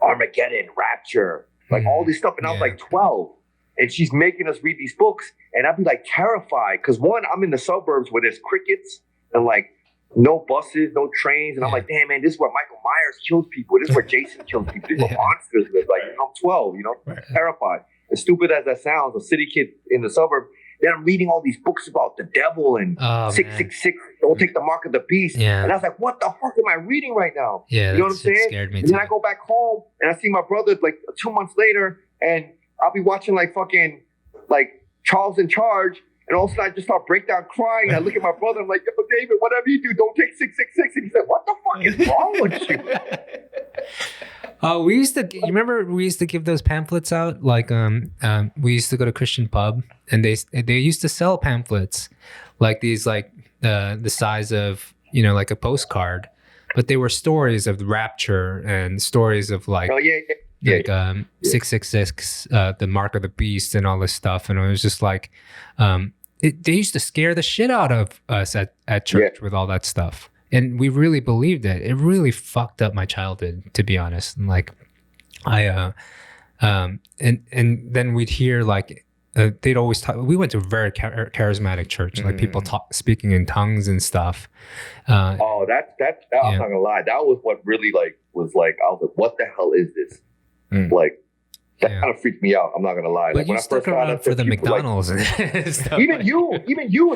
Armageddon, Rapture, like all this stuff. And I was like 12. And she's making us read these books. And I'd be like terrified. Because one, I'm in the suburbs where there's crickets and like no buses, no trains. And I'm like, damn, man, this is where Michael Myers kills people. This is where Jason kills people. This is where monsters live. Like, I'm 12, you know, terrified. As stupid as that sounds, a city kid in the suburb. Then I'm reading all these books about the devil and 666, don't take the mark of the beast. Yeah. And I was like, what the fuck am I reading right now? Yeah, you know what I'm saying? Scared me and then I go back home and I see my brother like 2 months later and I'll be watching like fucking like Charles in Charge. And all of a sudden I just start break down crying. And I look at my brother, I'm like, yo, David, whatever you do, don't take 666. And he said, what the fuck is wrong with you? You remember we used to give those pamphlets out? Like, we used to go to Christian pub and they used to sell pamphlets like these, like the size of, you know, like a postcard, but they were stories of the rapture and stories of like, 666, the mark of the beast and all this stuff. And it was just like, they used to scare the shit out of us at church with all that stuff. And we really believed it. It really fucked up my childhood, to be honest. And like, and then we'd hear like, they'd always talk. We went to a very charismatic church, like people speaking in tongues and stuff. that I'm not gonna lie, that was what really like was like. I was like, what the hell is this? Like that kind of freaked me out. I'm not gonna lie. But like you when I stuck first got around for the McDonald's and stuff. Even you,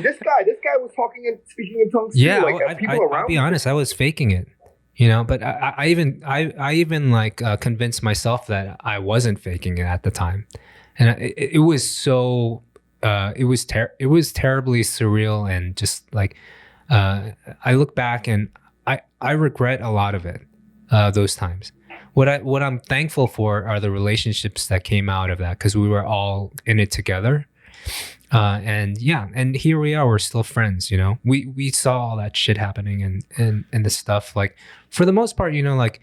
this guy was talking and speaking in tongues. Yeah, too. Like people around. I'll be honest, I was faking it. You know, but I even like convinced myself that I wasn't faking it at the time. And it was so, it was terribly surreal, and just like, I look back and I regret a lot of it, those times. What I'm thankful for are the relationships that came out of that, because we were all in it together. And here we are, we're still friends, you know. We saw all that shit happening and the stuff, like, for the most part, you know, like,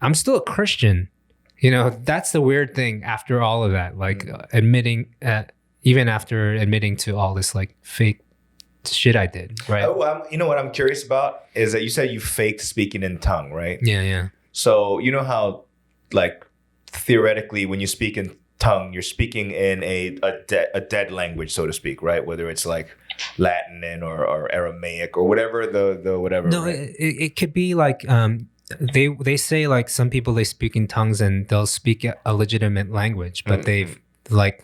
I'm still a Christian. You know, that's the weird thing after all of that, like admitting, even after admitting to all this like fake shit I did, right? Oh, you know what I'm curious about is that you said you faked speaking in tongue, right? Yeah. So you know how, like, theoretically, when you speak in tongue, you're speaking in a dead language, so to speak, right? Whether it's like Latin or Aramaic or whatever the whatever. No, right? it could be like they say like some people, they speak in tongues and they'll speak a legitimate language, but they've like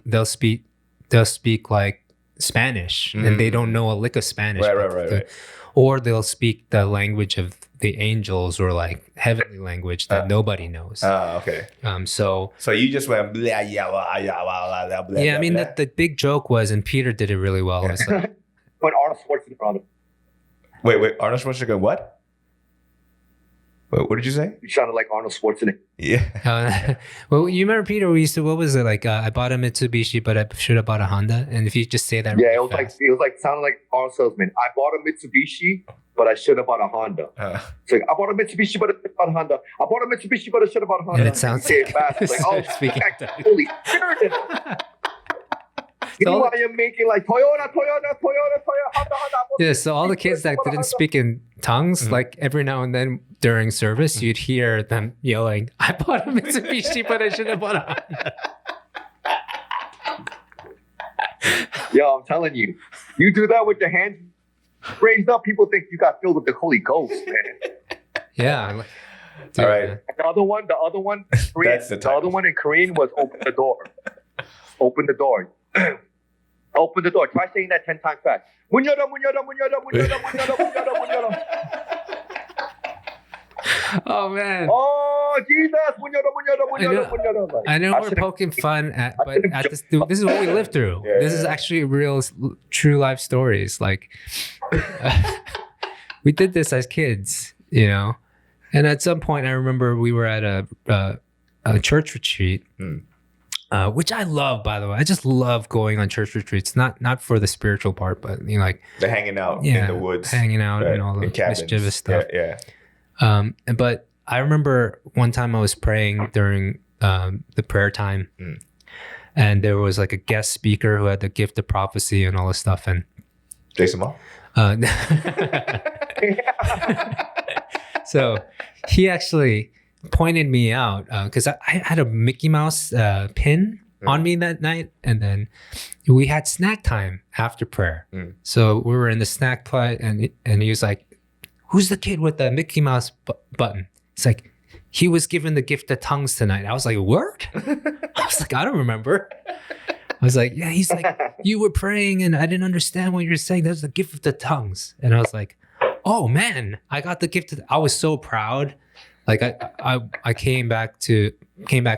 they'll speak like Spanish and they don't know a lick of Spanish. Right. Or they'll speak the language of the angels, or like heavenly language that nobody knows. Okay. So you just went blah, yeah, blah, blah, blah, blah, yeah, I mean, blah. the big joke was, and Peter did it really well. It's like, But Arnold Schwarzenegger on it. Wait, Arnold Schwarzenegger, what? What did you say? You sounded like Arnold Schwarzenegger. Yeah. Well, you remember, Peter, we used to, what was it like? I bought a Mitsubishi, but I should have bought a Honda. And if you just say that, Yeah, really it was like sounded like car salesman. I bought a Mitsubishi, but I should have bought a Honda. It's like, I bought a Mitsubishi, but I should have bought a Honda. I bought a Mitsubishi, but I should have bought a Honda. And it sounds like, like, oh, speaking holy shit. Meanwhile, you're making like Toyota, Honda. Yeah, so all the kids that didn't speak in tongues, like every now and then during service, you'd hear them yelling, I bought a Mitsubishi, but I should have bought a Honda. Yo, I'm telling you, you do that with your hands raised up, people think you got filled with the Holy Ghost, man. Yeah. All right. The other one, Korean, the other one in Korean was open the door. Open the door. Open the door. Try saying that 10 times fast. 문 열어, 문 열어, 문 열어, 문 열어, 문 열어, 문 열어, 문 열어. Oh, man. Oh, Jesus. 문 열어, 문 열어, 문 열어, 문 열어. I know we're poking fun at, but at this is what we lived through. Yeah, this is actually real, true life stories. Like, we did this as kids, you know? And at some point, I remember we were at a church retreat. Which I love, by the way. I just love going on church retreats. Not for the spiritual part, but you know, like they're hanging out in the woods, hanging out, right? and all the mischievous stuff. Yeah. But I remember one time I was praying during the prayer time, and there was like a guest speaker who had the gift of prophecy and all this stuff. And Jason Moore. So he actually pointed me out because I had a Mickey Mouse pin on me that night, and then we had snack time after prayer. So we were in the snack plot, and he was like, "Who's the kid with the Mickey Mouse button?" It's like, he was given the gift of tongues tonight. I was like, "What?" I was like, "I don't remember." I was like, "Yeah." He's like, "You were praying, and I didn't understand what you were saying. That's the gift of the tongues." And I was like, "Oh man, I got the gift of." I was so proud. Like I came back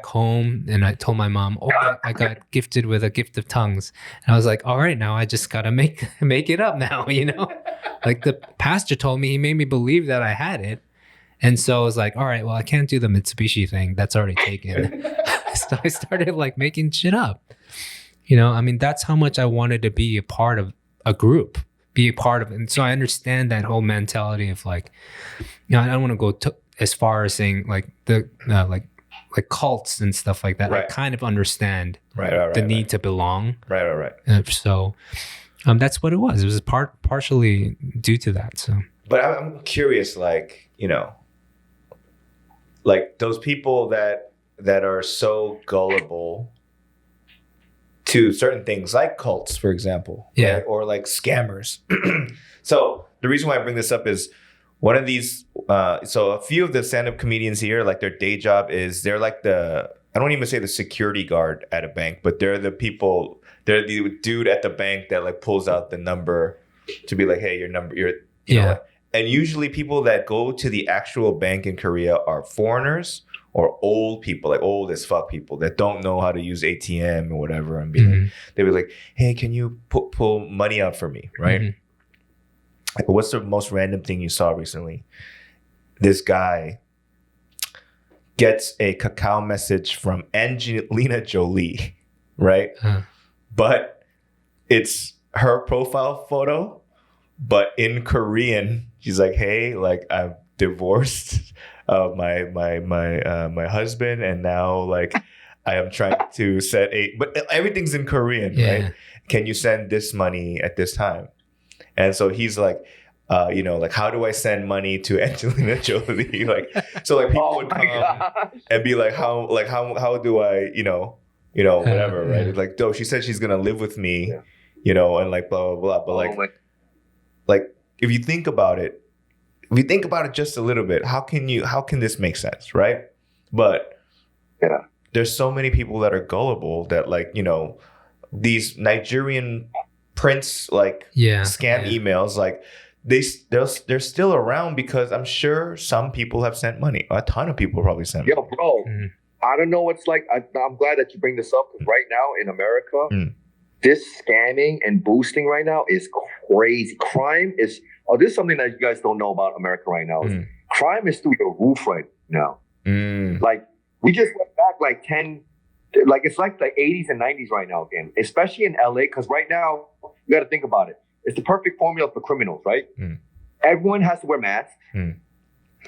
home and I told my mom, "Oh, I got gifted with a gift of tongues." And I was like, "All right, now I just gotta make it up now," you know. Like the pastor told me, he made me believe that I had it, and so I was like, "All right, well, I can't do the Mitsubishi thing. That's already taken." So I started like making shit up. You know, I mean, that's how much I wanted to be a part of a group, be a part of it. And so I understand that whole mentality of like, you know, I don't want to go as far as saying like like cults and stuff like that, I Right. kind of understand Right. the need to belong. Right. So that's what it was. It was partially due to that. So, But I'm curious, like, you know, like those people that are so gullible to certain things, like cults, for example, Yeah. right? Or like scammers. So the reason why I bring this up is one of these. So a few of the stand-up comedians here, like their day job is they're like I don't even say the security guard at a bank, but they're the people. They're the dude at the bank that like pulls out the number to be like, hey, your number, you know, like, and usually people that go to the actual bank in Korea are foreigners or old people, like old as fuck people that don't know how to use ATM or whatever, and be like, they'd be like, hey, can you pull money out for me, right? Mhm. Like, what's the most random thing you saw recently? This guy gets a cacao message from Angelina Jolie, right? But it's her profile photo, but in Korean, she's like, hey, like I'm divorced my husband, and now like I am trying to set but everything's in Korean, right? Can you send this money at this time? And so he's like, you know, like, how do I send money to Angelina Jolie? Like, so like people would come and be like, how do I, you know, whatever, right? It's like, she said she's gonna live with me, you know, and like blah blah blah. But like if you think about it just a little bit, how can this make sense, right? But there's so many people that are gullible that, like, you know, these Nigerian prince like scam emails, like they're still around because I'm sure some people have sent money. A ton of people probably sent money. Yo, bro, I don't know what's like. I'm glad that you bring this up, because right now in America, this scamming and boosting right now is crazy. Crime is, this is something that you guys don't know about America right now. Crime is through the roof right now. Like, we just went back like 10, like it's like the 80s and 90s right now again, especially in LA, because right now, you got to think about it. It's the perfect formula for criminals, right? Everyone has to wear masks.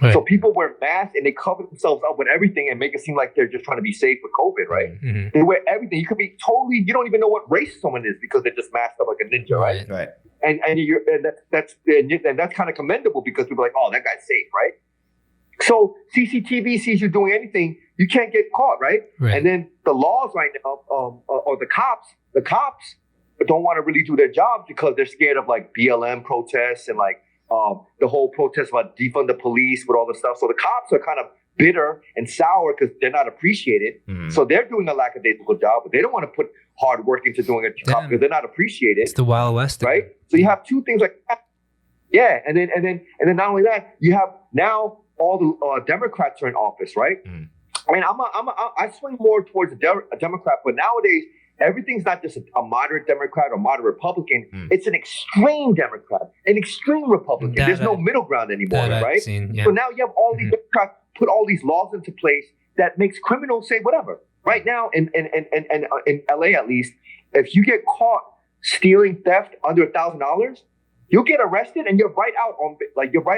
Right. So people wear masks and they cover themselves up with everything and make it seem like they're just trying to be safe with COVID, right? They wear everything. You could be totally, you don't even know what race someone is because they're just masked up like a ninja, right? Right. And that's kind of commendable, because people are like, oh, that guy's safe, right? So CCTV sees you doing anything, you can't get caught, right? And then the laws right now, or the cops don't want to really do their jobs because they're scared of like BLM protests and like the whole protest about defund the police with all the stuff. So the cops are kind of bitter and sour because they're not appreciated. So they're doing a lackadaisical job, but they don't want to put hard work into doing a job because they're not appreciated. It's the Wild West, right? So you have two things like that. Yeah, and then not only that, you have now all the Democrats are in office, right? I mean, I swing more towards a Democrat, but nowadays everything's not just a moderate Democrat or moderate Republican. It's an extreme Democrat, an extreme Republican. There's no middle ground anymore, right? So now you have all these Democrats put all these laws into place that makes criminals say whatever. Right now, in LA at least, if you get caught stealing theft under $1,000, you'll get arrested and you're right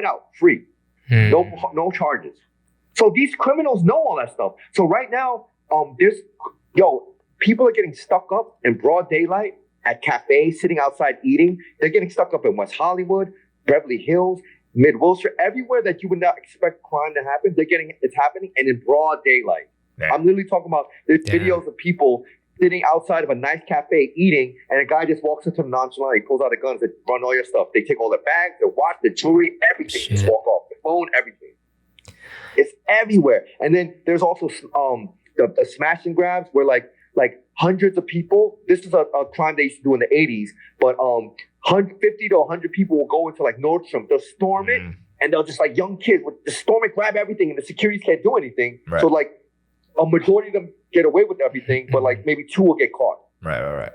out free, no charges. So these criminals know all that stuff. So right now, people are getting stuck up in broad daylight at cafes, sitting outside eating. They're getting stuck up in West Hollywood, Beverly Hills, Mid-Wilshire, everywhere that you would not expect crime to happen. It's happening, and in broad daylight. I'm literally talking about there's videos of people sitting outside of a nice cafe eating, and a guy just walks into them nonchalantly, pulls out a gun, says, run all your stuff. They take all their bags, their watch, their jewelry, everything. Just walk off. The phone, everything. It's everywhere. And then there's also the smash and grabs where like hundreds of people, this is a crime they used to do in the 80s, but 50 to 100 people will go into like Nordstrom, they'll storm it, and they'll just like young kids would just storm it, grab everything, and the securities can't do anything. Right. So like a majority of them get away with everything, but like maybe 2 will get caught. Right.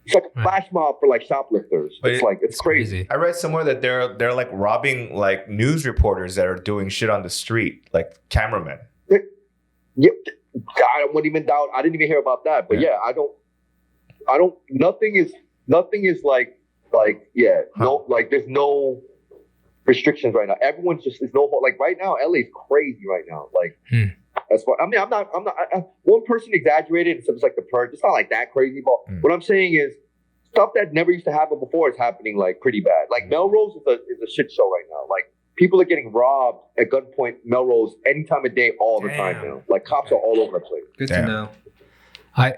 It's like a flash mob for like shoplifters. But it's crazy. I read somewhere that they're like robbing like news reporters that are doing shit on the street, like cameramen. Yep. I wouldn't even doubt. I didn't even hear about that, but I don't. Nothing is like no, like there's no restrictions right now. Everyone's just there's no like right now. LA's crazy right now. Like as far, I mean, I'm not. One person exaggerated and said it's like the purge. It's not like that crazy, but what I'm saying is stuff that never used to happen before is happening like pretty bad. Like Melrose is a shit show right now. Like people are getting robbed at gunpoint Melrose any time of day, all the time now. Like cops are all over the place. Good to know. I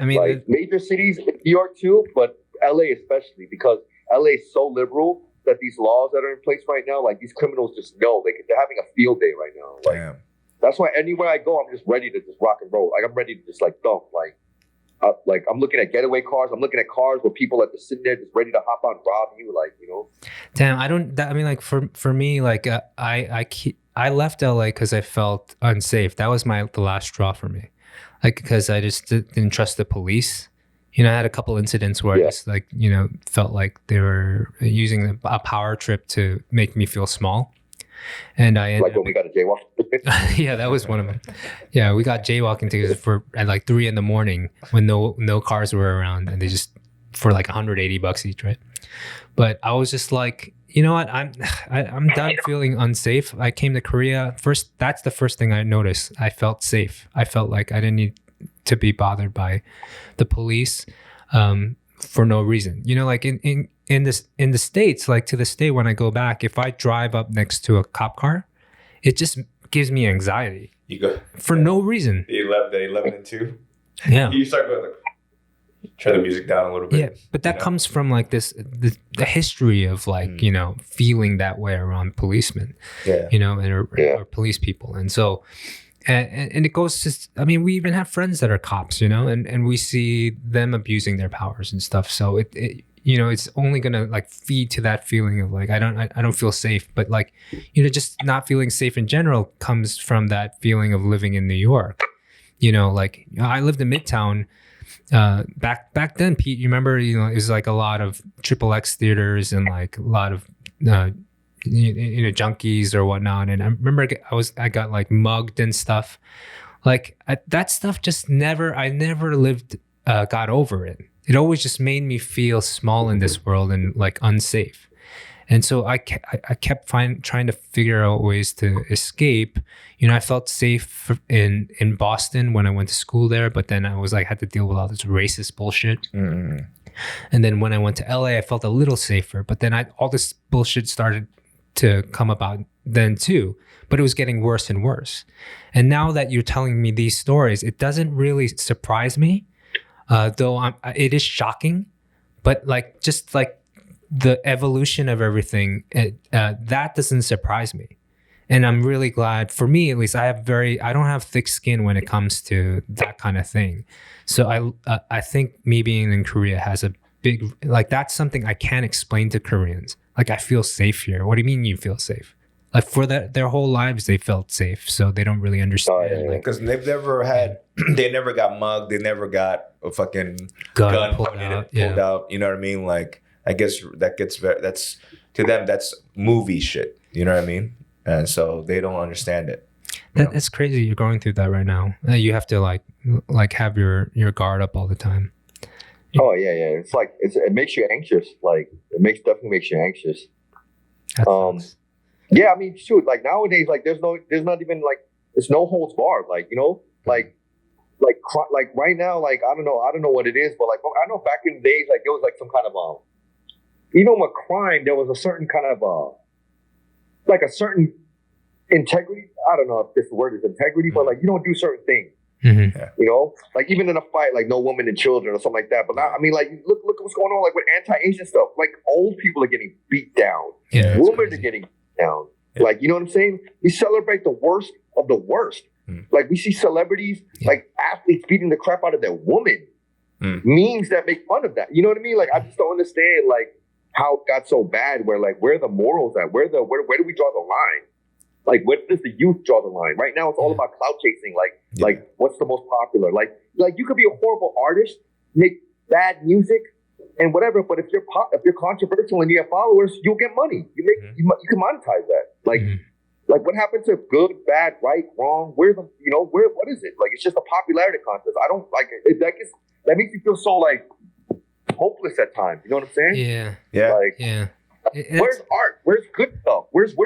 mean, like major cities, New York too, but LA especially, because LA is so liberal that these laws that are in place right now, like these criminals just know they're having a field day right now. Like that's why anywhere I go, I'm just ready to just rock and roll. Like I'm ready to just like dump. Like I'm looking at getaway cars. I'm looking at cars where people are just sitting there just ready to hop on, rob you. Like, you know. Damn, I mean, like for me, like I left LA because I felt unsafe. That was the last straw for me. Like because I just didn't trust the police. You know, I had a couple incidents where I just like, you know, felt like they were using a power trip to make me feel small. And I ended like when we got a jaywalk. Yeah, that was one of them. Yeah, we got jaywalking tickets at like 3 a.m. when no cars were around, and they just for like $180 each, right? But I was just like, you know what? I'm done feeling unsafe. I came to Korea first. That's the first thing I noticed. I felt safe. I felt like I didn't need to be bothered by the police for no reason. You know, like in the States, like to this day, when I go back, if I drive up next to a cop car, it just gives me anxiety. You go for no reason. The 11 and 2. Yeah. You start going like, turn the music down a little bit. Yeah, but that comes from like the history of like, you know, feeling that way around policemen, you know, or police people. And so, and it goes to, I mean, we even have friends that are cops, you know, and we see them abusing their powers and stuff. So it you know, it's only gonna like feed to that feeling of like I don't feel safe. But like, you know, just not feeling safe in general comes from that feeling of living in New York. You know, like I lived in Midtown back then, Pete. You remember, you know, it was like a lot of XXX theaters and like a lot of you know, junkies or whatnot. And I remember I got like mugged and stuff. Like that stuff just I never got over it. It always just made me feel small in this world and like unsafe. And so I kept trying to figure out ways to escape. You know, I felt safe in Boston when I went to school there, but then I was like, had to deal with all this racist bullshit. And then when I went to LA, I felt a little safer, but then all this bullshit started to come about then too, but it was getting worse and worse. And now that you're telling me these stories, it doesn't really surprise me. Though it is shocking, but like just like the evolution of everything, that doesn't surprise me, and I'm really glad. For me, at least, I don't have thick skin when it comes to that kind of thing. So I think me being in Korea has a big like that's something I can't explain to Koreans. Like I feel safe here. What do you mean you feel safe? Like for their whole lives, they felt safe, so they don't really understand. Because they've never had, they never got mugged. They never got a fucking gun pulled out. You know what I mean? Like, I guess that's to them, that's movie shit. You know what I mean? And so they don't understand it. That's crazy. You're going through that right now. You have to like have your guard up all the time. Oh yeah. It's like it makes you anxious. Like definitely makes you anxious. Yeah, I mean, shoot, like nowadays, like there's not even like there's no holds barred. Like, you know, like right now, like I don't know what it is, but like I know back in the days, like there was like some kind of even with crime, there was a certain kind of like a certain integrity. I don't know if this word is integrity, but like you don't do certain things. You know, like even in a fight, like no women and children or something like that. But now, I mean, like look what's going on, like with anti-Asian stuff. Like old people are getting beat down. Yeah, women are getting down. Like, you know what I'm saying? We celebrate the worst of the worst. Like we see celebrities, like athletes beating the crap out of their woman. Memes that make fun of that. You know what I mean? Like I just don't understand like how it got so bad where like where are the morals at? Where do we draw the line? Like where does the youth draw the line? Right now it's all about clout chasing. Like what's the most popular? Like you could be a horrible artist, make bad music, and whatever, but if you're controversial and you have followers, you'll get money. You can monetize that. Like what happened to good, bad, right, wrong? What is it? Like it's just a popularity contest. I don't like it. That makes you feel so like hopeless at times. You know what I'm saying? Yeah. Like where's art? Where's good stuff? Where's I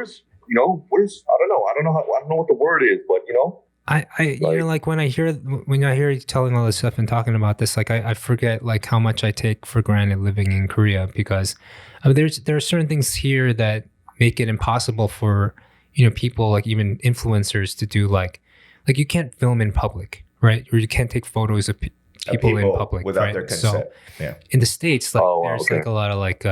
don't know what the word is, but you know. like when I hear you telling all this stuff and talking about this, like I forget like how much I take for granted living in Korea, because there are certain things here that make it impossible for, you know, people like even influencers to do like you can't film in public, right? Or you can't take photos of people in public without right? their consent. So in the States, like there's like a lot of like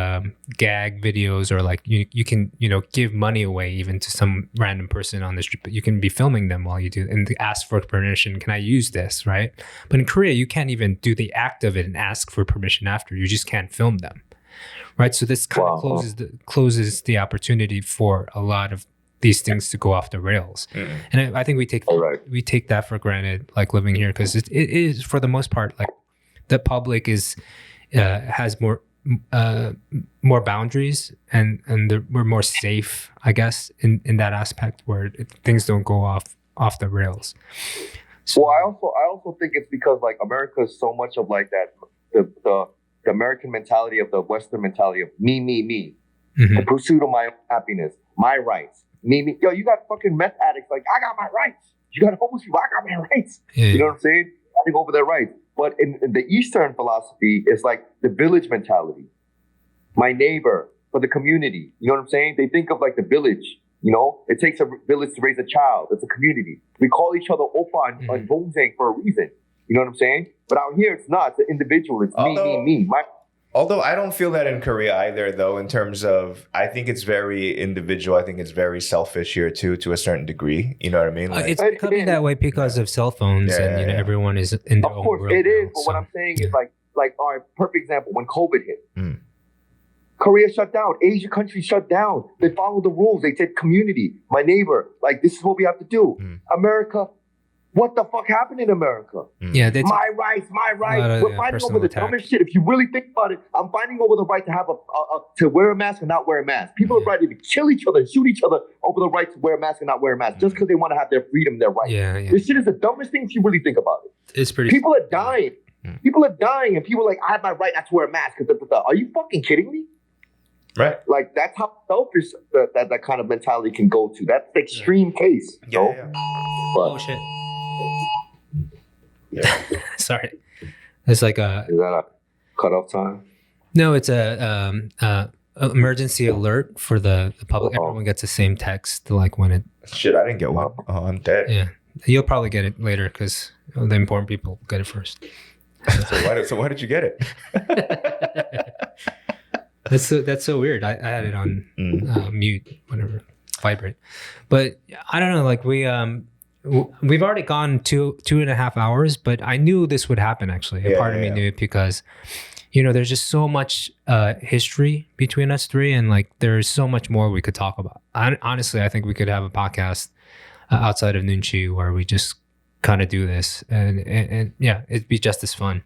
gag videos, or like you can, you know, give money away even to some random person on the street, but you can be filming them while you do and ask for permission. Can I use this, right? But in Korea, you can't even do the act of it and ask for permission after. You just can't film them, right? So this kind of closes the opportunity for a lot of these things to go off the rails. And I think we take that for granted, like living here, because it is for the most part like the public is has more boundaries, and we're more safe, I guess, in that aspect where things don't go off the rails. So, well, I also think it's because like America is so much of like that the American mentality of the Western mentality of me, the pursuit of my own happiness, my rights. Me. Yo, you got fucking meth addicts like, I got my rights. You got homeless people, I got my rights. Yeah. You know what I'm saying? Fighting over their rights. But in the Eastern philosophy, it's like the village mentality. My neighbor, for the community. You know what I'm saying? They think of like the village. You know, it takes a village to raise a child. It's a community. We call each other oppa and bongzang for a reason. You know what I'm saying? But out here, it's not. It's an individual. It's me. Although I don't feel that in Korea either, though, in terms of, I think it's very individual. I think it's very selfish here, too, to a certain degree. You know what I mean? Like, it's becoming that way because of cell phones and, you know, everyone is in their own world. Of course, it is. But what I'm saying is like, all right, perfect example, when COVID hit, Korea shut down. Asian countries shut down. They followed the rules. They said community, my neighbor, like, this is what we have to do. America, what the fuck happened in America? Yeah, my rights. We're fighting over the dumbest shit. If you really think about it, I'm fighting over the right to have to wear a mask or not wear a mask. People are ready to kill each other, shoot each other over the right to wear a mask and not wear a mask, just because they want to have their freedom, their right. Yeah. This shit is the dumbest thing if you really think about it. It's pretty. People are dying. People are dying, and people are like, I have my right not to wear a mask. Are you fucking kidding me? Right. Like, that's how selfish that kind of mentality can go to. That's the extreme case. Yeah. Oh shit. Sorry, it's like is that a cutoff time? No, it's a emergency alert for the public. Everyone gets the same text like when it. Shit, I didn't get one. Oh, I'm dead. Yeah, you'll probably get it later because the important people get it first. So why did you get it? That's so weird. I had it on mute, whatever, vibrate. But I don't know. Like we've already gone 2.5 hours, but I knew this would happen. Actually, part of me knew it because, you know, there's just so much history between us three, and like there's so much more we could talk about. Honestly, I think we could have a podcast outside of Noonchi where we just kind of do this, and yeah, it'd be just as fun.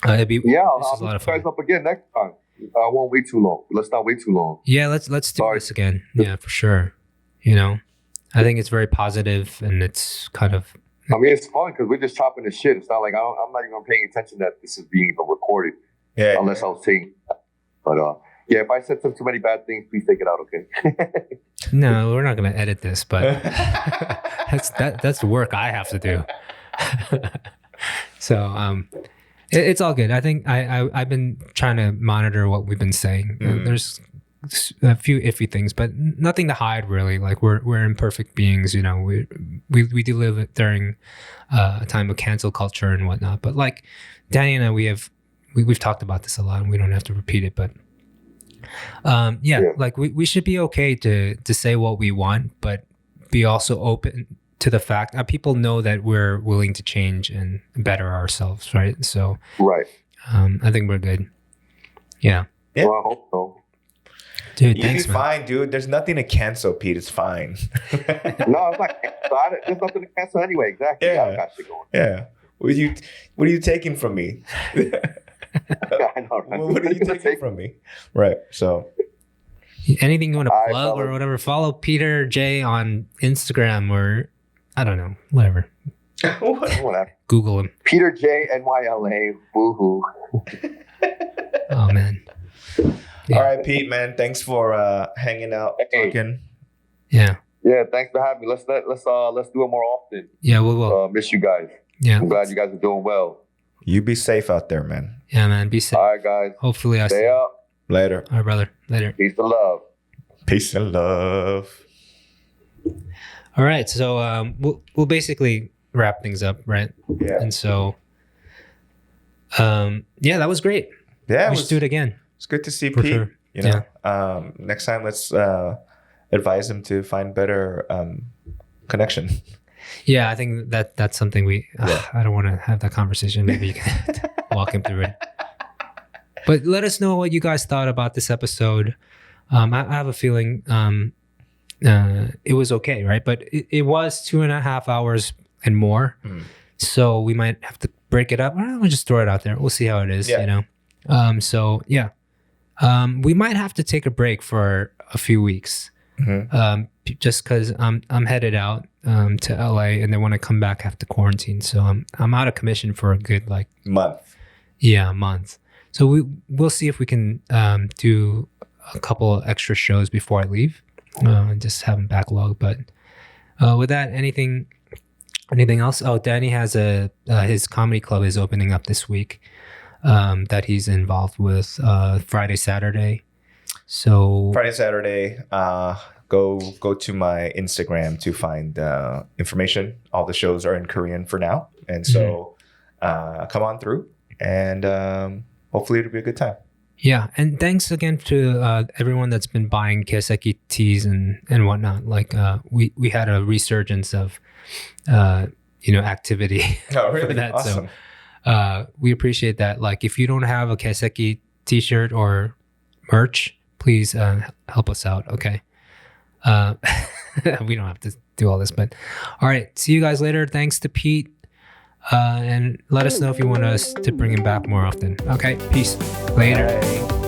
I'll look you guys up again next time. I won't wait too long. Let's not wait too long. Yeah, let's do this again. Yeah, for sure. You know, I think it's very positive, and it's kind of. I mean, it's fun because we're just chopping the shit. It's not like I'm not even paying attention that this is being recorded. Yeah. Unless I was saying, but yeah, if I said some too many bad things, please take it out, okay? No, we're not gonna edit this, but that's the work I have to do. So it's all good. I think I've been trying to monitor what we've been saying. There's a few iffy things, but nothing to hide really. Like we're imperfect beings, you know. We do live during a time of cancel culture and whatnot. But like Danny and I, we've talked about this a lot, and we don't have to repeat it. But like we should be okay to say what we want, but be also open to the fact that people know that we're willing to change and better ourselves, right? So I think we're good. Yeah. Well, I hope so. Dude, you'll thanks, be fine, dude. There's nothing to cancel, Pete. It's fine. No, it's not. There's nothing to cancel anyway. Exactly. Yeah. I got shit going. Yeah. What are you taking from me? I know, right? What are you taking from me? Right. So. Anything you want to plug or whatever? Follow Peter J on Instagram or I don't know, whatever. Whatever. Google him. Peter J NYLA. Woohoo. Oh man. Yeah. All right, Pete, man. Thanks for hanging out, talking. Yeah. Yeah, thanks for having me. Let's do it more often. Yeah, we will. Miss you guys. Yeah. I'm glad you guys are doing well. You be safe out there, man. Yeah, man. Be safe. All right, guys. Hopefully I Stay up. Later. All right, brother. Later. Peace and love. Peace and love. All right. So we'll basically wrap things up, right? Yeah. And so yeah, that was great. Yeah, We should do it again. It's good to see For Pete. sure. You know, next time let's advise him to find better connection. Yeah, I think that's something I don't want to have that conversation. Maybe you can walk him through it. But let us know what you guys thought about this episode. I have a feeling it was okay, right? But it was 2.5 hours and more. So we might have to break it up. We'll just throw it out there. We'll see how it is, you know? So yeah. We might have to take a break for a few weeks. Just because I'm headed out to LA and then when I come back after quarantine. So I'm out of commission for a good month. Yeah, a month. So we'll see if we can do a couple extra shows before I leave and just have them backlog. But with that, anything else? Oh, Danny has his comedy club is opening up this week that he's involved with Friday, Saturday. So Friday, Saturday, go to my Instagram to find information. All the shows are in Korean for now. And so come on through and hopefully it'll be a good time. Yeah, and thanks again to everyone that's been buying Kioseki teas and whatnot. We had a resurgence of activity Oh, really? for that. Awesome. So we appreciate that. If you don't have a Kioseki t-shirt or merch, please help us out. Okay. We don't have to do all this, but all right. See you guys later. Thanks to Pete. And let us know if you want us to bring him back more often. Okay. Peace. Later. Bye.